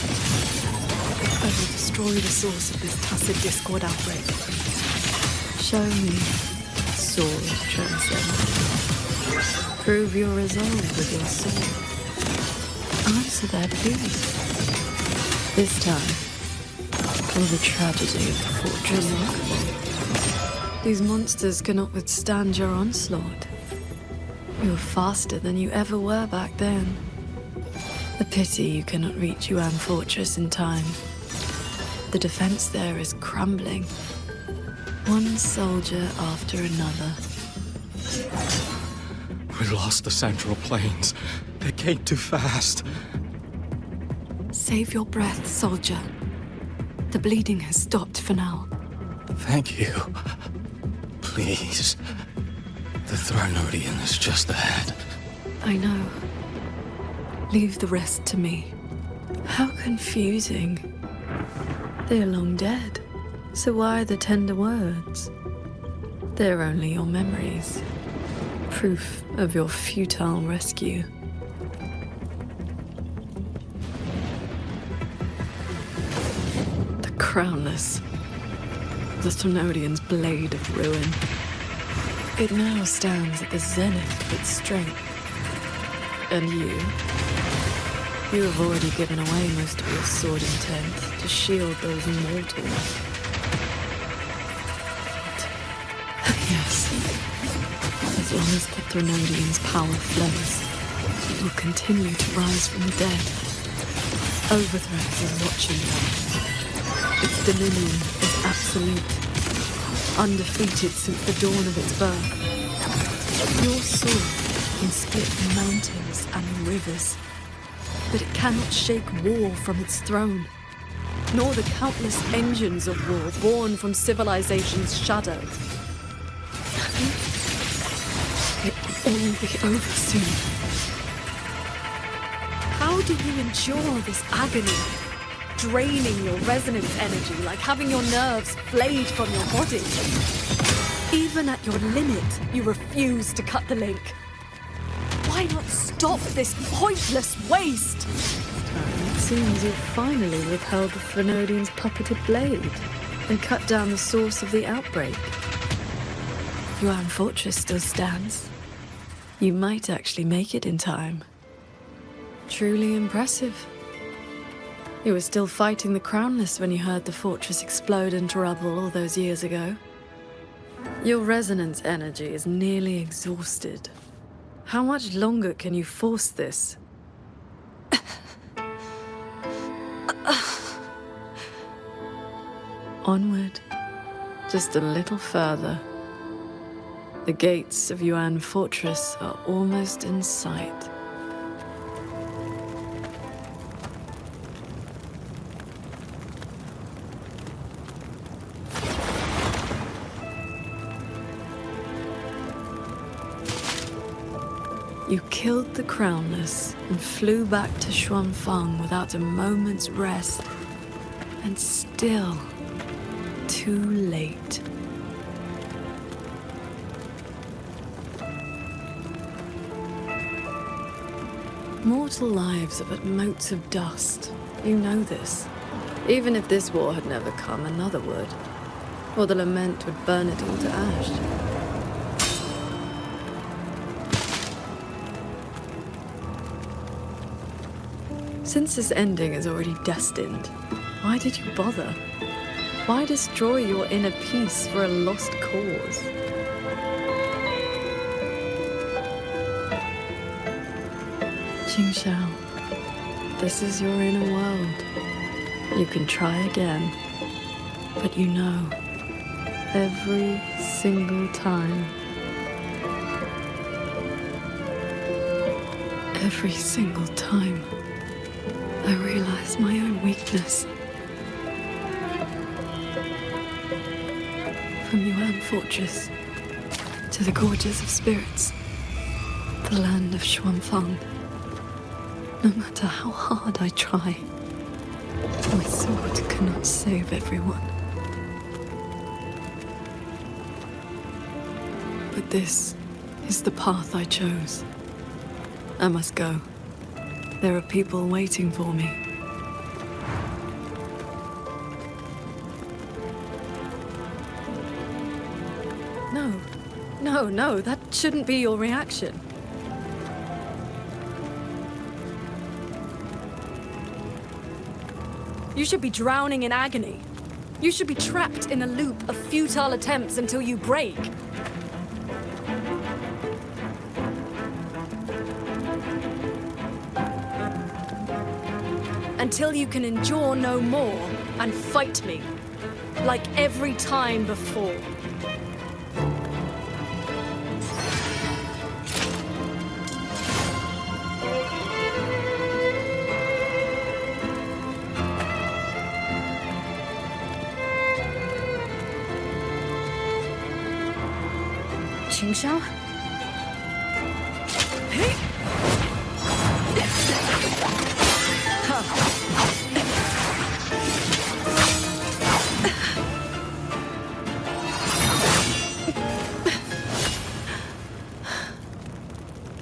I will destroy the source of this tacit discord outbreak. Show me, Sword Transcendent. Prove your resolve with your sword. Answer their plea. This time, for the tragedy of the fortress. These monsters cannot withstand your onslaught. You are faster than you ever were back then. A pity you cannot reach Yuan Fortress in time. The defense there is crumbling. One soldier after another.
We lost the Central Plains. They came too fast.
Save your breath, soldier. The bleeding has stopped for now.
Thank you. Please. The Thranodian is just ahead.
I know. Leave the rest to me.
How confusing. They're long dead. So why the tender words? They're only your memories. Proof of your futile rescue. The Crownless. The Thranodian's blade of ruin. It now stands at the zenith of its strength. And you have already given away most of your sword intent to shield those mortals. Yes. As long as the Thranodian's power flows, it will continue to rise from the dead. Overthreat is watching them. Its dominion is absolute, undefeated since the dawn of its birth. Your sword can split mountains and rivers, but it cannot shake war from its throne, nor the countless engines of war born from civilization's shadow. It will all be over soon. How do you endure this agony? Draining your resonance energy like having your nerves flayed from your body. Even at your limit, you refuse to cut the link. Why not stop this pointless waste? It seems you've finally withheld the Thranodian's puppeted blade and cut down the source of the outbreak. Yuan Fortress still stands. You might actually make it in time. Truly impressive. You were still fighting the Crownless when you heard the fortress explode into rubble all those years ago. Your resonance energy is nearly exhausted. How much longer can you force this? Onward. Just a little further. The gates of Yuan Fortress are almost in sight. You killed the Crownless and flew back to Xuanfang without a moment's rest. And still, too late. Mortal lives are but motes of dust. You know this. Even if this war had never come, another would. Or the lament would burn it all to ash. Since this ending is already destined, why did you bother? Why destroy your inner peace for a lost cause? Qingxiao, this is your inner world. You can try again, but you know, every single time, I realize my own weakness. From Yuan Fortress to the Gorges of Spirits, the land of Xuanfang. No matter how hard I try, my sword cannot save everyone. But this is the path I chose. I must go. There are people waiting for me. No, that shouldn't be your reaction. You should be drowning in agony. You should be trapped in a loop of futile attempts until you break. Until you can endure no more and fight me, like every time before.
Qingxiao?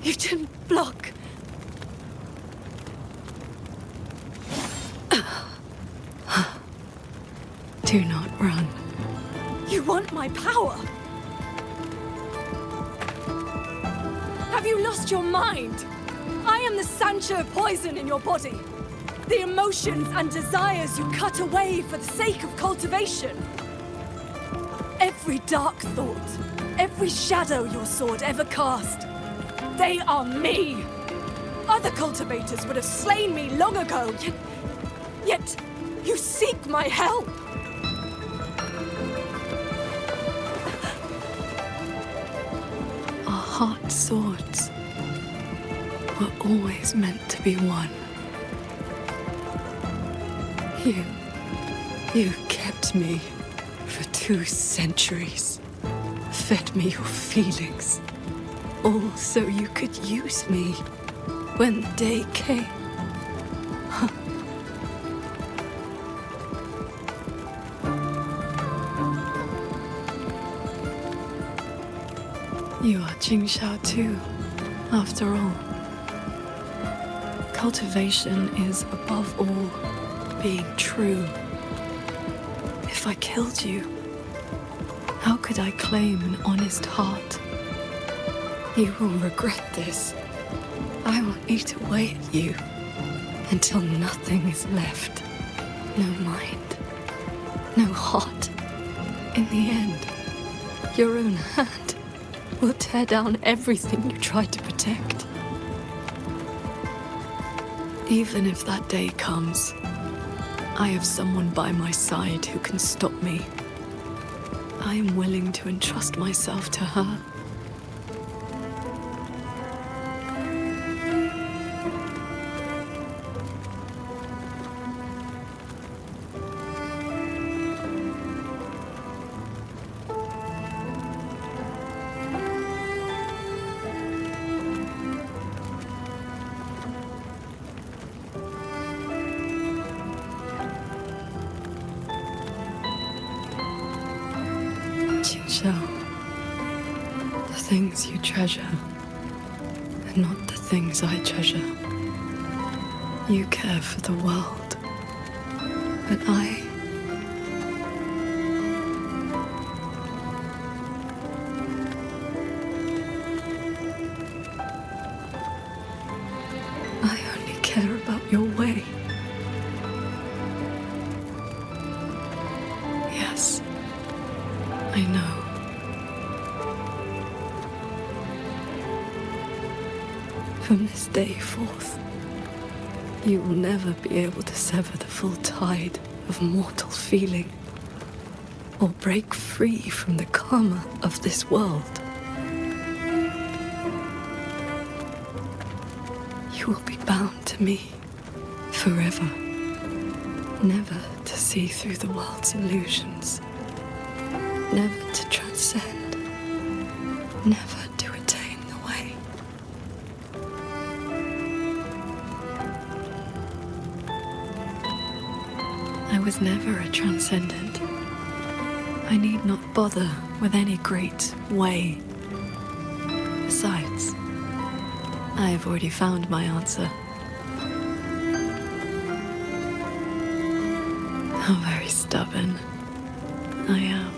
You didn't block. Do not run. You want my power? Have you lost your mind? I am the Sancho poison in your body. The emotions and desires you cut away for the sake of cultivation. Every dark thought, every shadow your sword ever cast, they are me. Other cultivators would have slain me long ago, yet you seek my help. Our heart swords were always meant to be one. You kept me for 2 centuries, fed me your feelings, all so you could use me when the day came. You are Qingxiao too, after all. Cultivation is, above all, being true. If I killed you, how could I claim an honest heart? You will regret this. I will eat away at you until nothing is left. No mind, no heart. In the end, your own hand will tear down everything you tried to protect. Even if that day comes, I have someone by my side who can stop me. I am willing to entrust myself to her. Qingxiao, the things you treasure are not the things I treasure. You care for the world, but I only care about your way. Yes, I know. From this day forth, you will never be able to sever the full tide of mortal feeling, or break free from the karma of this world. You will be bound to me forever, never to see through the world's illusions, never to transcend, never to attain the way. I was never a transcendent. I need not bother with any great way. Besides, I have already found my answer. How very stubborn I am.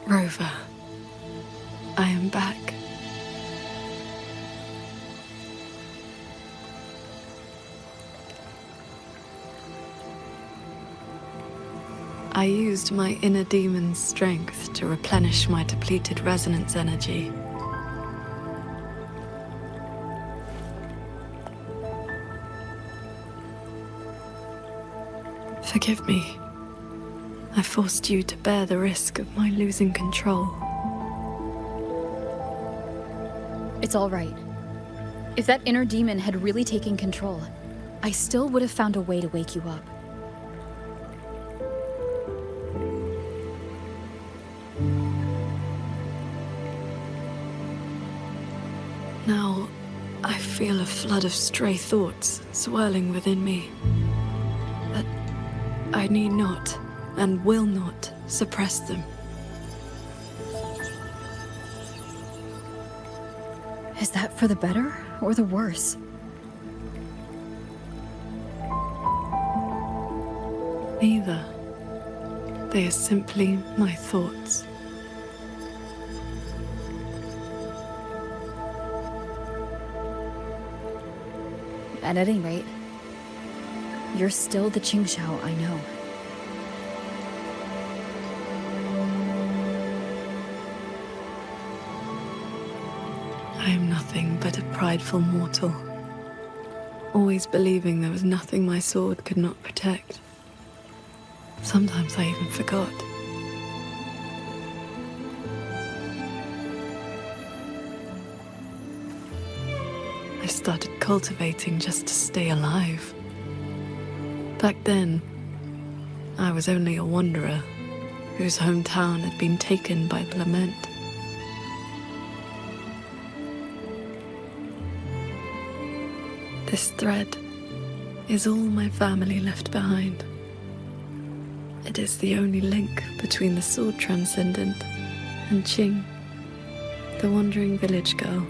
Rover, I am back. I used my inner demon's strength to replenish my depleted resonance energy. Forgive me. I forced you to bear the risk of my losing control.
It's all right. If that inner demon had really taken control, I still would have found a way to wake you up.
Now, I feel a flood of stray thoughts swirling within me. But I need not, and will not, suppress them.
Is that for the better or the worse?
Neither. They are simply my thoughts.
At any rate, you're still the Qingxiao I know.
I am nothing but a prideful mortal, always believing there was nothing my sword could not protect. Sometimes I even forgot. I started cultivating just to stay alive. Back then, I was only a wanderer whose hometown had been taken by the lament. This thread is all my family left behind. It is the only link between the sword transcendent and Qing, the wandering village girl.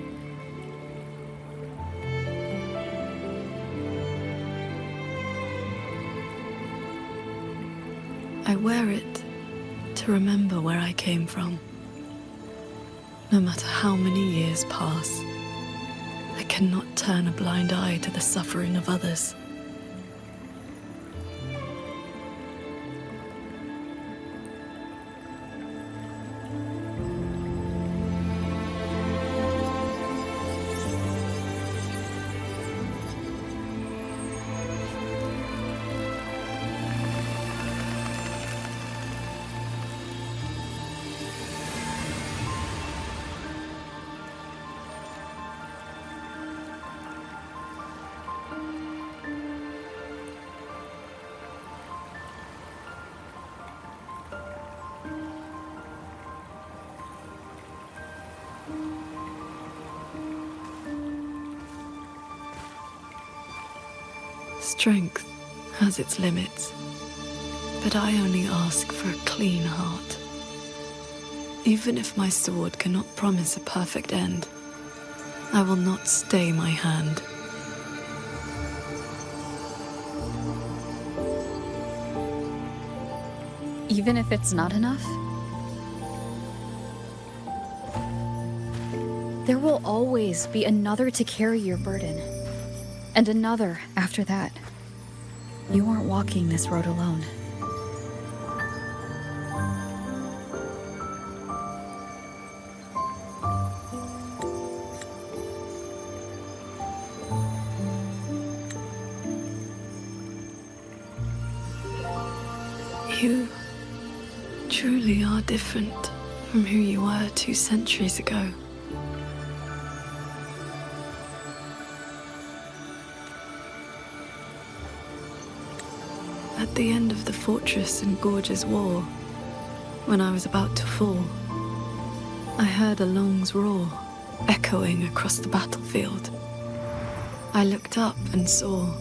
I wear it to remember where I came from. No matter how many years pass, I cannot turn a blind eye to the suffering of others. Strength has its limits, but I only ask for a clean heart. Even if my sword cannot promise a perfect end, I will not stay my hand.
Even if it's not enough? There will always be another to carry your burden. And another after that. You aren't walking this road alone.
You truly are different from who you were 2 centuries ago. At the end of the Fortress and Gorge's war, when I was about to fall, I heard a long's roar echoing across the battlefield. I looked up and saw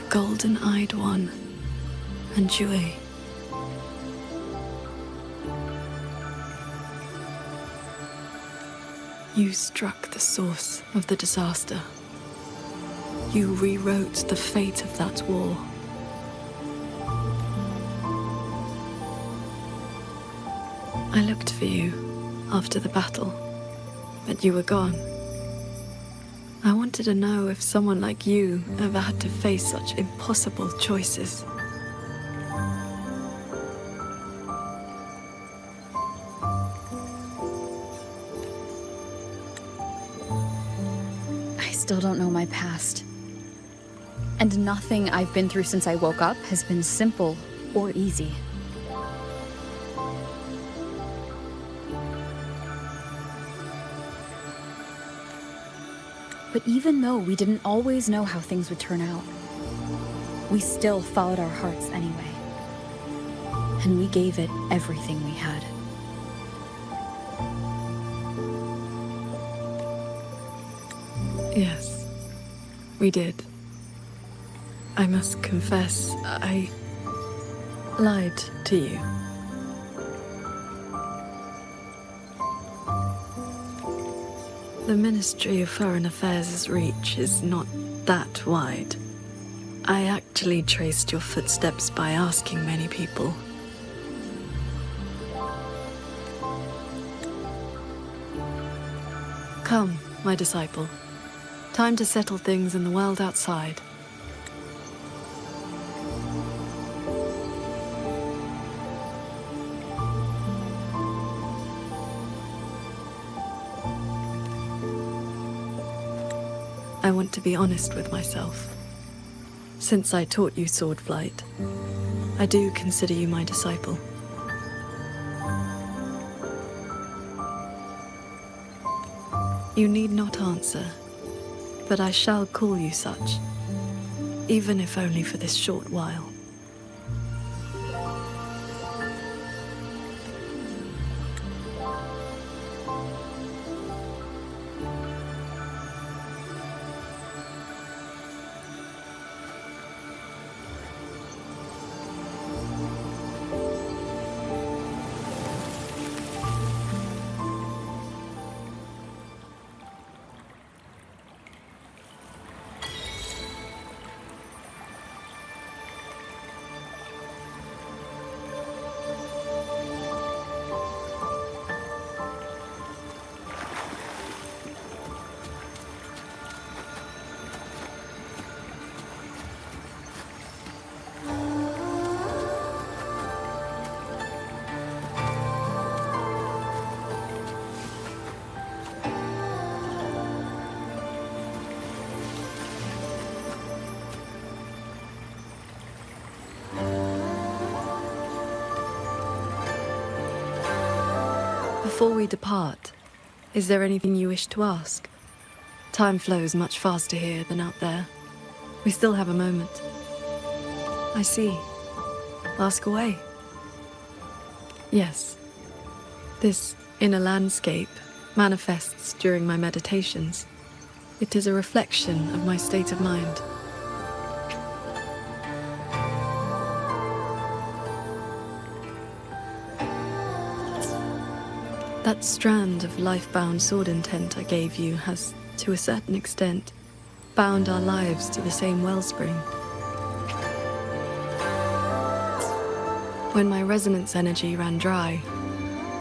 Golden-eyed one, and Jue. You struck the source of the disaster. You rewrote the fate of that war. I looked for you after the battle, but you were gone. I wanted to know if someone like you ever had to face such impossible choices.
I still don't know my past. And nothing I've been through since I woke up has been simple or easy. But even though we didn't always know how things would turn out, we still followed our hearts anyway. And we gave it everything we had.
Yes, we did. I must confess, I lied to you. The Ministry of Foreign Affairs' reach is not that wide. I actually traced your footsteps by asking many people. Come, my disciple. Time to settle things in the world outside. I want to be honest with myself. Since I taught you sword flight, I do consider you my disciple. You need not answer, but I shall call you such, even if only for this short while. Before we depart, Is there anything you wish to ask? Time flows much faster here than out there. We still have a moment. I see. Ask away. Yes. This inner landscape manifests during my meditations. It is a reflection of my state of mind. That strand of life-bound sword intent I gave you has, to a certain extent, bound our lives to the same wellspring. When my resonance energy ran dry,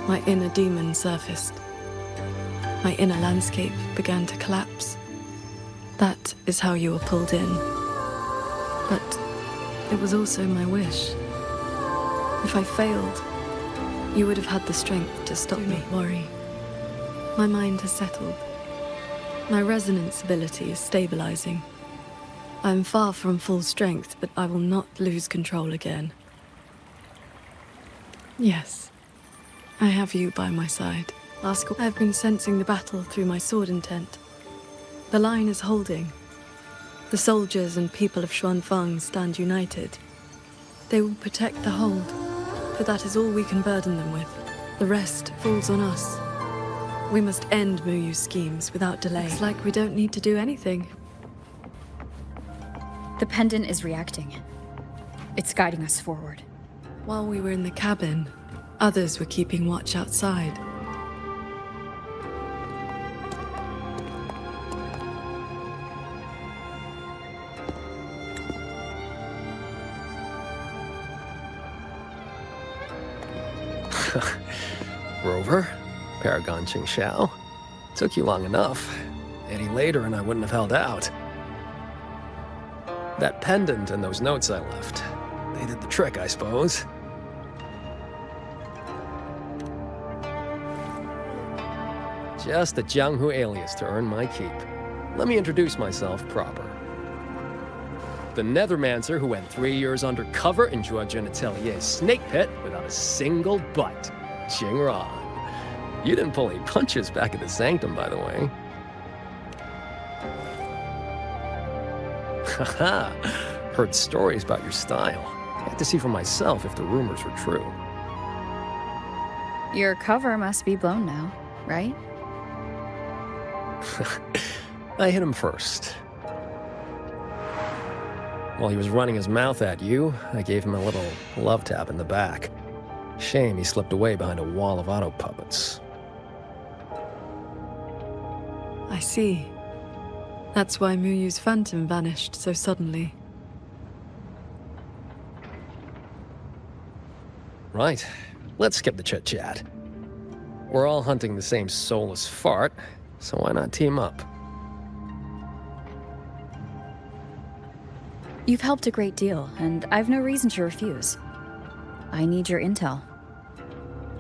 my inner demon surfaced. My inner landscape began to collapse. That is how you were pulled in. But it was also my wish. If I failed, you would have had the strength to stop me. Don't worry. My mind has settled. My resonance ability is stabilizing. I am far from full strength, but I will not lose control again. Yes, I have you by my side. Ask. I have been sensing the battle through my sword intent. The line is holding. The soldiers and people of Xuanfang stand united. They will protect the hold, for that is all we can burden them with. The rest falls on us. We must end Muyu's schemes without delay. It's like we don't need to do anything.
The pendant is reacting. It's guiding us forward.
While we were in the cabin, others were keeping watch outside.
Rover, Paragon Qingxiao. Took you long enough. Any later and I wouldn't have held out. That pendant and those notes I left, they did the trick, I suppose. Just a Jianghu alias to earn my keep. Let me introduce myself proper. The Nethermancer who went 3 years undercover in Zhuojun Atelier's snake pit without a single bite. Qingran. You didn't pull any punches back at the Sanctum, by the way. Haha. Heard stories about your style. I had to see for myself if the rumors were true.
Your cover must be blown now, right?
I hit him first. While he was running his mouth at you, I gave him a little love tap in the back. Shame he slipped away behind a wall of auto puppets.
I see. That's why Muyu's phantom vanished so suddenly.
Right. Let's skip the chit-chat. We're all hunting the same soulless fart, so why not team up?
You've helped a great deal, and I've no reason to refuse. I need your intel.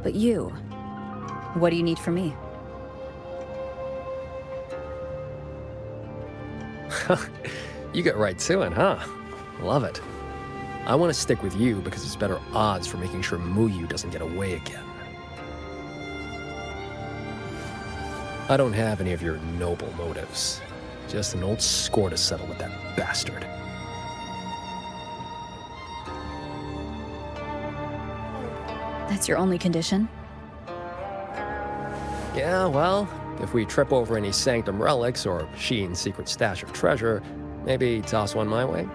But you, what do you need from me?
You get right to it, huh? Love it. I want to stick with you because it's better odds for making sure Muyu doesn't get away again. I don't have any of your noble motives. Just an old score to settle with that bastard.
That's your only condition?
Yeah, well, if we trip over any Sanctum relics or Sheen's secret stash of treasure, maybe toss one my way?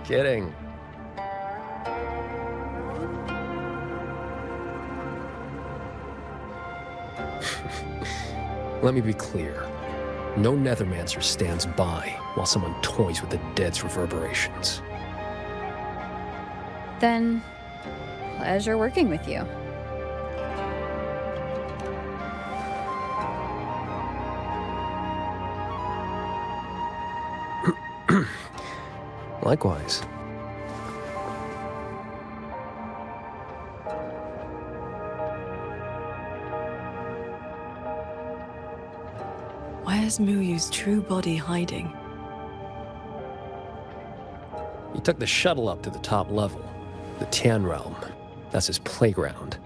Kidding. Let me be clear. No Nethermancer stands by while someone toys with the dead's reverberations.
Then, pleasure working with you.
Likewise.
Where's Muyu's true body hiding?
He took the shuttle up to the top level, the Tian Realm. That's his playground.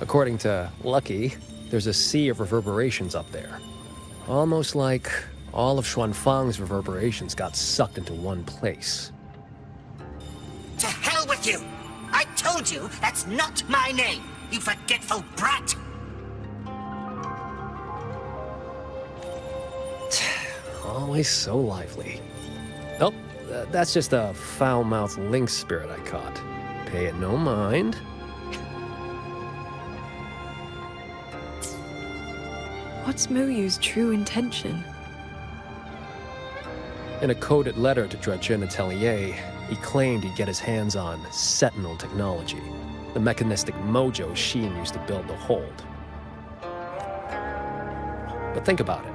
According to Lucky, there's a sea of reverberations up there. Almost like all of Xuanfang's reverberations got sucked into one place.
To hell with you! I told you that's not my name, you forgetful brat!
Always so lively. Oh, that's just a foul-mouthed lynx spirit I caught. Pay it no mind.
What's Muyu's true intention?
In a coded letter to Dredgen Atelier, he claimed he'd get his hands on Sentinel technology, the mechanistic mojo Sheen used to build the Hold. But think about it.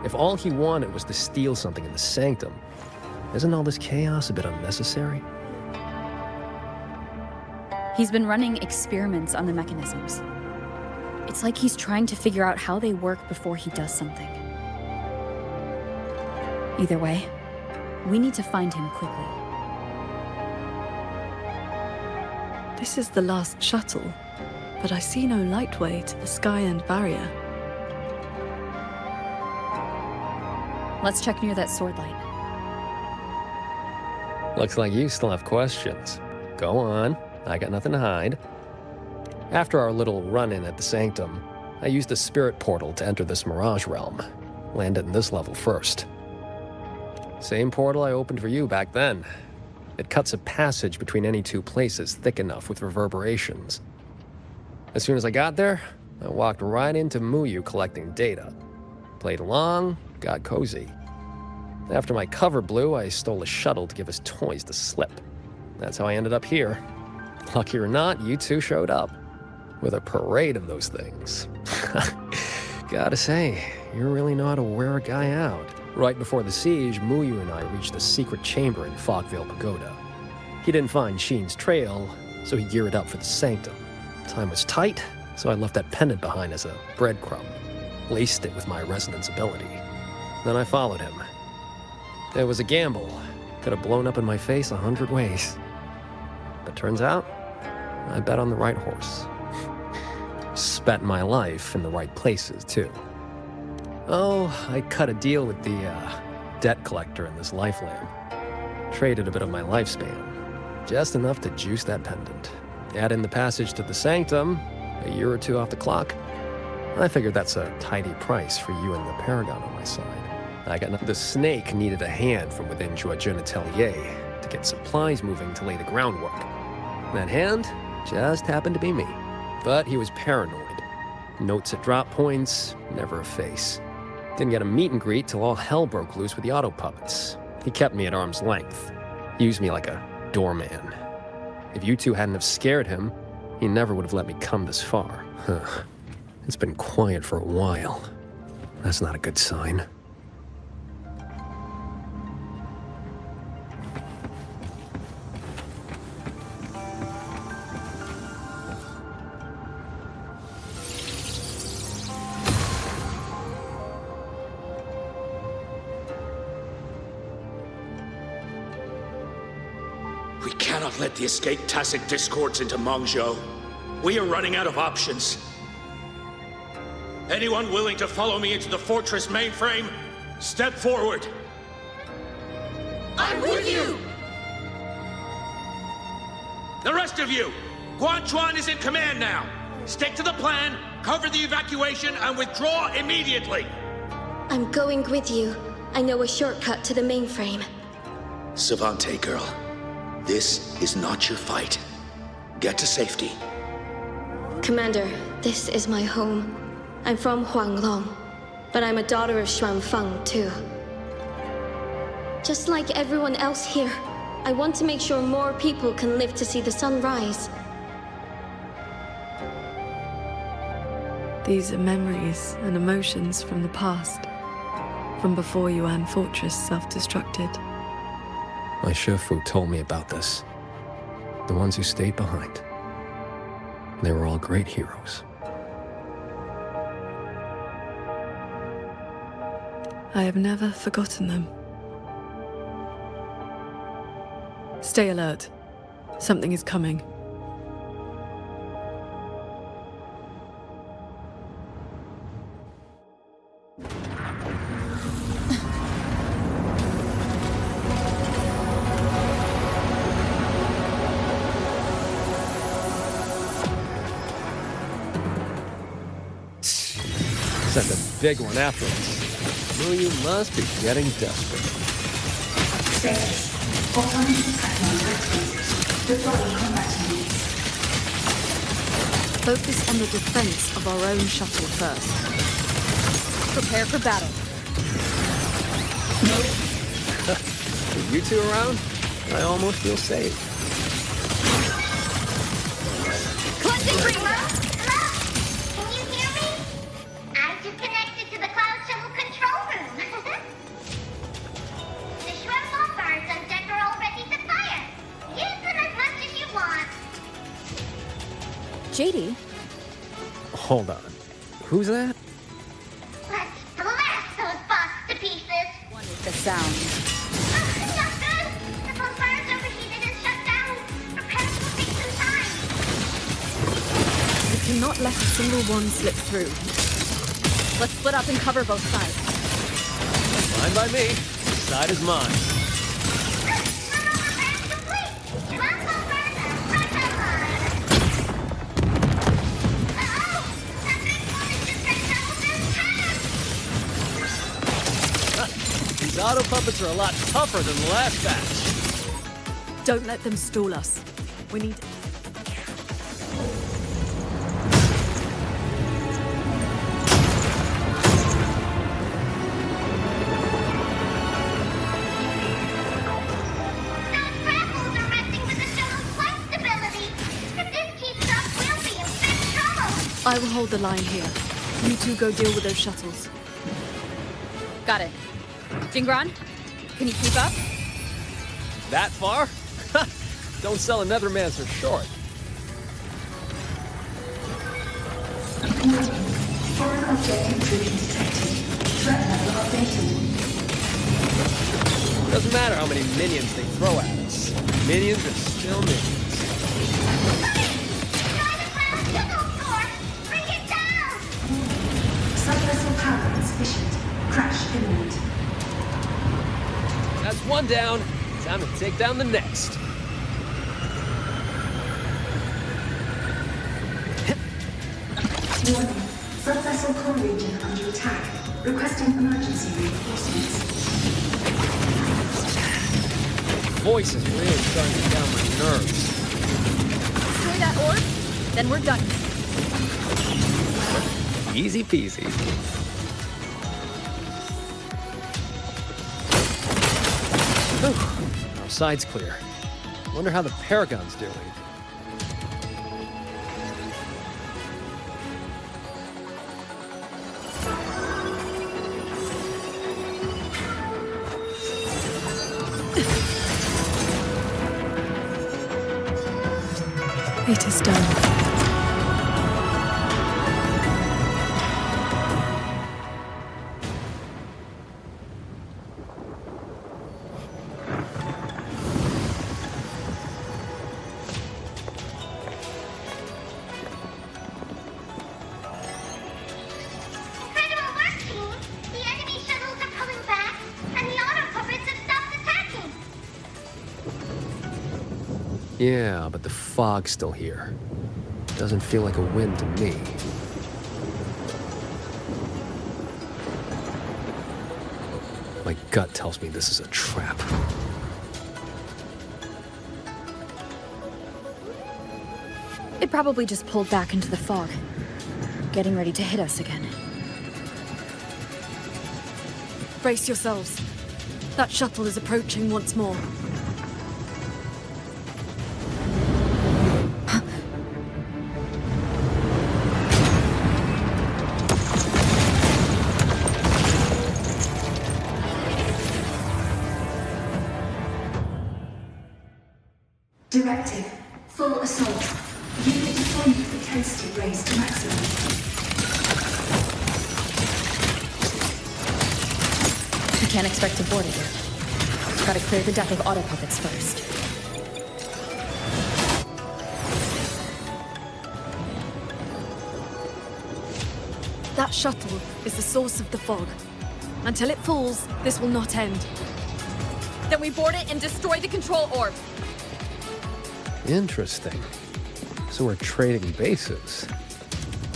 If all he wanted was to steal something in the Sanctum, isn't all this chaos a bit unnecessary?
He's been running experiments on the mechanisms. It's like he's trying to figure out how they work before he does something. Either way, we need to find him quickly.
This is the last shuttle, but I see no lightway to the sky and barrier.
Let's check near that sword light.
Looks like you still have questions. Go on, I got nothing to hide. After our little run-in at the Sanctum, I used the spirit portal to enter this Mirage realm. Landed in this level first. Same portal I opened for you back then. It cuts a passage between any two places thick enough with reverberations. As soon as I got there, I walked right into Muyu collecting data. Played along, got cozy. After my cover blew, I stole a shuttle to give us toys to slip. That's how I ended up here. Lucky or not, you two showed up. With a parade of those things. Gotta say, you really know how to wear a guy out. Right before the siege, Muyu and I reached a secret chamber in Fogvale Pagoda. He didn't find Sheen's trail, so he geared up for the Sanctum. Time was tight, so I left that pendant behind as a breadcrumb. Laced it with my resonance ability. Then I followed him. It was a gamble. Could have blown up in my face 100 ways. But turns out, I bet on the right horse. Spent my life in the right places, too. Oh, I cut a deal with the debt collector in this life lamp. Traded a bit of my lifespan. Just enough to juice that pendant. Add in the passage to the Sanctum, a year or two off the clock. I figured that's a tidy price for you and the Paragon on my side. I got nothing. The snake needed a hand from within Dredgen Atelier to get supplies moving to lay the groundwork. That hand just happened to be me. But he was paranoid. Notes at drop points, never a face. Didn't get a meet and greet till all hell broke loose with the auto puppets. He kept me at arm's length. Used me like a doorman. If you two hadn't have scared him, he never would have let me come this far. It's been quiet for a while. That's not a good sign.
We cannot let the escaped Tacit discords into Mongzhou. We are running out of options. Anyone willing to follow me into the fortress mainframe, step forward.
I'm with you!
The rest of you, Guanchuan is in command now. Stick to the plan, cover the evacuation, and withdraw immediately.
I'm going with you. I know a shortcut to the mainframe.
Savante girl, this is not your fight. Get to safety.
Commander, this is my home. I'm from Huanglong, but I'm a daughter of Xuanfang, too. Just like everyone else here, I want to make sure more people can live to see the sun rise.
These are memories and emotions from the past. From before Yuan Fortress self-destructed.
My Shifu told me about this. The ones who stayed behind. They were all great heroes.
I have never forgotten them. Stay alert. Something is coming.
Sent a big one after us. Well, you must be getting desperate.
Focus on the defense of our own shuttle first.
Prepare for battle.
With you two around, I almost feel safe.
Cleansing Hello? Can you hear me? I just connected to the Cloud Shuttle control room. The shrimp bonfires on deck are all ready to fire. Use them as much as you want.
JD?
Hold on. Who's that?
Let's blast those bots to pieces.
One is the sound.
Not good. The bonfire's overheated and shut down. Repairs will take some time.
We cannot let a single one slip through.
Let's split up and cover both sides.
Fine by me. Side is mine. These auto puppets are a lot tougher than the last batch.
Don't let them stall us. We need... I will hold the line here. You two go deal with those shuttles.
Got it. Jingran, can you keep up?
That far? Don't sell a Nethermancer short.
Foreign object intrusion detected. Threat level updated.
Doesn't matter how many minions they throw at us. Minions are still minions.
Subvessel power insufficient. Crash imminent.
That's one down. Time to take down the next.
Warning. Subvessel core region under attack. Requesting emergency reinforcements.
Voice is really starting to get down my nerves.
Destroy that orb, then we're done.
Easy peasy. Whew. Our side's clear. Wonder how the Paragon's doing.
It is done.
Yeah, but the fog's still here. Doesn't feel like a win to me. My gut tells me this is a trap.
It probably just pulled back into the fog, getting ready to hit us again.
Brace yourselves. That shuttle is approaching once more.
Directive. Full assault. Unit deployment intensity raised to maximum.
We can't expect to board it here. Gotta clear the deck of auto puppets first.
That shuttle is the source of the fog. Until it falls, this will not end.
Then we board it and destroy the control orb.
Interesting. So we're trading bases.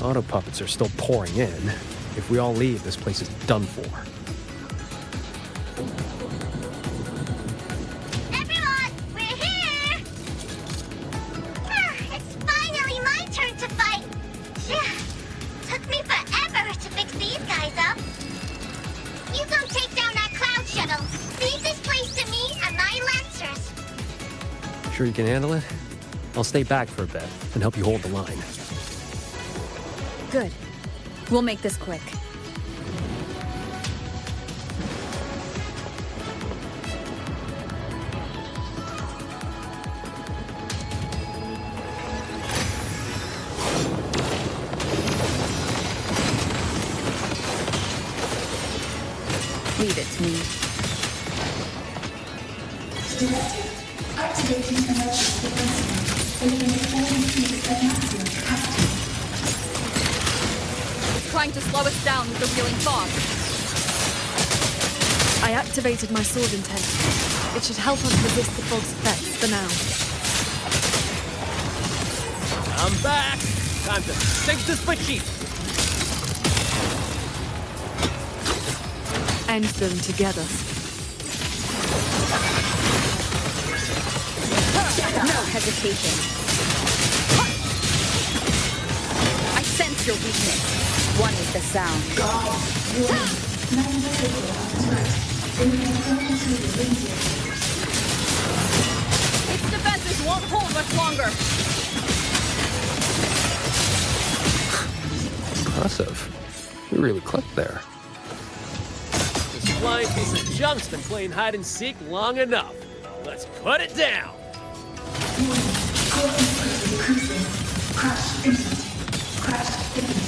Auto puppets are still pouring in. If we all leave, this place is done for.
Everyone, we're here! It's finally my turn to fight. Took me forever to fix these guys up. You go take down that cloud shuttle. Leave this place to me and my lancers.
Sure you can handle it? I'll stay back for a bit and help you hold the line.
Good. We'll make this quick. Leave it to me.
Directive. Activating emergency defense. Eliminate all increased maximum capacity.
Trying to slow us down with the reeling fog.
I activated my sword intent. It should help us resist the fog's effects for now.
I'm back! Time to sink this cheap.
End them together.
No hesitation. I sense your weakness. One is the sound. Its defenses won't hold much longer.
Impressive. You really clicked there. This flying piece of junk's been playing hide and seek long enough. Let's put it down.
Crash imminent. Crash imminent.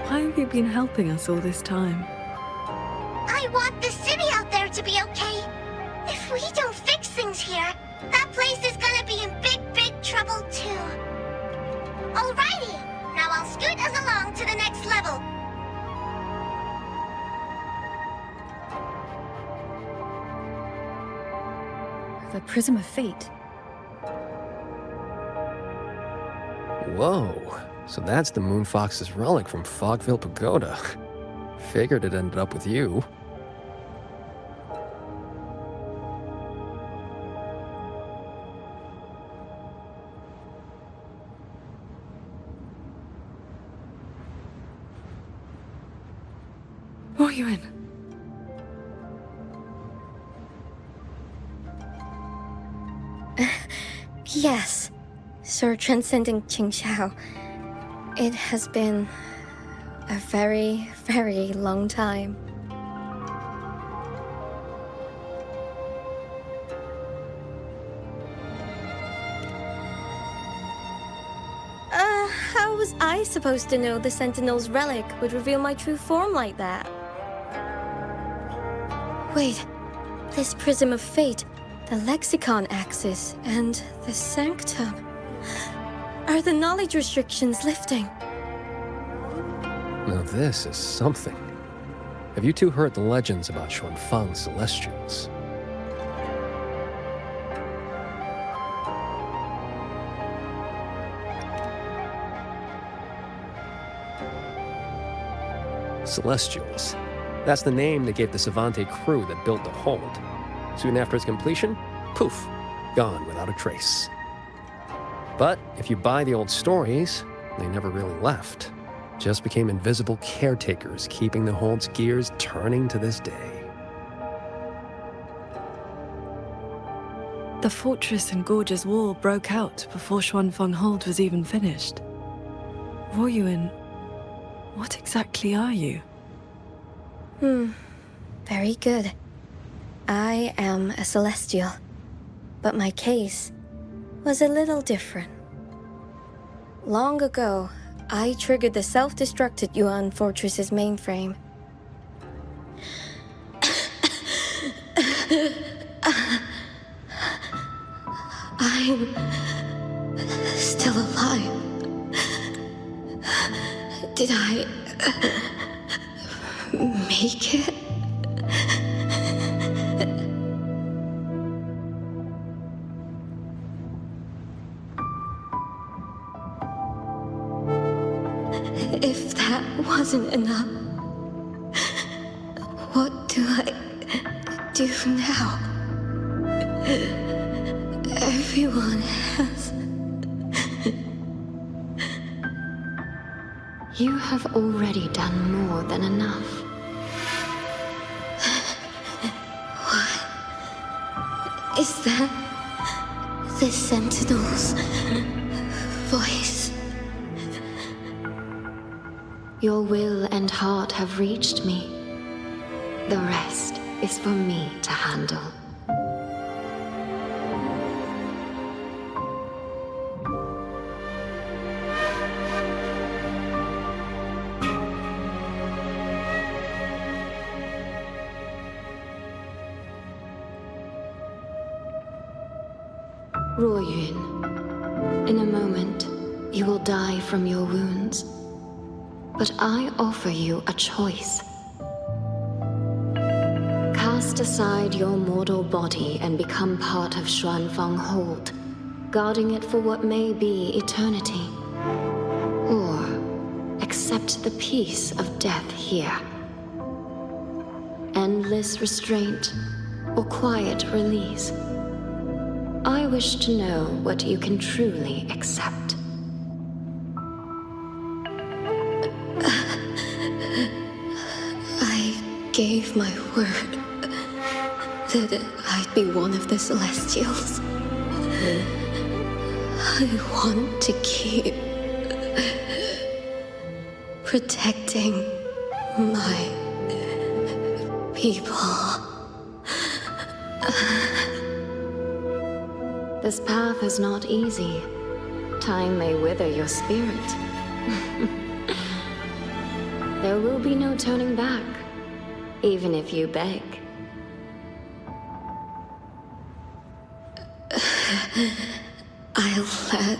Why have you been helping us all this time?
I want the city out there to be okay. If we don't fix things here, that place is gonna be in big, big trouble too. Alrighty, now I'll scoot us along to the next level.
The Prism of Fate.
Whoa. So that's the Moonfox's relic from Fogville Pagoda. Figured it ended up with you.
Wuthering.
Yes, Sir Transcending Qingxiao. It has been a very, very long time. How was I supposed to know the Sentinel's relic would reveal my true form like that? Wait, this Prism of Fate, the Lexicon Axis, and the Sanctum. Are the knowledge restrictions lifting?
Now this is something. Have you two heard the legends about Xuanfang's Celestials? Celestials. That's the name they gave the Savante crew that built the hold. Soon after its completion, poof, gone without a trace. But if you buy the old stories, they never really left. Just became invisible caretakers, keeping the hold's gears turning to this day.
The fortress and gorge's wall broke out before Xuanfeng Hold was even finished. Ruoyuan, what exactly are you?
Very good. I am a celestial, but my case was a little different. Long ago, I triggered the self-destructed Yuan Fortress's mainframe. I'm still alive. Did I make it? If that wasn't enough, what do I do now? Everyone has...
You have already done more than enough.
What? Is that the Sentinel's voice?
Your will and heart have reached me. The rest is for me to handle. Ruoyuan, in a moment, you will die from your wounds. But I offer you a choice. Cast aside your mortal body and become part of Xuanfeng Hold, guarding it for what may be eternity. Or accept the peace of death here. Endless restraint or quiet release. I wish to know what you can truly accept.
I gave my word that I'd be one of the Celestials. I want to keep protecting my people.
This path is not easy. Time may wither your spirit. There will be no turning back, even if you beg.
I'll let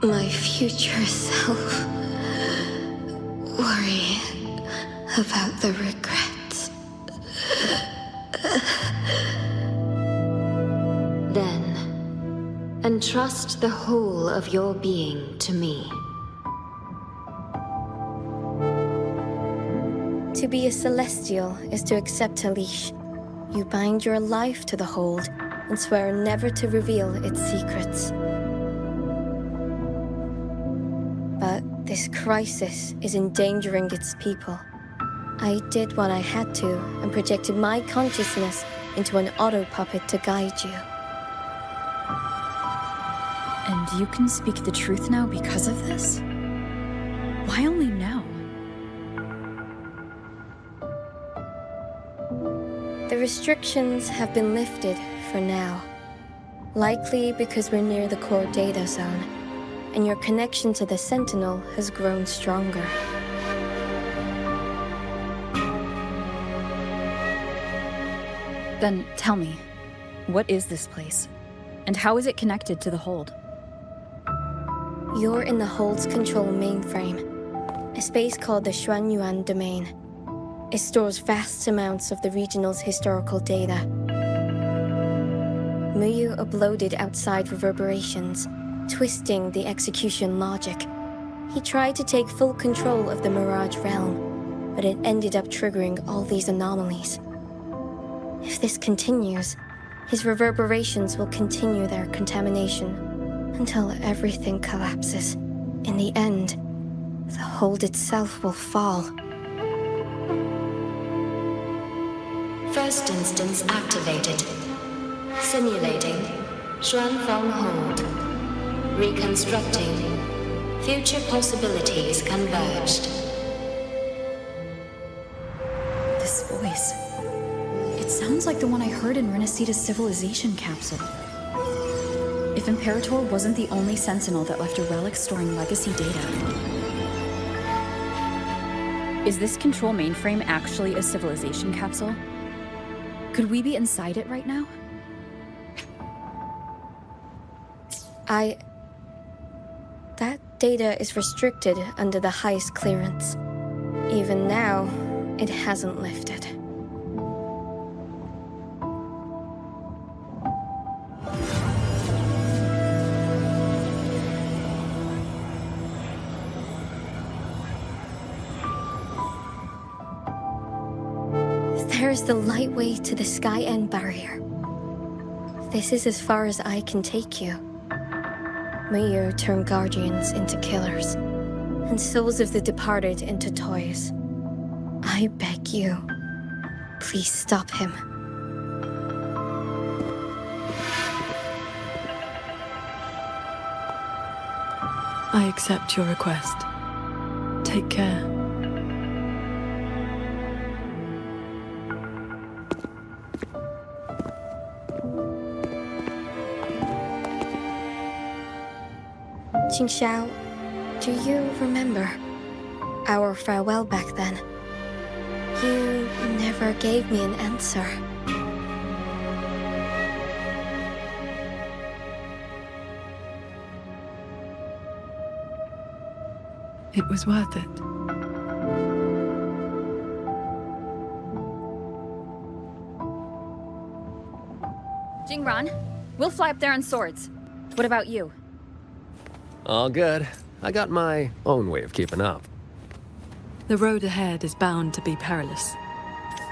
my future self worry about the regrets.
Then, entrust the whole of your being to me.
To be a Celestial is to accept a leash. You bind your life to the hold and swear never to reveal its secrets. But this crisis is endangering its people. I did what I had to and projected my consciousness into an auto-puppet to guide you.
And you can speak the truth now because of this? Why only now?
The restrictions have been lifted for now. Likely because we're near the core data zone, and your connection to the Sentinel has grown stronger.
Then tell me, what is this place? And how is it connected to the Hold?
You're in the Hold's control mainframe, a space called the Xuanyuan Domain. It stores vast amounts of the regional's historical data. Muyu uploaded outside reverberations, twisting the execution logic. He tried to take full control of the Mirage realm, but it ended up triggering all these anomalies. If this continues, his reverberations will continue their contamination until everything collapses. In the end, the Hold itself will fall.
First instance activated. Simulating. Xuanfeng Hold. Reconstructing. Future possibilities converged.
This voice. It sounds like the one I heard in Renacita's civilization capsule. If Imperator wasn't the only sentinel that left a relic storing legacy data. Is this control mainframe actually a civilization capsule? Could we be inside it right now?
That data is restricted under the heist clearance. Even now, it hasn't lifted. There's the lightway to the Sky End barrier. This is as far as I can take you. May you turn guardians into killers, and souls of the departed into toys. I beg you, please stop him.
I accept your request. Take care.
Qingxiao, do you remember our farewell back then? You never gave me an answer.
It was worth it.
Jingran, we'll fly up there on swords. What about you?
All good. I got my own way of keeping up.
The road ahead is bound to be perilous.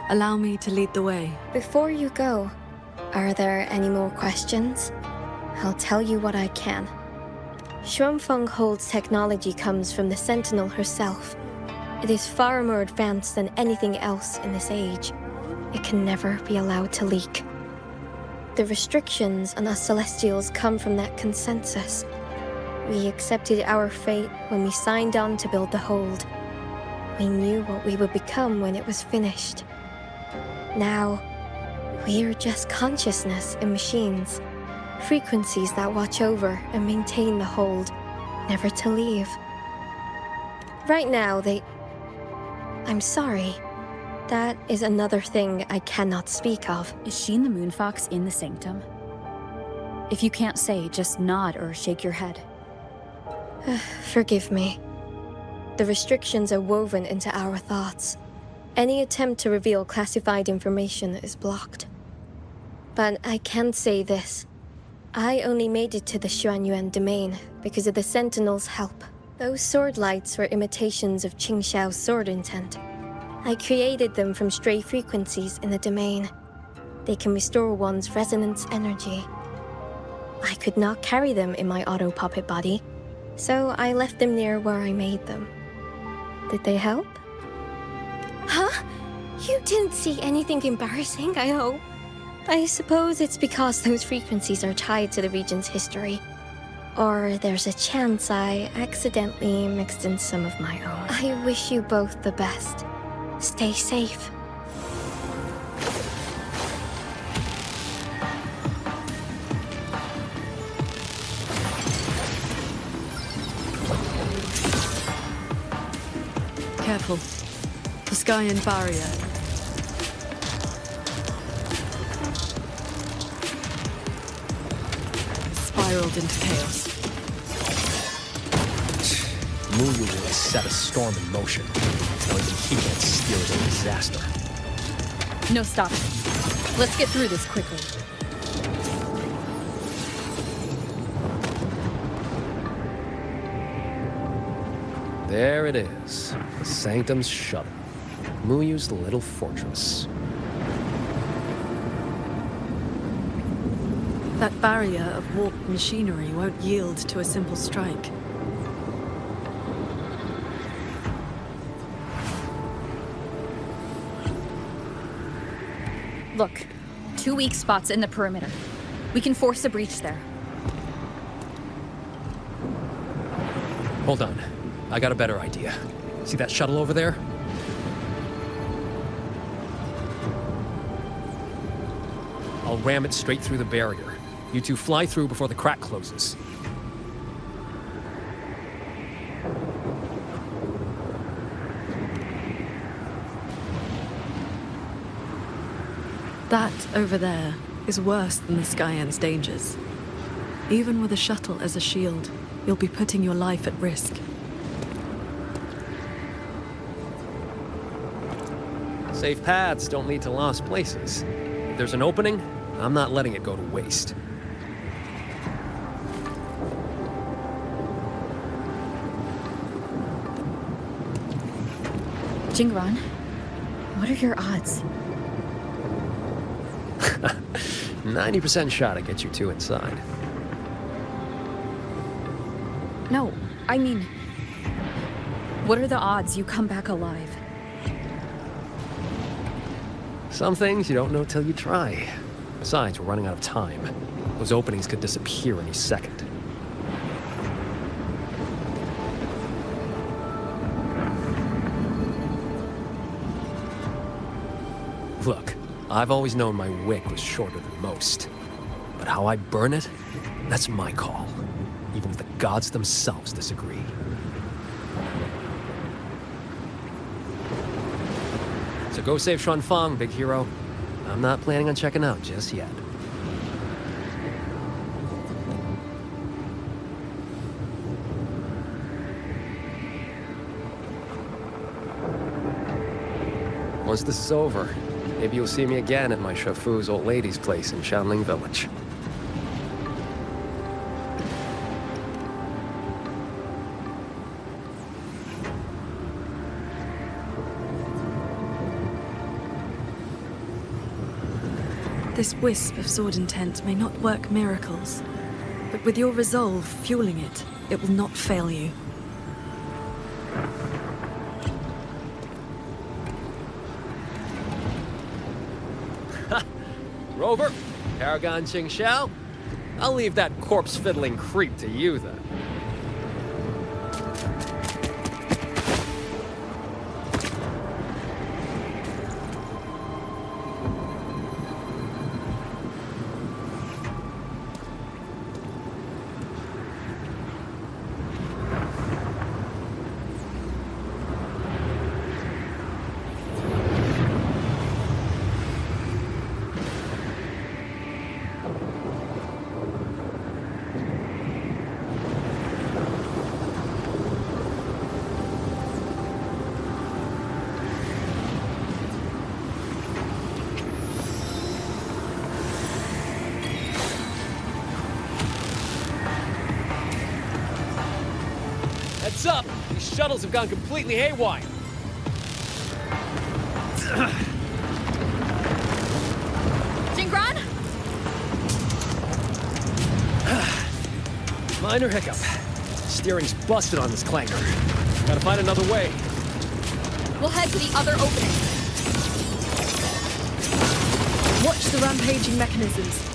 Allow me to lead the way.
Before you go, are there any more questions? I'll tell you what I can. Xuanfeng Hold's technology comes from the Sentinel herself. It is far more advanced than anything else in this age. It can never be allowed to leak. The restrictions on us Celestials come from that consensus. We accepted our fate when we signed on to build the Hold. We knew what we would become when it was finished. Now, we're just consciousness in machines. Frequencies that watch over and maintain the Hold, never to leave. Right now, I'm sorry. That is another thing I cannot speak of.
Is Sheen the Moonfox in the Sanctum? If you can't say, just nod or shake your head.
Forgive me. The restrictions are woven into our thoughts. Any attempt to reveal classified information is blocked. But I can say this. I only made it to the Xuanyuan domain because of the Sentinel's help. Those sword lights were imitations of Qingxiao's sword intent. I created them from stray frequencies in the domain. They can restore one's resonance energy. I could not carry them in my auto-puppet body, so I left them near where I made them. Did they help? Huh? You didn't see anything embarrassing, I hope. I suppose it's because those frequencies are tied to the region's history. Or there's a chance I accidentally mixed in some of my own. I wish you both the best. Stay safe.
Careful. The Sky and barrier. Spiraled into chaos.
Muyu really set a storm in motion. Now even he can't steer as a disaster.
No stopping. Let's get through this quickly.
There it is. The Sanctum's shuttle. Muyu's little fortress.
That barrier of warped machinery won't yield to a simple strike.
Look, 2 weak spots in the perimeter. We can force a breach there.
Hold on. I got a better idea. See that shuttle over there? I'll ram it straight through the barrier. You two fly through before the crack closes.
That over there is worse than the Skyend's dangers. Even with a shuttle as a shield, you'll be putting your life at risk.
Safe paths don't lead to lost places. If there's an opening, I'm not letting it go to waste.
Jingran, what are your odds?
90% shot to get you two inside.
No, I mean, what are the odds you come back alive?
Some things you don't know till you try. Besides, we're running out of time. Those openings could disappear any second. Look, I've always known my wick was shorter than most. But how I burn it, that's my call. Even if the gods themselves disagree. So go save Xuanfang, big hero. I'm not planning on checking out just yet. Once this is over, maybe you'll see me again at my Shafu's old lady's place in Shanling Village.
This wisp of sword intent may not work miracles, but with your resolve fueling it, it will not fail you.
Rover, Paragon Ching Xiao, I'll leave that corpse-fiddling creep to you, then. Heads up! These shuttles have gone completely haywire.
Jingran?
Minor hiccup. Steering's busted on this clanker. Gotta find another way.
We'll head to the other opening.
Watch the rampaging mechanisms.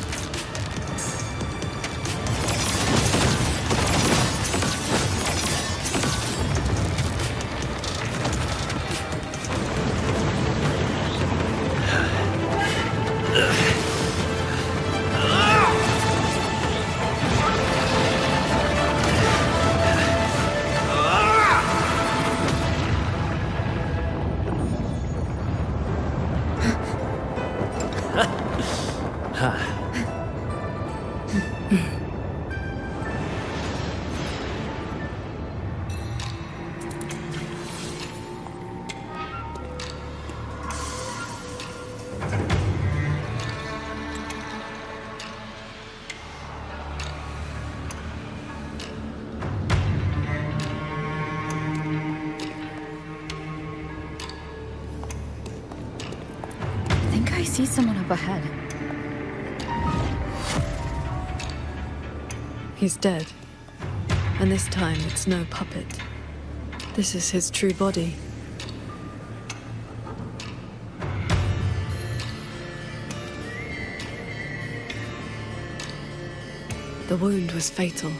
I see someone up ahead.
He's dead. And this time it's no puppet. This is his true body. The wound was fatal.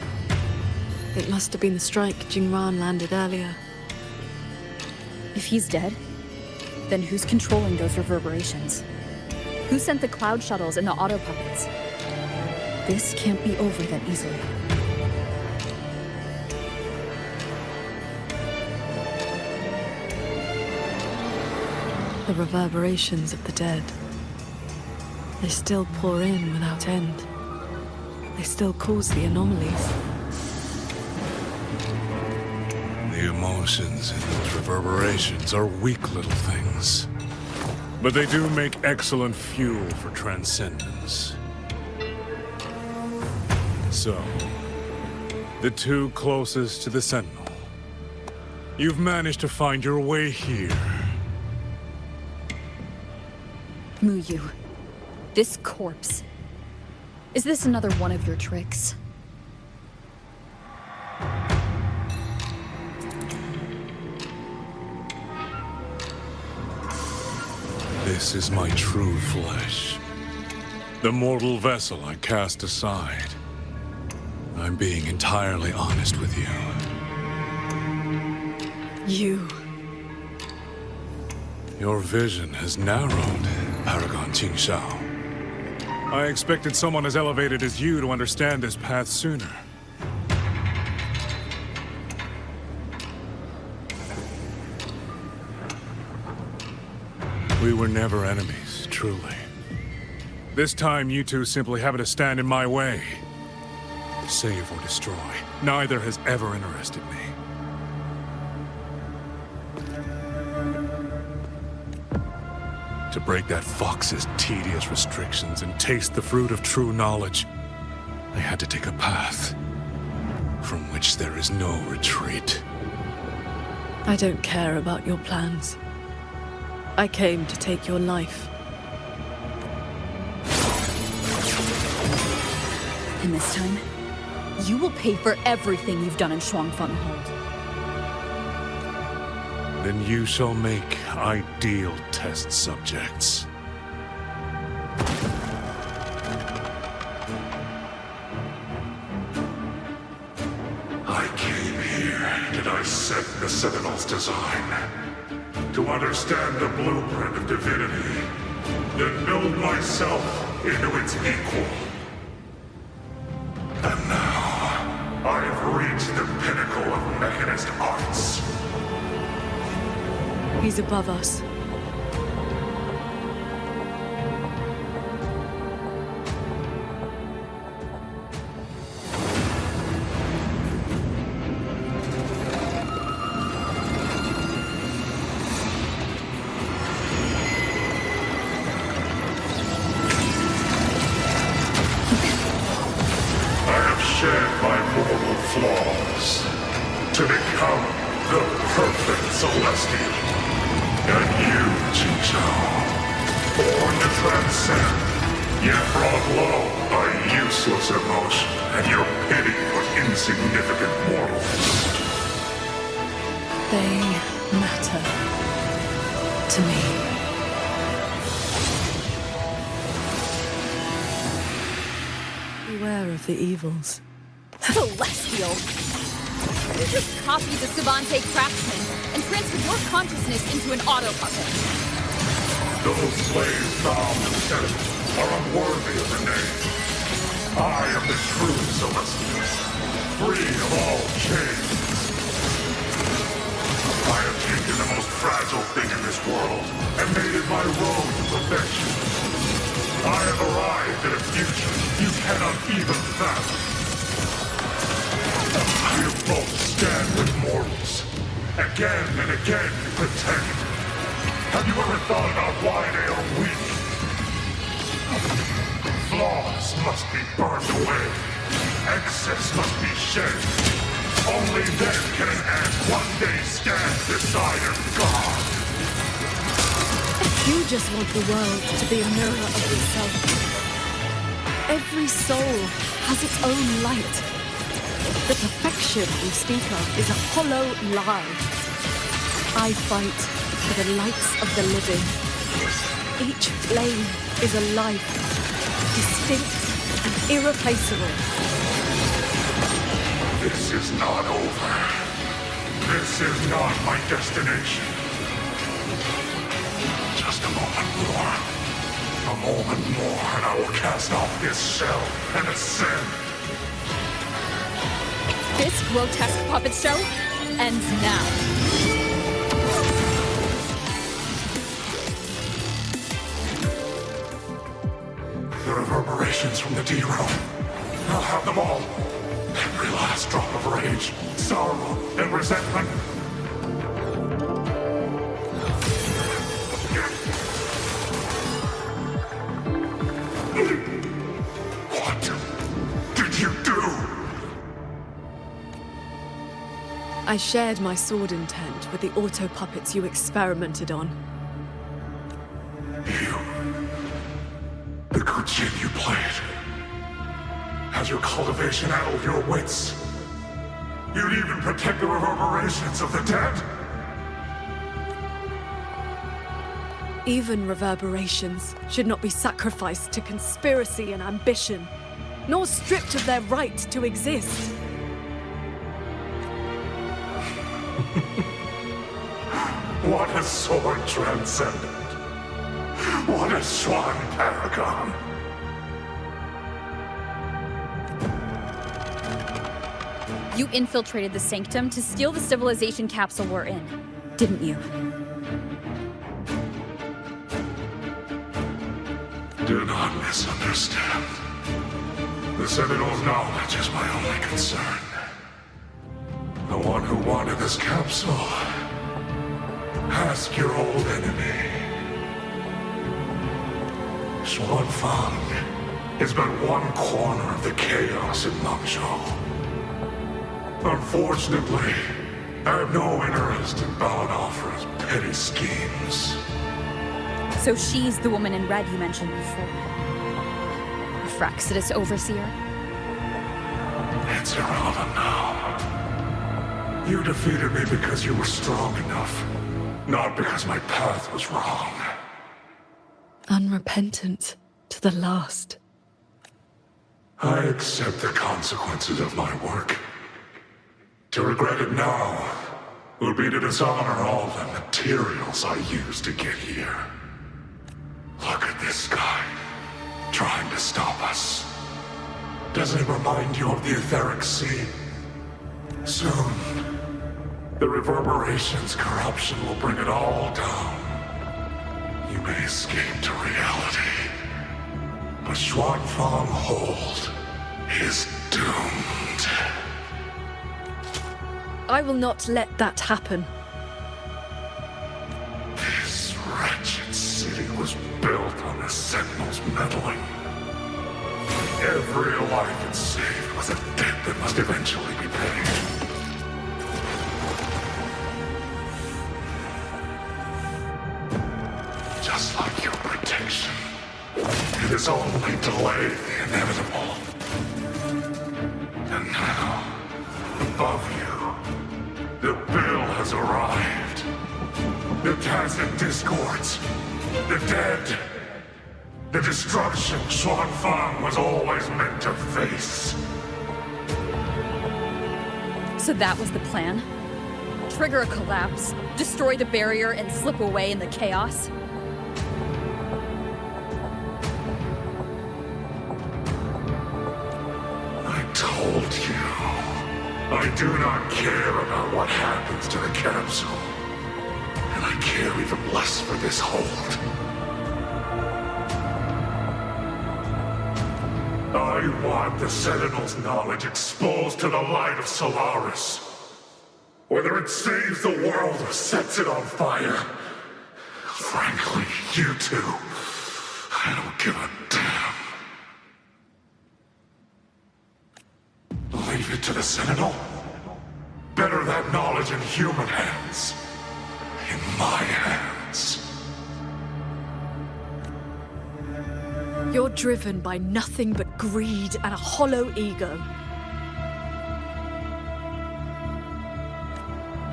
It must have been the strike Jingran landed earlier.
If he's dead, then who's controlling those reverberations? Who sent the cloud shuttles and the auto puppets? This can't be over that easily.
The reverberations of the dead. They still pour in without end. They still cause the anomalies.
The emotions in those reverberations are weak little things. But they do make excellent fuel for transcendence. So, the two closest to the Sentinel. You've managed to find your way here.
Muyu, this corpse. Is this another one of your tricks?
This is my true flesh. The mortal vessel I cast aside. I'm being entirely honest with you.
You.
Your vision has narrowed, Paragon Qingxiao. I expected someone as elevated as you to understand this path sooner. We were never enemies, truly. This time, you two simply happen to stand in my way. Save or destroy, neither has ever interested me. To break that fox's tedious restrictions and taste the fruit of true knowledge, I had to take a path from which there is no retreat.
I don't care about your plans. I came to take your life.
And this time, you will pay for everything you've done in Shuangfeng Hold.
Then you shall make ideal test subjects. I came here to dissect the Sentinel's design. To understand the blueprint of divinity. Then build myself into its equal. And now, I have reached the pinnacle of mechanist arts.
He's above us.
Flaws to become the perfect celestial. And you, Qingxiao, born to transcend, yet brought low by useless emotion and your pity for insignificant mortals.
They matter to me. Beware of the evils.
Celestial! You just copied the Savante craftsman and transferred your consciousness into an auto puppet.
Those slaves bound to the Sentinel are unworthy of the name. I am the true celestial, free of all chains. I have taken the most fragile thing in this world and made it my road to perfection. I have arrived at a future you cannot even fathom. You both stand with mortals. Again and again you pretend. Have you ever thought about why they are weak? Flaws must be burned away. Excess must be shed. Only then can an ant one day stand beside a god.
You just want the world to be a mirror of yourself. Every soul has its own light. The perfection you speak of is a hollow lie. I fight for the lights of the living. Each flame is a life, distinct and irreplaceable.
This is not over. This is not my destination. Just a moment more. A moment more, and I will cast off this shell and ascend.
This grotesque puppet show ends now.
The reverberations from the D-Realm. I'll have them all. Every last drop of rage, sorrow, and resentment. What did you do?
I shared my sword intent with the auto-puppets you experimented on.
The good jig you played. Has your cultivation addled your wits? You'd even protect the reverberations of the dead?
Even reverberations should not be sacrificed to conspiracy and ambition, nor stripped of their right to exist.
What a sword transcendent. What a swan paragon.
You infiltrated the Sanctum to steal the civilization capsule we're in, didn't you?
Do not misunderstand. The Sentinel's knowledge is my only concern. The one who wanted this capsule. Ask your old enemy. Xuanfang is but one corner of the chaos in Mengzhou. Unfortunately, I have no interest in Balnofra's petty schemes.
So she's the woman in red you mentioned before. A Fraxidus overseer?
It's irrelevant now. You defeated me because you were strong enough, not because my path was wrong.
Unrepentant to the last.
I accept the consequences of my work. To regret it now would be to dishonor all the materials I used to get here. Look at this guy, trying to stop us. Doesn't it remind you of the etheric sea? Soon, the reverberation's corruption will bring it all down. You may escape to reality, but Xuanfang Hold is doomed.
I will not let that happen.
This wretched city was built on the Sentinel's meddling. Every life it saved was a debt that must eventually be paid. Just like your protection, it has only delayed the inevitable. And now, above you, the bill has arrived. The tacit discords, the dead, the destruction Xuanfang was always meant to face.
So that was the plan? Trigger a collapse, destroy the barrier, and slip away in the chaos?
I told you. I do not care about what happens to the capsule. And I care even less for this hold. I want the Sentinel's knowledge exposed to the light of Solaris. Whether it saves the world or sets it on fire. Frankly, you two, I don't give a damn. Leave it to the Sentinel? Better that knowledge in human hands. In my hands.
You're driven by nothing but greed and a hollow ego.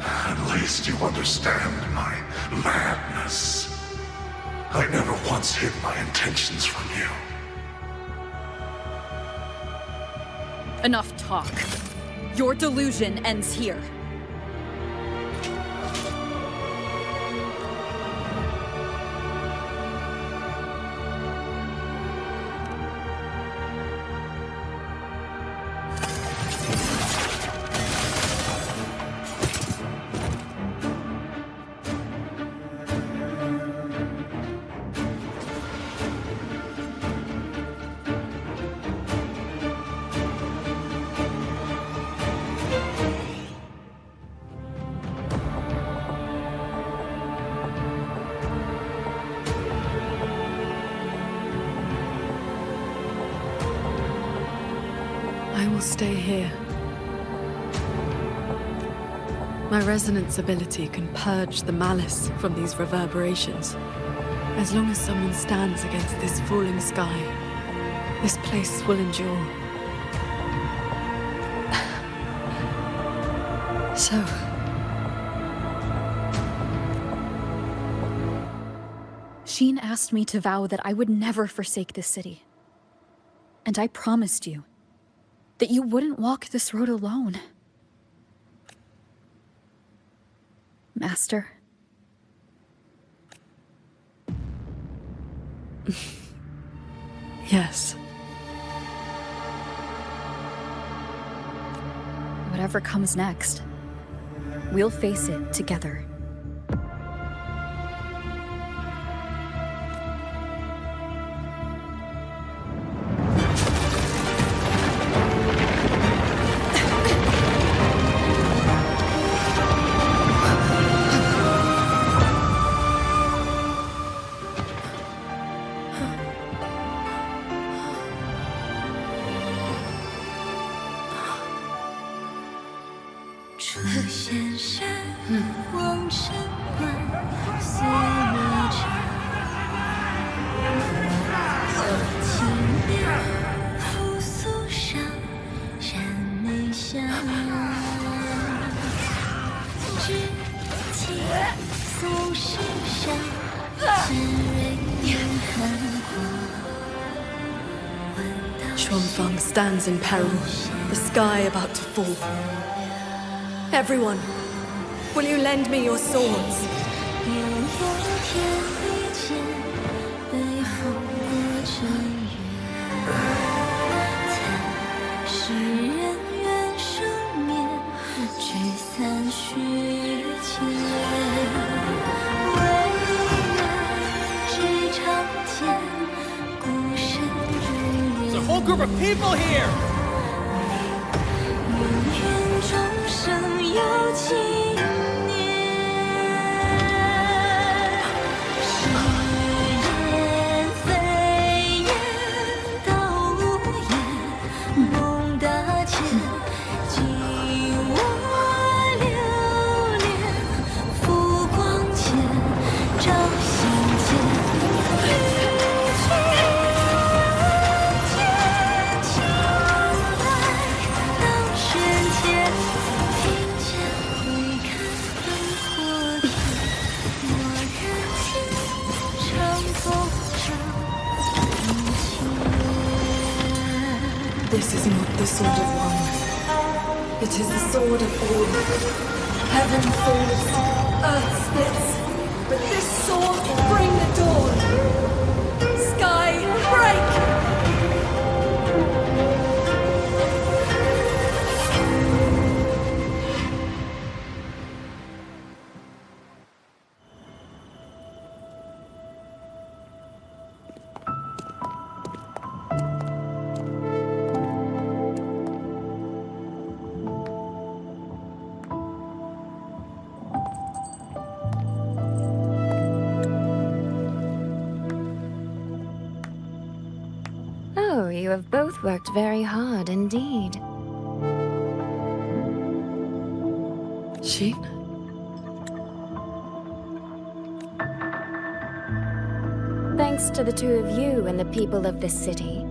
At least you understand my madness. I never once hid my intentions from you.
Enough talk. Your delusion ends here.
I will stay here. My resonance ability can purge the malice from these reverberations. As long as someone stands against this falling sky, this place will endure. So...
Sheen asked me to vow that I would never forsake this city. And I promised you that you wouldn't walk this road alone. Master.
Yes.
Whatever comes next, we'll face it together.
Xuanfang stands in peril, the sky about to fall. Everyone, will you lend me your swords?
There's a whole group of people here!
This is not the sword of one. It is the sword of all. Heaven falls, earth splits, but this sword will bring the dawn. Sky, break!
Oh, you have both worked very hard indeed.
Sheen?
Thanks to the two of you and the people of this city,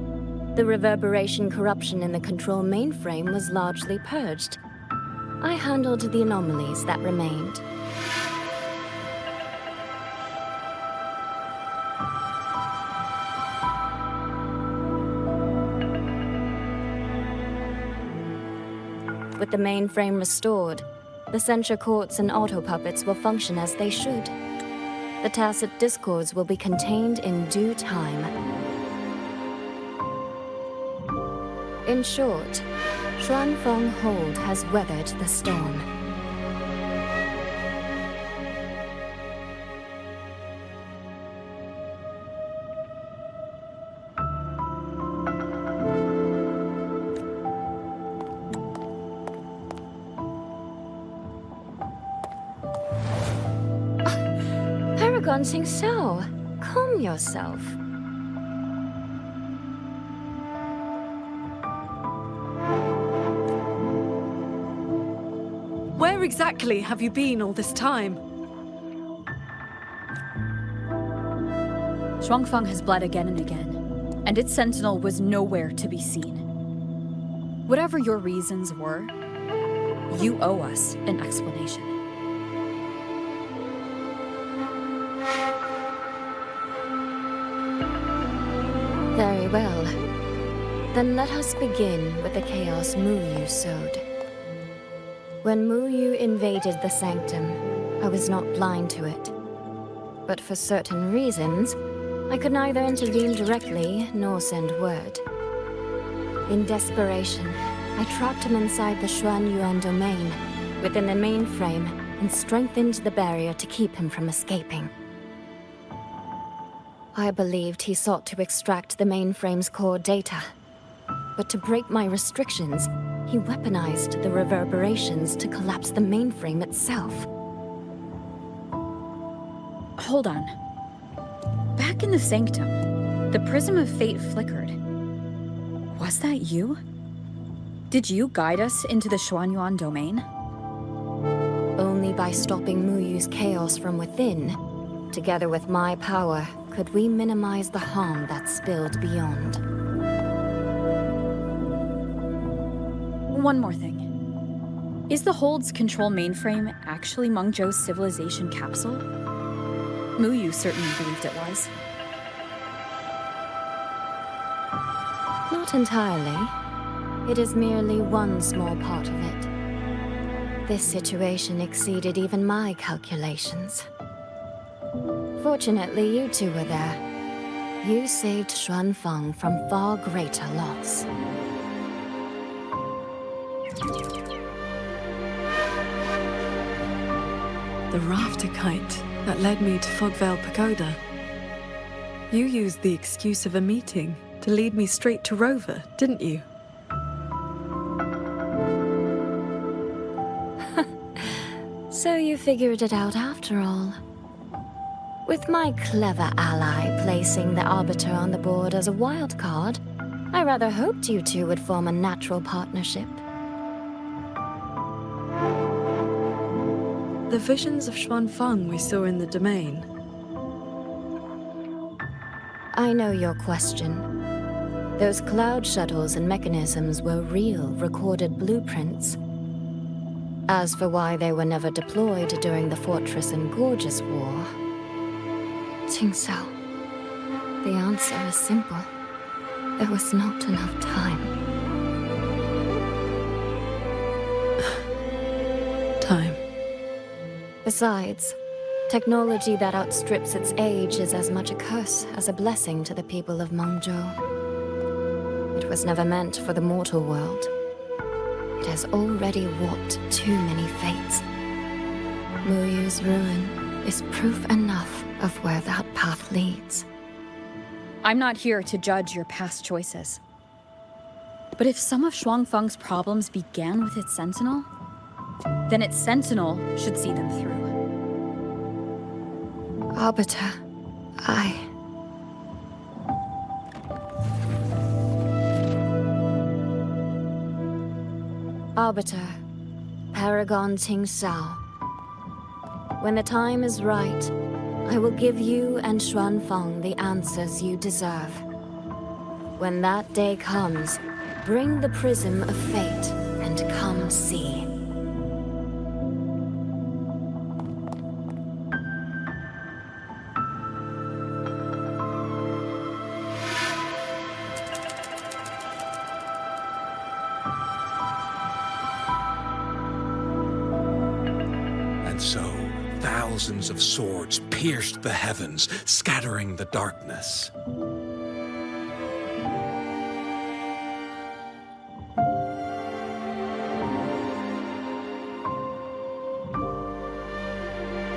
the reverberation corruption in the control mainframe was largely purged. I handled the anomalies that remained.
With the mainframe restored, the censure courts and auto-puppets will function as they should. The tacit discords will be contained in due time. In short, Xuanfeng Hold has weathered the storm. Paragon Xingxiao, calm yourself.
Where exactly have you been all this time?
Xuanfeng has bled again and again, and its sentinel was nowhere to be seen. Whatever your reasons were, you owe us an explanation.
Very well. Then let us begin with the chaos Muyu sowed. When Muyu invaded the sanctum, I was not blind to it. But for certain reasons, I could neither intervene directly nor send word. In desperation, I trapped him inside the Xuanyuan domain, within the mainframe, and strengthened the barrier to keep him from escaping. I believed he sought to extract the mainframe's core data. But to break my restrictions, he weaponized the reverberations to collapse the mainframe itself.
Hold on. Back in the sanctum, the prism of fate flickered. Was that you? Did you guide us into the Xuanyuan domain?
Only by stopping Muyu's chaos from within, together with my power, could we minimize the harm that spilled beyond.
One more thing. Is the Hold's control mainframe actually Mengzhou's civilization capsule? Muyu certainly believed it was.
Not entirely. It is merely one small part of it. This situation exceeded even my calculations. Fortunately, you two were there. You saved Xuanfeng from far greater loss.
The rafter kite that led me to Fogvale Pagoda. You used the excuse of a meeting to lead me straight to Rover, didn't you?
So you figured it out after all. With my clever ally placing the Arbiter on the board as a wild card, I rather hoped you two would form a natural partnership.
The visions of Xuanfeng we saw in the domain.
I know your question. Those cloud shuttles and mechanisms were real, recorded blueprints. As for why they were never deployed during the Fortress and Gorgeous War, Xingxiao, the answer is simple. There was not enough time.
Time.
Besides, technology that outstrips its age is as much a curse as a blessing to the people of Mengzhou. It was never meant for the mortal world. It has already warped too many fates. Muyu's ruin is proof enough of where that path leads.
I'm not here to judge your past choices. But if some of Xuanfeng's problems began with its sentinel, then its sentinel should see them through.
Arbiter, Arbiter, Paragon Xingxiao. When the time is right, I will give you and Xuanfeng the answers you deserve. When that day comes, bring the prism of fate and come see.
thousands of swords pierced the heavens, scattering the darkness.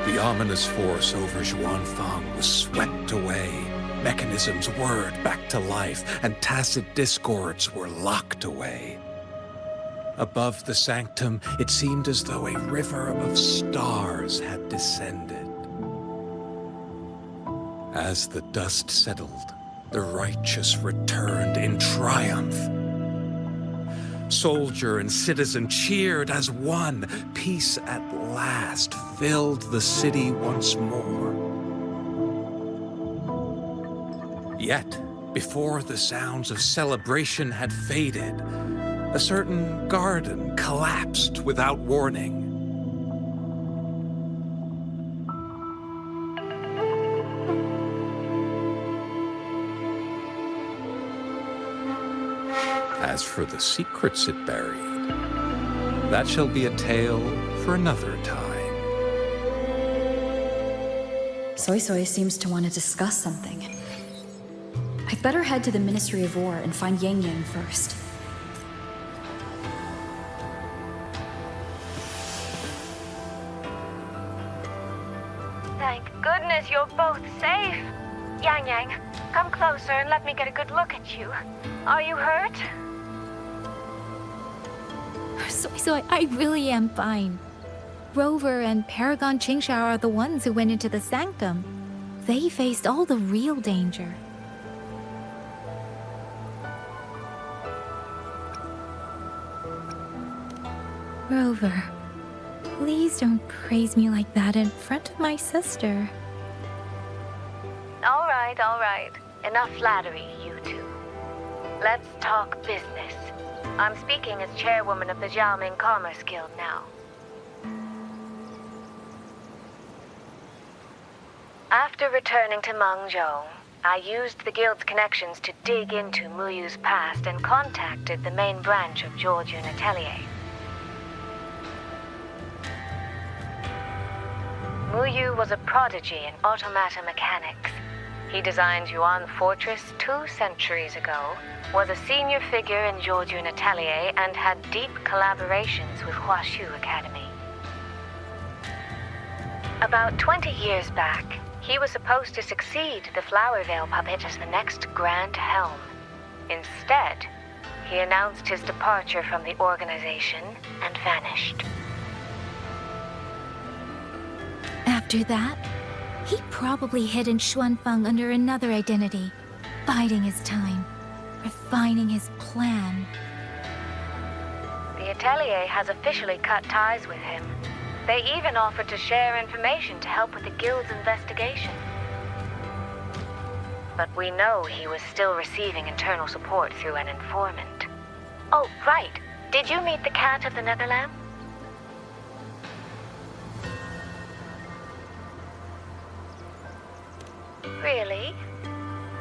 The ominous force over Xuanfang was swept away. Mechanisms whirred back to life, and tacit discords were locked away. Above the sanctum, it seemed as though a river of stars had descended. As the dust settled, the righteous returned in triumph. Soldier and citizen cheered as one. Peace at last filled the city once more. Yet, before the sounds of celebration had faded, a certain garden collapsed without warning. As for the secrets it buried, that shall be a tale for another time.
Soy Soy seems to want to discuss something. I'd better head to the Ministry of War and find Yang Yang first.
Thank goodness you're both safe. Yang Yang, come closer and let me get a good look at you. Are you hurt?
Soy Soy, I really am fine. Rover and Paragon Qingshao are the ones who went into the sanctum. They faced all the real danger. Rover, please don't praise me like that in front of my sister.
All right. Enough flattery, you two. Let's talk business. I'm speaking as chairwoman of the Jiaoming Commerce Guild now. After returning to Mengzhou, I used the guild's connections to dig into Muyu's past and contacted the main branch of Georgian Atelier. Muyu was a prodigy in automata mechanics. He designed Yuan Fortress 2 centuries ago, was a senior figure in Georgian Atelier, and had deep collaborations with Huashu Academy. About 20 years back, he was supposed to succeed the Flower Veil puppet as the next Grand Helm. Instead, he announced his departure from the organization and vanished.
After that, he probably hid in Xuanfang under another identity, biding his time, refining his plan.
The Atelier has officially cut ties with him. They even offered to share information to help with the Guild's investigation. But we know he was still receiving internal support through an informant. Oh, right. Did you meet the cat of the Netherlamp? Really?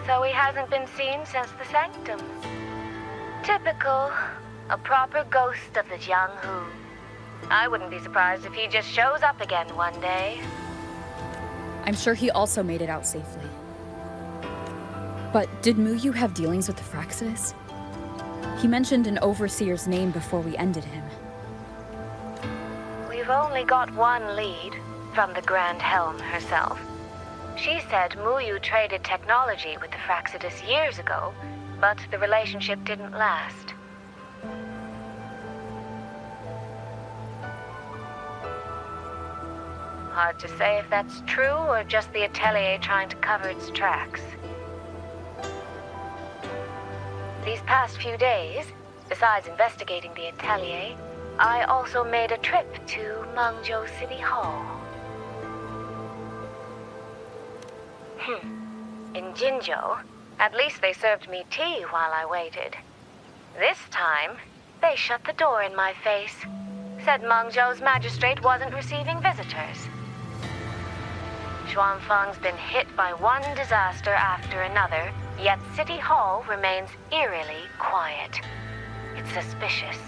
So he hasn't been seen since the Sanctum. Typical. A proper ghost of the Jianghu. I wouldn't be surprised if he just shows up again one day.
I'm sure he also made it out safely. But did Muyu have dealings with the Fraxidus? He mentioned an overseer's name before we ended him.
We've only got one lead, from the Grand Helm herself. She said Muyu traded technology with the Fraxidus years ago, but the relationship didn't last. Hard to say if that's true or just the Atelier trying to cover its tracks. These past few days, besides investigating the Atelier, I also made a trip to Mengzhou City Hall. In Jinzhou, at least they served me tea while I waited. This time, they shut the door in my face. Said Mengzhou's magistrate wasn't receiving visitors. Xuanfang's been hit by one disaster after another, yet City Hall remains eerily quiet. It's suspicious.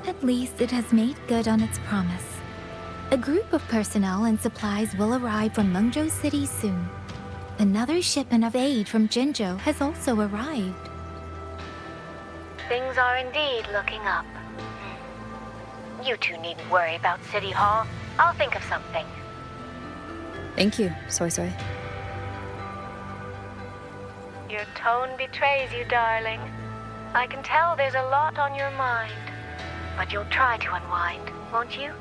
At least it has made good on its promise. A group of personnel and supplies will arrive from Mengzhou City soon. Another shipment of aid from Jinzhou has also arrived.
Things are indeed looking up. You two needn't worry about City Hall. I'll think of something.
Thank you, Soy Soy.
Your tone betrays you, darling. I can tell there's a lot on your mind. But you'll try to unwind, won't you?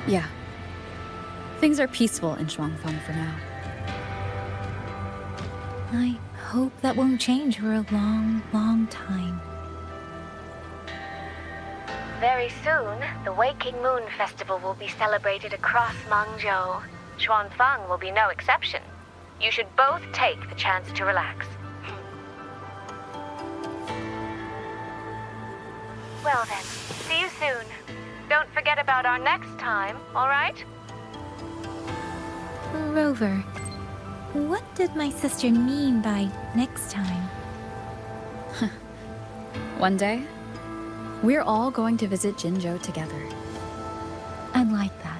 Yeah. Things are peaceful in Shuangfang for now.
I hope that won't change for a long, long time.
Very soon, the Waking Moon Festival will be celebrated across Mengzhou. Xuanfang will be no exception. You should both take the chance to relax. Well then, see you soon. Don't forget about our next time, all right?
Rover, what did my sister mean by next time?
One day, we're all going to visit Jinzhou together.
I'd like that.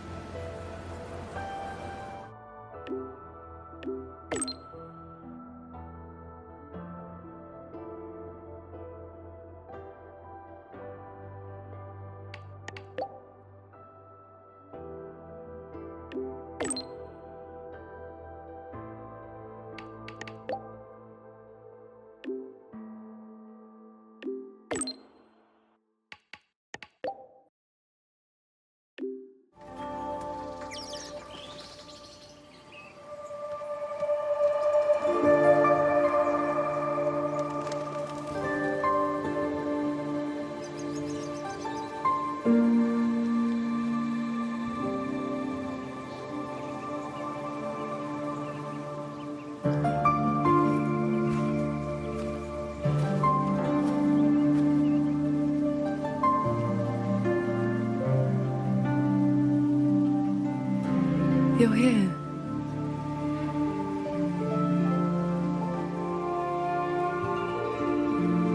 You're here.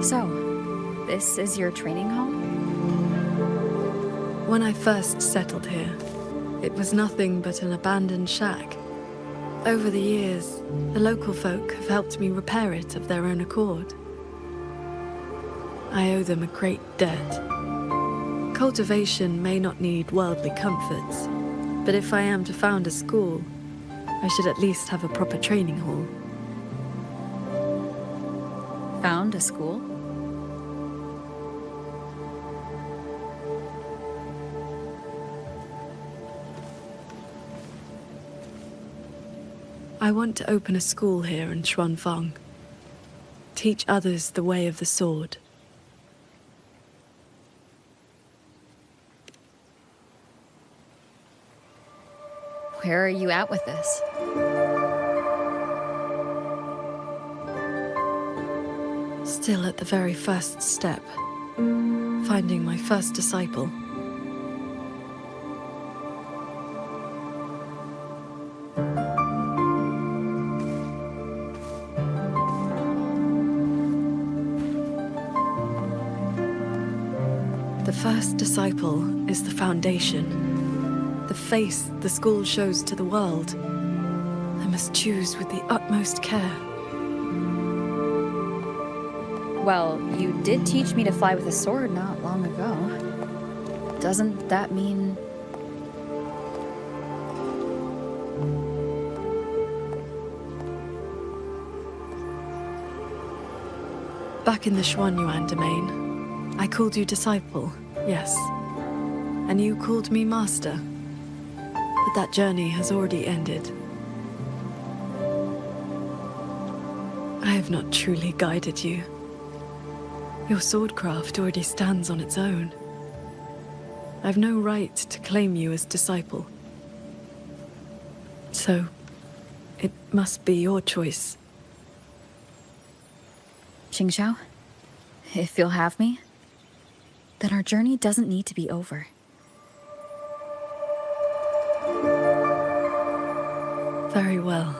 So, this is your training hall?
When I first settled here, it was nothing but an abandoned shack. Over the years, the local folk have helped me repair it of their own accord. I owe them a great debt. Cultivation may not need worldly comforts, but if I am to found a school, I should at least have a proper training hall.
Found a school?
I want to open a school here in Xuanfang. Teach others the way of the sword.
Where are you at with this?
Still at the very first step. Finding my first disciple. The first disciple is the foundation. The face the school shows to the world. I must choose with the utmost care.
Well, you did teach me to fly with a sword not long ago. Doesn't that mean...
Back in the Xuanyuan domain, I called you disciple, yes. And you called me master. But that journey has already ended. I have not truly guided you. Your swordcraft already stands on its own. I've no right to claim you as disciple. So, it must be your choice.
Qingxiao, if you'll have me, then our journey doesn't need to be over.
Very well.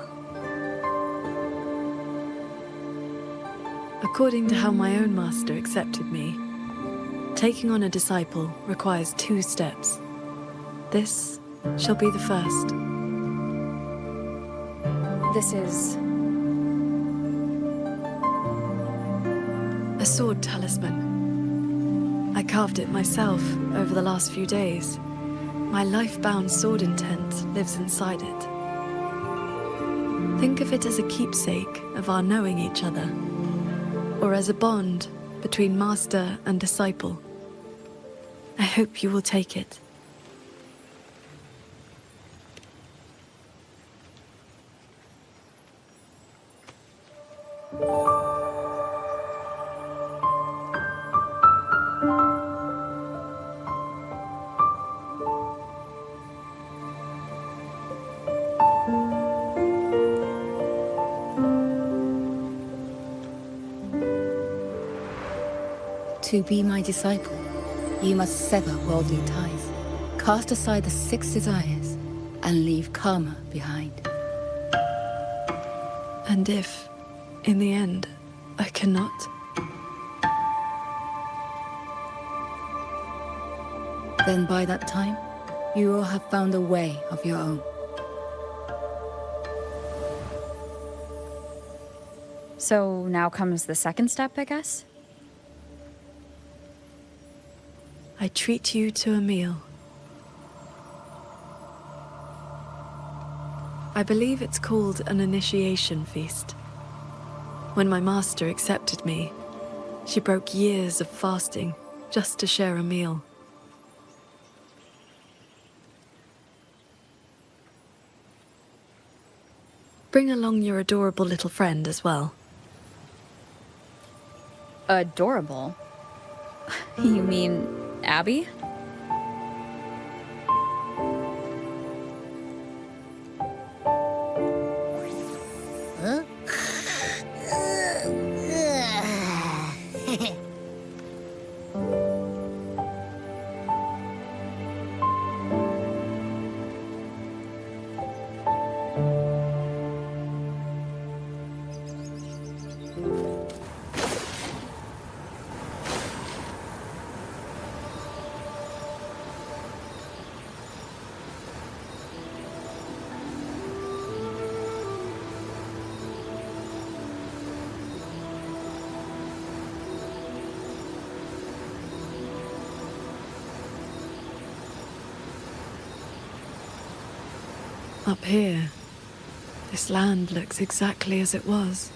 According to how my own master accepted me, Taking on a disciple requires 2 steps. This shall be the first.
This is...
a sword talisman. I carved it myself over the last few days. My life-bound sword intent lives inside it. Think of it as a keepsake of our knowing each other, or as a bond between master and disciple. I hope you will take it.
To be my disciple, you must sever worldly ties, cast aside the 6 desires, and leave karma behind.
And if, in the end, I cannot?
Then by that time, you will have found a way of your own.
So now comes the second step, I guess?
I treat you to a meal. I believe it's called an initiation feast. When my master accepted me, she broke years of fasting just to share a meal. Bring along your adorable little friend as well.
Adorable? You mean Abby?
Huh?
Up here, this land looks exactly as it was.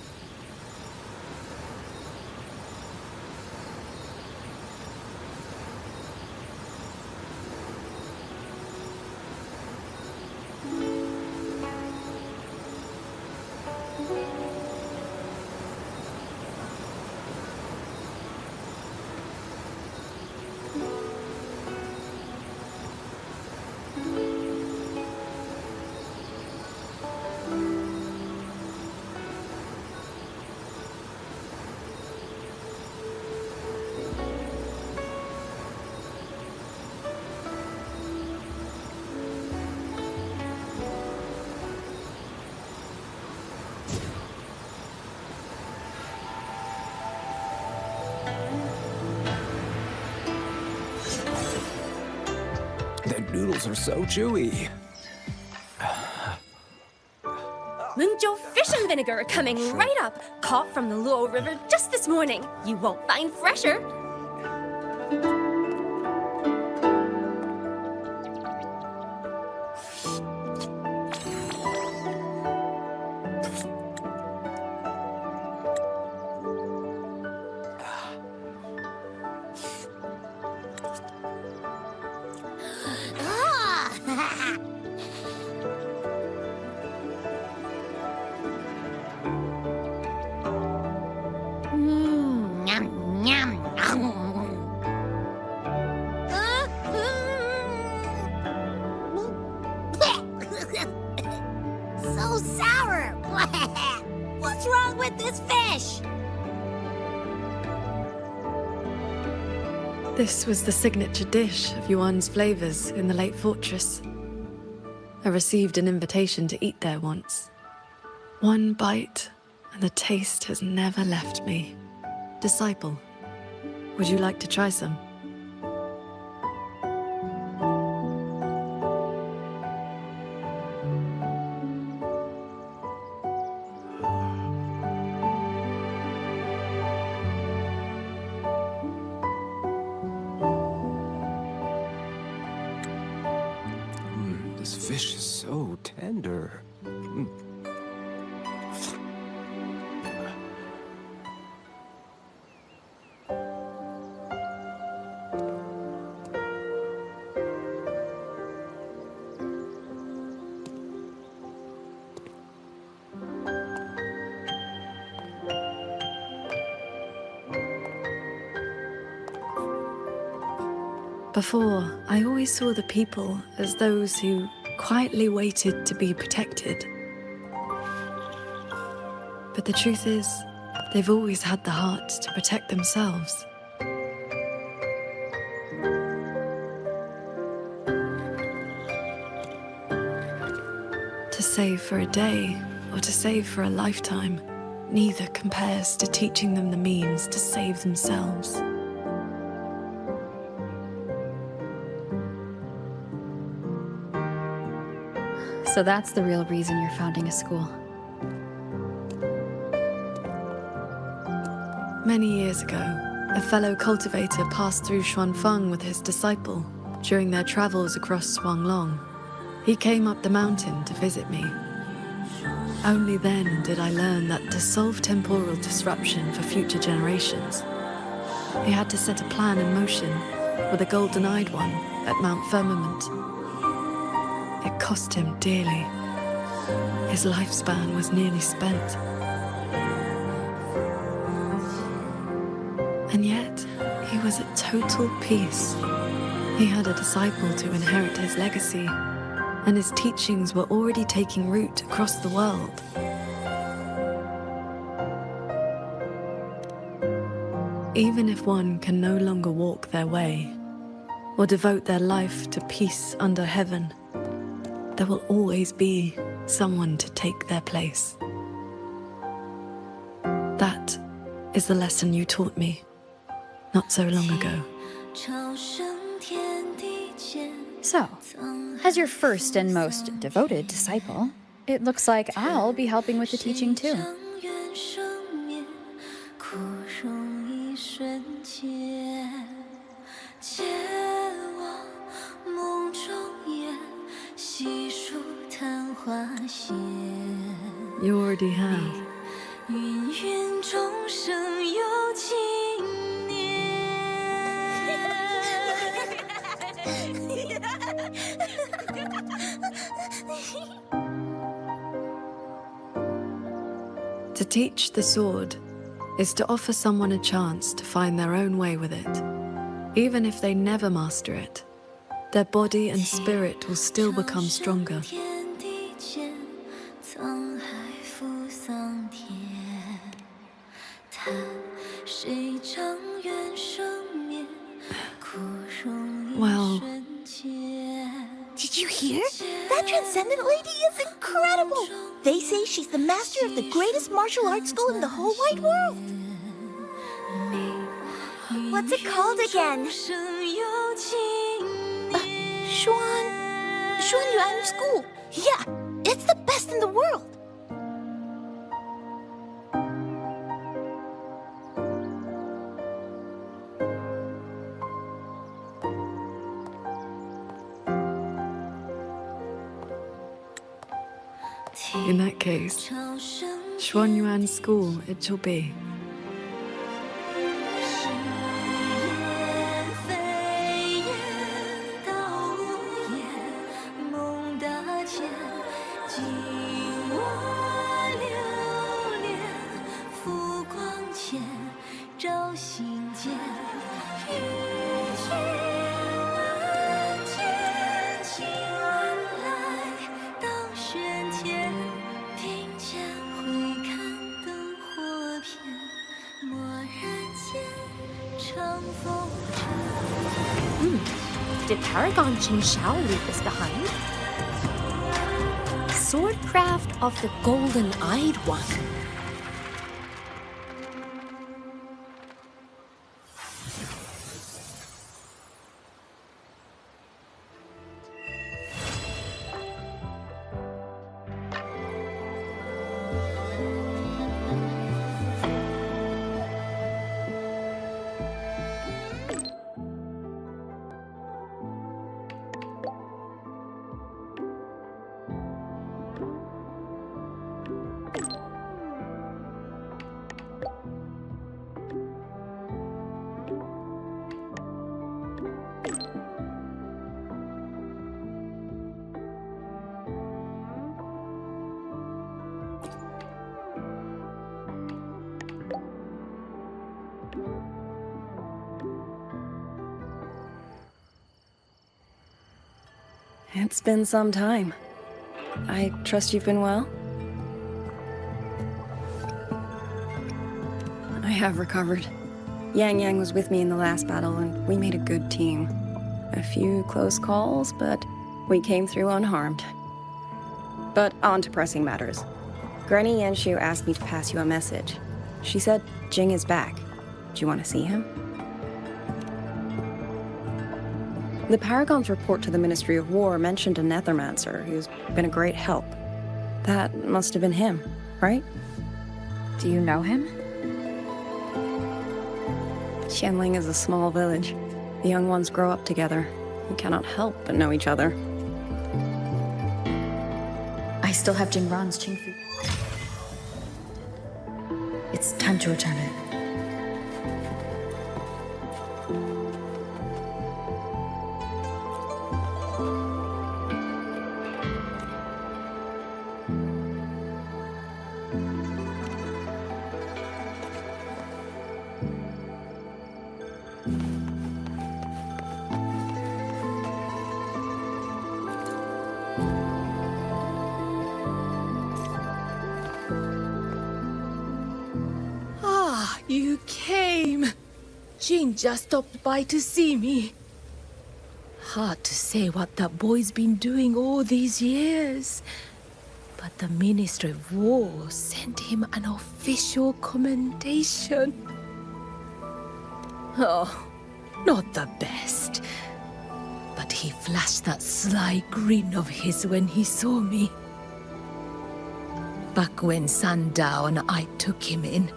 The noodles are so chewy.
Mungzhou fish and vinegar are coming right up. Caught from the Luo River just this morning. You won't find fresher.
So sour! What's wrong with this fish?
This was the signature dish of Yuan's flavors in the Lake Fortress. I received an invitation to eat there once. One bite, and the taste has never left me. Disciple, would you like to try some?
This fish is so tender.
Before, I always saw the people as those who quietly waited to be protected. But the truth is, they've always had the heart to protect themselves. To save for a day or to save for a lifetime, neither compares to teaching them the means to save themselves.
So that's the real reason you're founding a school.
Many years ago, a fellow cultivator passed through Xuanfeng with his disciple during their travels across Shuanglong. He came up the mountain to visit me. Only then did I learn that to solve temporal disruption for future generations, he had to set a plan in motion with a golden-eyed one at Mount Firmament. It cost him dearly. His lifespan was nearly spent. And yet, he was at total peace. He had a disciple to inherit his legacy, and his teachings were already taking root across the world. Even if one can no longer walk their way, or devote their life to peace under heaven, there will always be someone to take their place. That is the lesson you taught me not so long ago.
So, as your first and most devoted disciple, it looks like I'll be helping with the teaching too.
You already have. To teach the sword is to offer someone a chance to find their own way with it. Even if they never master it, their body and spirit will still become stronger. Well,
did you hear? That Transcendent lady is incredible! They say she's the master of the greatest martial arts school in the whole wide world. What's it called again? Xuanyuan School. Yeah, it's the best in the world.
in that case, Xuanyuan School it shall be.
Did Paragon Qin Shao leave this behind? Swordcraft of the Golden-Eyed One.
It's been some time. I trust you've been well? I have recovered. Yang was with me in the last battle, and we made a good team. A few close calls, but we came through unharmed. But on to pressing matters. Granny Yanshu asked me to pass you a message. She said Jing is back. Do you want to see him? The Paragon's report to the Ministry of War mentioned a Nethermancer who's been a great help. That must have been him, right?
Do you know him?
Xianling is a small village. The young ones grow up together. You cannot help but know each other.
I still have Jingran's Qingfu. It's time to return it.
You came. Jin just stopped by to see me. Hard to say what that boy's been doing all these years. But the Ministry of War sent him an official commendation. Oh, not the best. But he flashed that sly grin of his when he saw me. Back when Sandow and I took him in,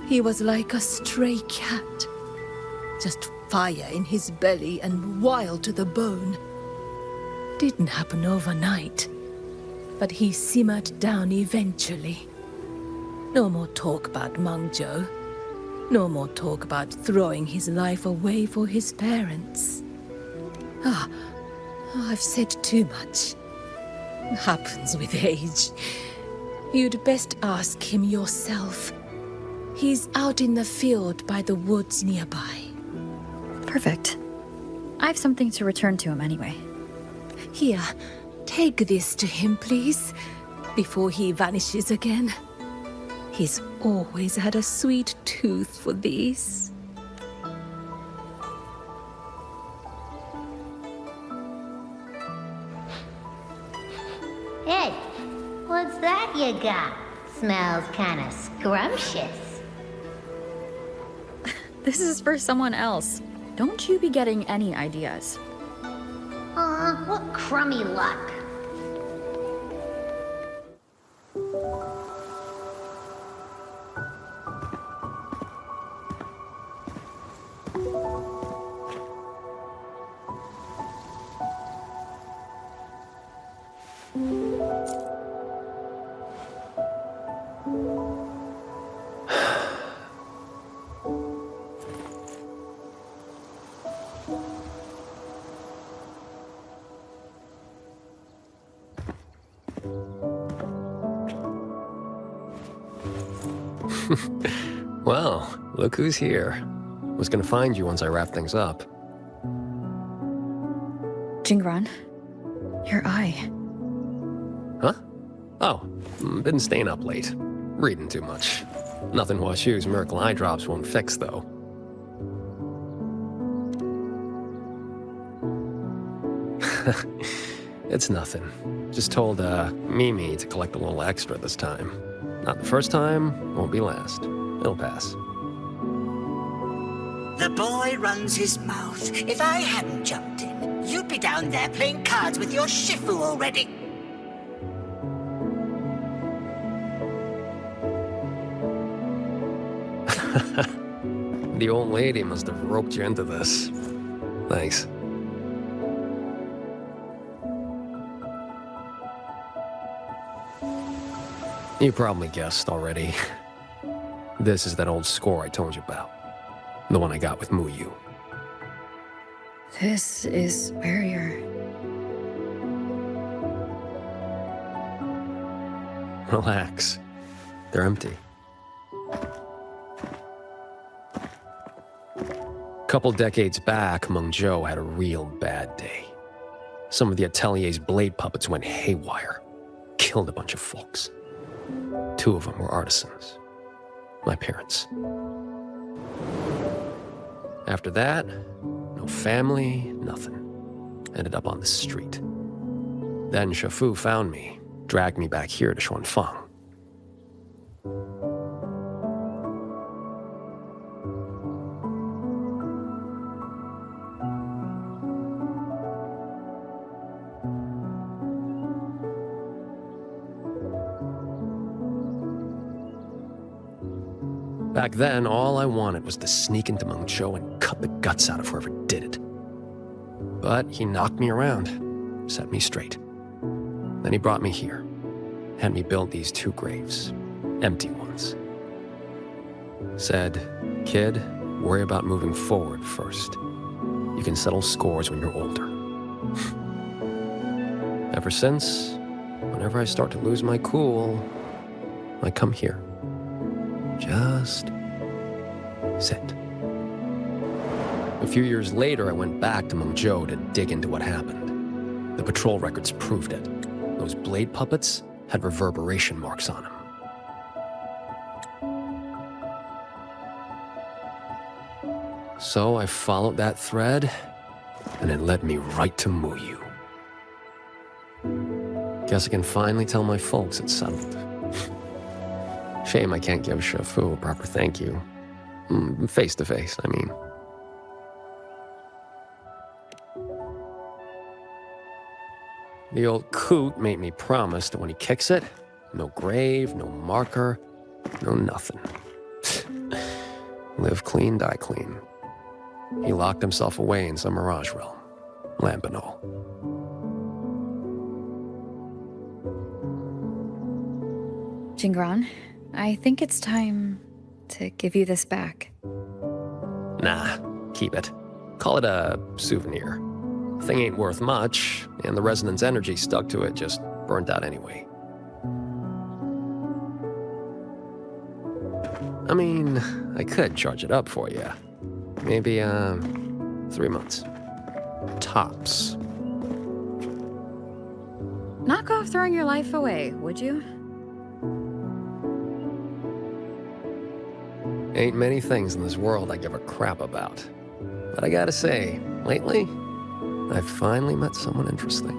he was like a stray cat. Just fire in his belly and wild to the bone. Didn't happen overnight, but he simmered down eventually. No more talk about Mengzhou. No more talk about throwing his life away for his parents. I've said too much. Happens with age. You'd best ask him yourself. He's out in the field by the woods nearby.
Perfect. I have something to return to him anyway.
Here, take this to him, please, before he vanishes again. He's always had a sweet tooth for these.
Hey, what's that you got? Smells kinda scrumptious.
This is for someone else. Don't you be getting any ideas.
Aw, what crummy luck.
Well, look who's here. Was gonna find you once I wrap things up.
Jingran, your eye.
Huh? Oh, been staying up late. Reading too much. Nothing Huashu's miracle eye drops won't fix, though. It's nothing. Just told, Mimi to collect a little extra this time. Not the first time, won't be last. It'll pass.
The boy runs his mouth. If I hadn't jumped in, you'd be down there playing cards with your Shifu already.
The old lady must have roped you into this. Thanks. You probably guessed already. This is that old score I told you about. The one I got with Muyu.
This is where you're...
Relax. They're empty. Couple decades back, Mengzhou had a real bad day. Some of the Atelier's blade puppets went haywire, killed a bunch of folks. 2 of them were artisans, my parents. After that, no family, nothing. Ended up on the street. Then Shafu found me, dragged me back here to Xuanfang. Back then, all I wanted was to sneak into Mengzhou and cut the guts out of whoever did it. But he knocked me around, set me straight. Then he brought me here, had me build these 2 graves, empty ones. Said, "Kid, worry about moving forward first. You can settle scores when you're older." Ever since, whenever I start to lose my cool, I come here. Just sit. A few years later, I went back to Mengzhou to dig into what happened. The patrol records proved it. Those blade puppets had reverberation marks on them. So I followed that thread, and it led me right to Muyu. Guess I can finally tell my folks it's settled. Shame I can't give Shafu a proper thank you. Face to face, I mean. The old coot made me promise that when he kicks it, no grave, no marker, no nothing. Live clean, die clean. He locked himself away in some Mirage realm. Lampinol.
Jingran, I think it's time to give you this back.
Nah, keep it. Call it a souvenir. Thing ain't worth much, and the resonance energy stuck to it just burnt out anyway. I mean, I could charge it up for you. Maybe, 3 months. Tops.
Knock off throwing your life away, would you?
Ain't many things in this world I give a crap about. But I gotta say, lately, I've finally met someone interesting.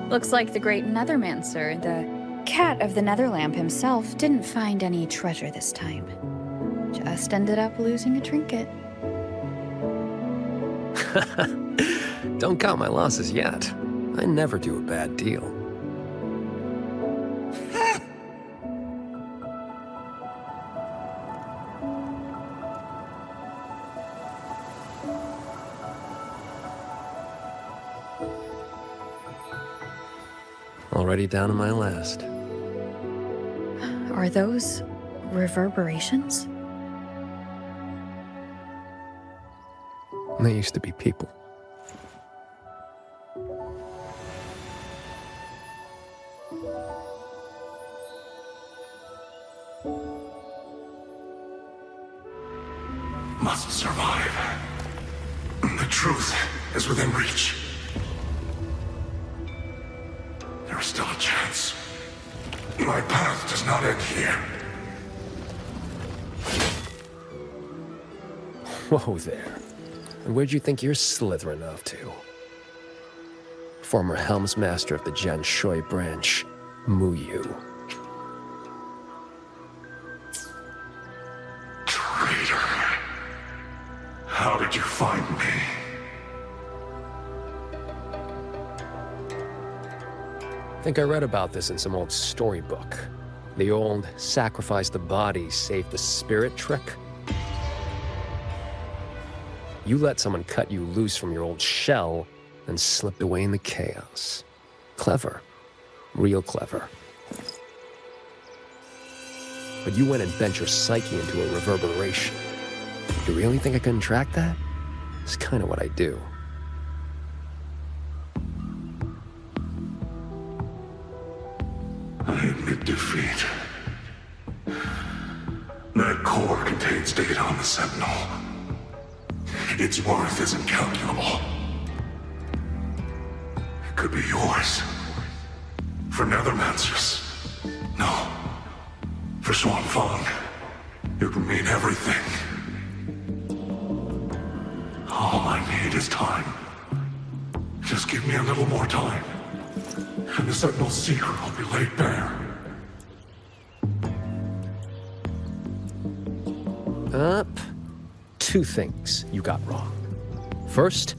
Looks like the great Nethermancer, the cat of the Netherlamp himself, didn't find any treasure this time. Just ended up losing a trinket.
Don't count my losses yet. I never do a bad deal. Already down to my last.
Are those reverberations?
They used to be people.
Must survive. The truth is within reach. There is still a chance. My path does not end here.
Whoa there. And where'd you think you're slithering off to? Former Helmsmaster of the Janshui branch, Muyu.
Traitor. How did you find me?
I think I read about this in some old storybook. The old sacrifice the body, save the spirit trick. You let someone cut you loose from your old shell and slipped away in the chaos. Clever. Real clever. But you went and bent your psyche into a reverberation. You really think I couldn't track that? It's kind of what I do.
I admit defeat. That core contains data on the Sentinel. Its worth is incalculable. could be yours. For Nethermancers. No. For Xuanfang. It would mean everything. All I need is time. Just give me a little more time. And the Sentinel's secret will be laid bare.
Two things you got wrong. First,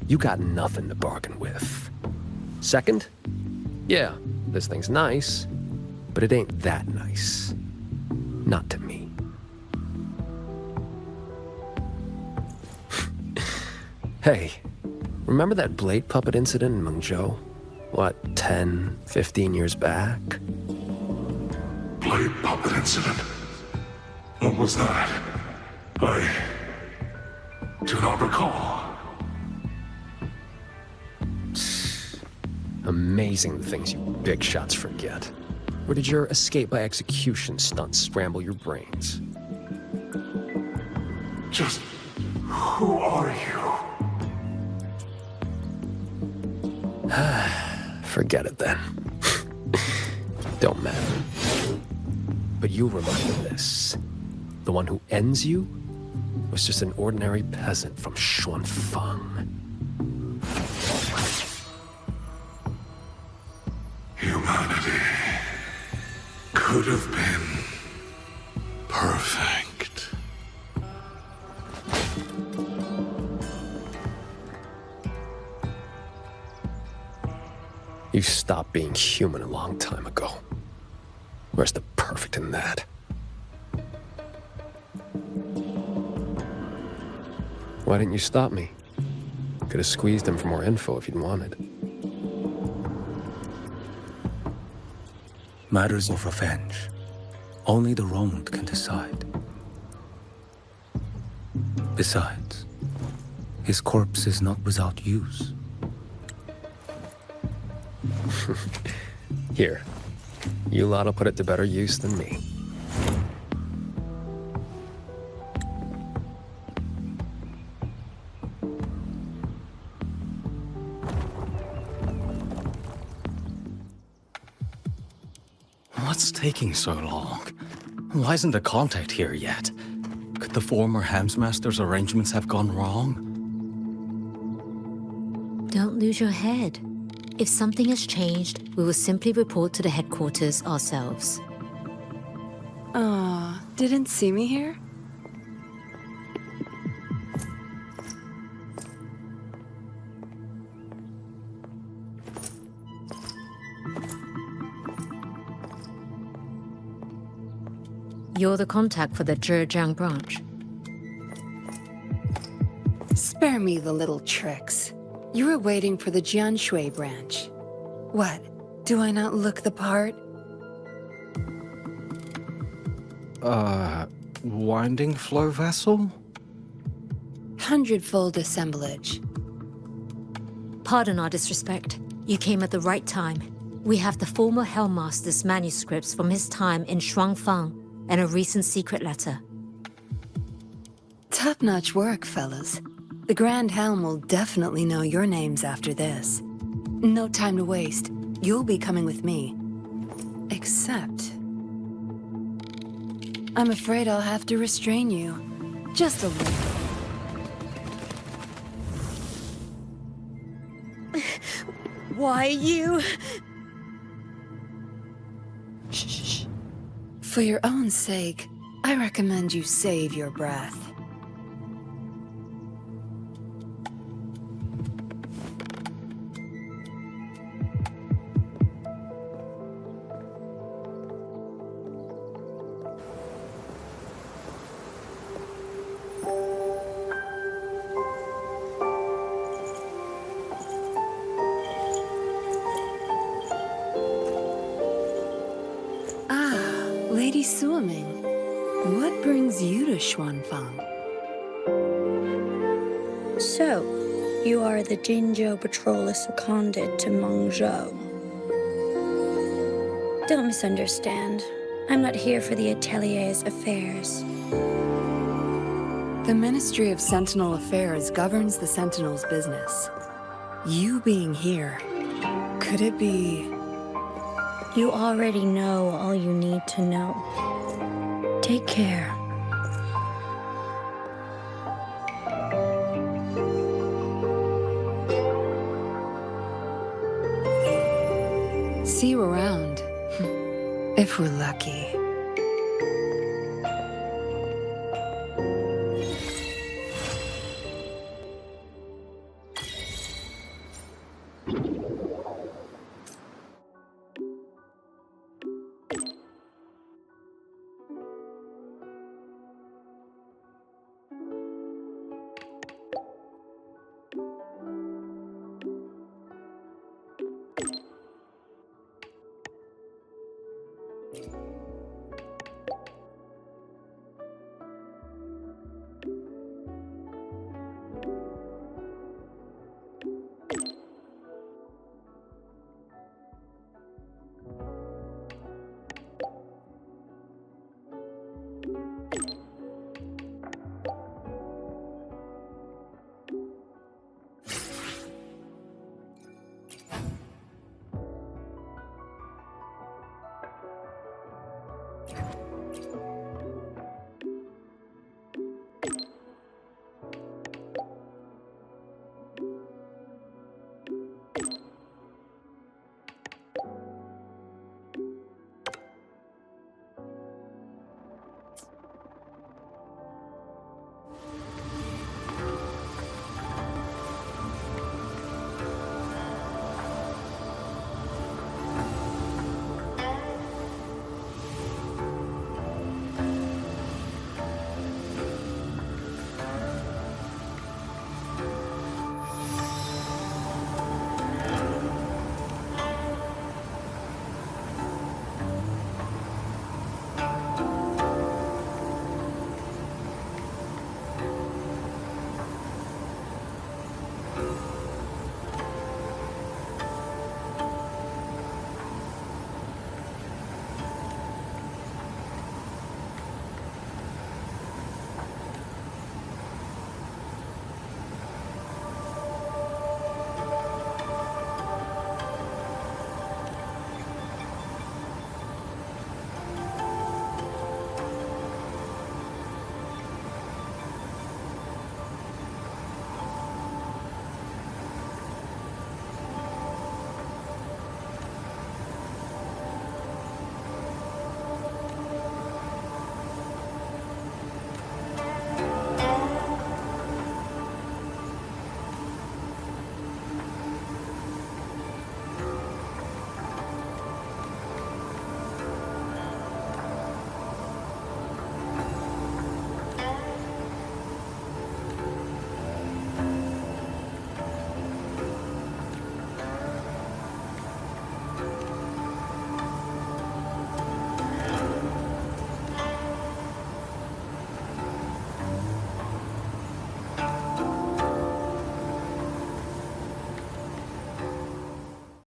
you got nothing to bargain with. Second, yeah, this thing's nice, but it ain't that nice. Not to me. Hey, remember that blade puppet incident in Mengzhou? What, 10, 15 years back?
Blade puppet incident? What was that? I do not recall.
Amazing the things you big shots forget. Or did your escape by execution stunt scramble your brains?
Just who are you?
Forget it then. Don't matter. But you'll remember this. The one who ends you was just an ordinary peasant from Xuanfang.
Humanity could have been perfect.
You stopped being human a long time ago. Where's the perfect in that? Why didn't you stop me? Could have squeezed him for more info if you'd wanted.
Matters of revenge. Only the wronged can decide. Besides, his corpse is not without use.
Here, you lot'll put it to better use than me.
What's taking so long? Why isn't the contact here yet? Could the former Hamsmaster's arrangements have gone wrong?
Don't lose your head. If something has changed, we will simply report to the headquarters ourselves.
Aw, didn't see me here?
You're the contact for the Zhejiang branch.
Spare me the little tricks. You were waiting for the Jianshui branch. What? Do I not look the part?
Winding flow vessel?
100-fold assemblage.
Pardon our disrespect. You came at the right time. We have the former Hellmaster's manuscripts from his time in Xuanfang and a recent secret letter.
Top-notch work, fellas. The Grand Helm will definitely know your names after this. No time to waste. You'll be coming with me. Except... I'm afraid I'll have to restrain you. Just a little.
Why you?
Shh. For your own sake, I recommend you save your breath. Lady Suoming, what brings you to Xuanfang?
So, you are the Jinzhou patroller seconded to Mengzhou. Don't misunderstand. I'm not here for the Atelier's affairs.
The Ministry of Sentinel Affairs governs the Sentinel's business. You being here Could it be...
You already know all you need to know. Take care.
See you around. If we're lucky.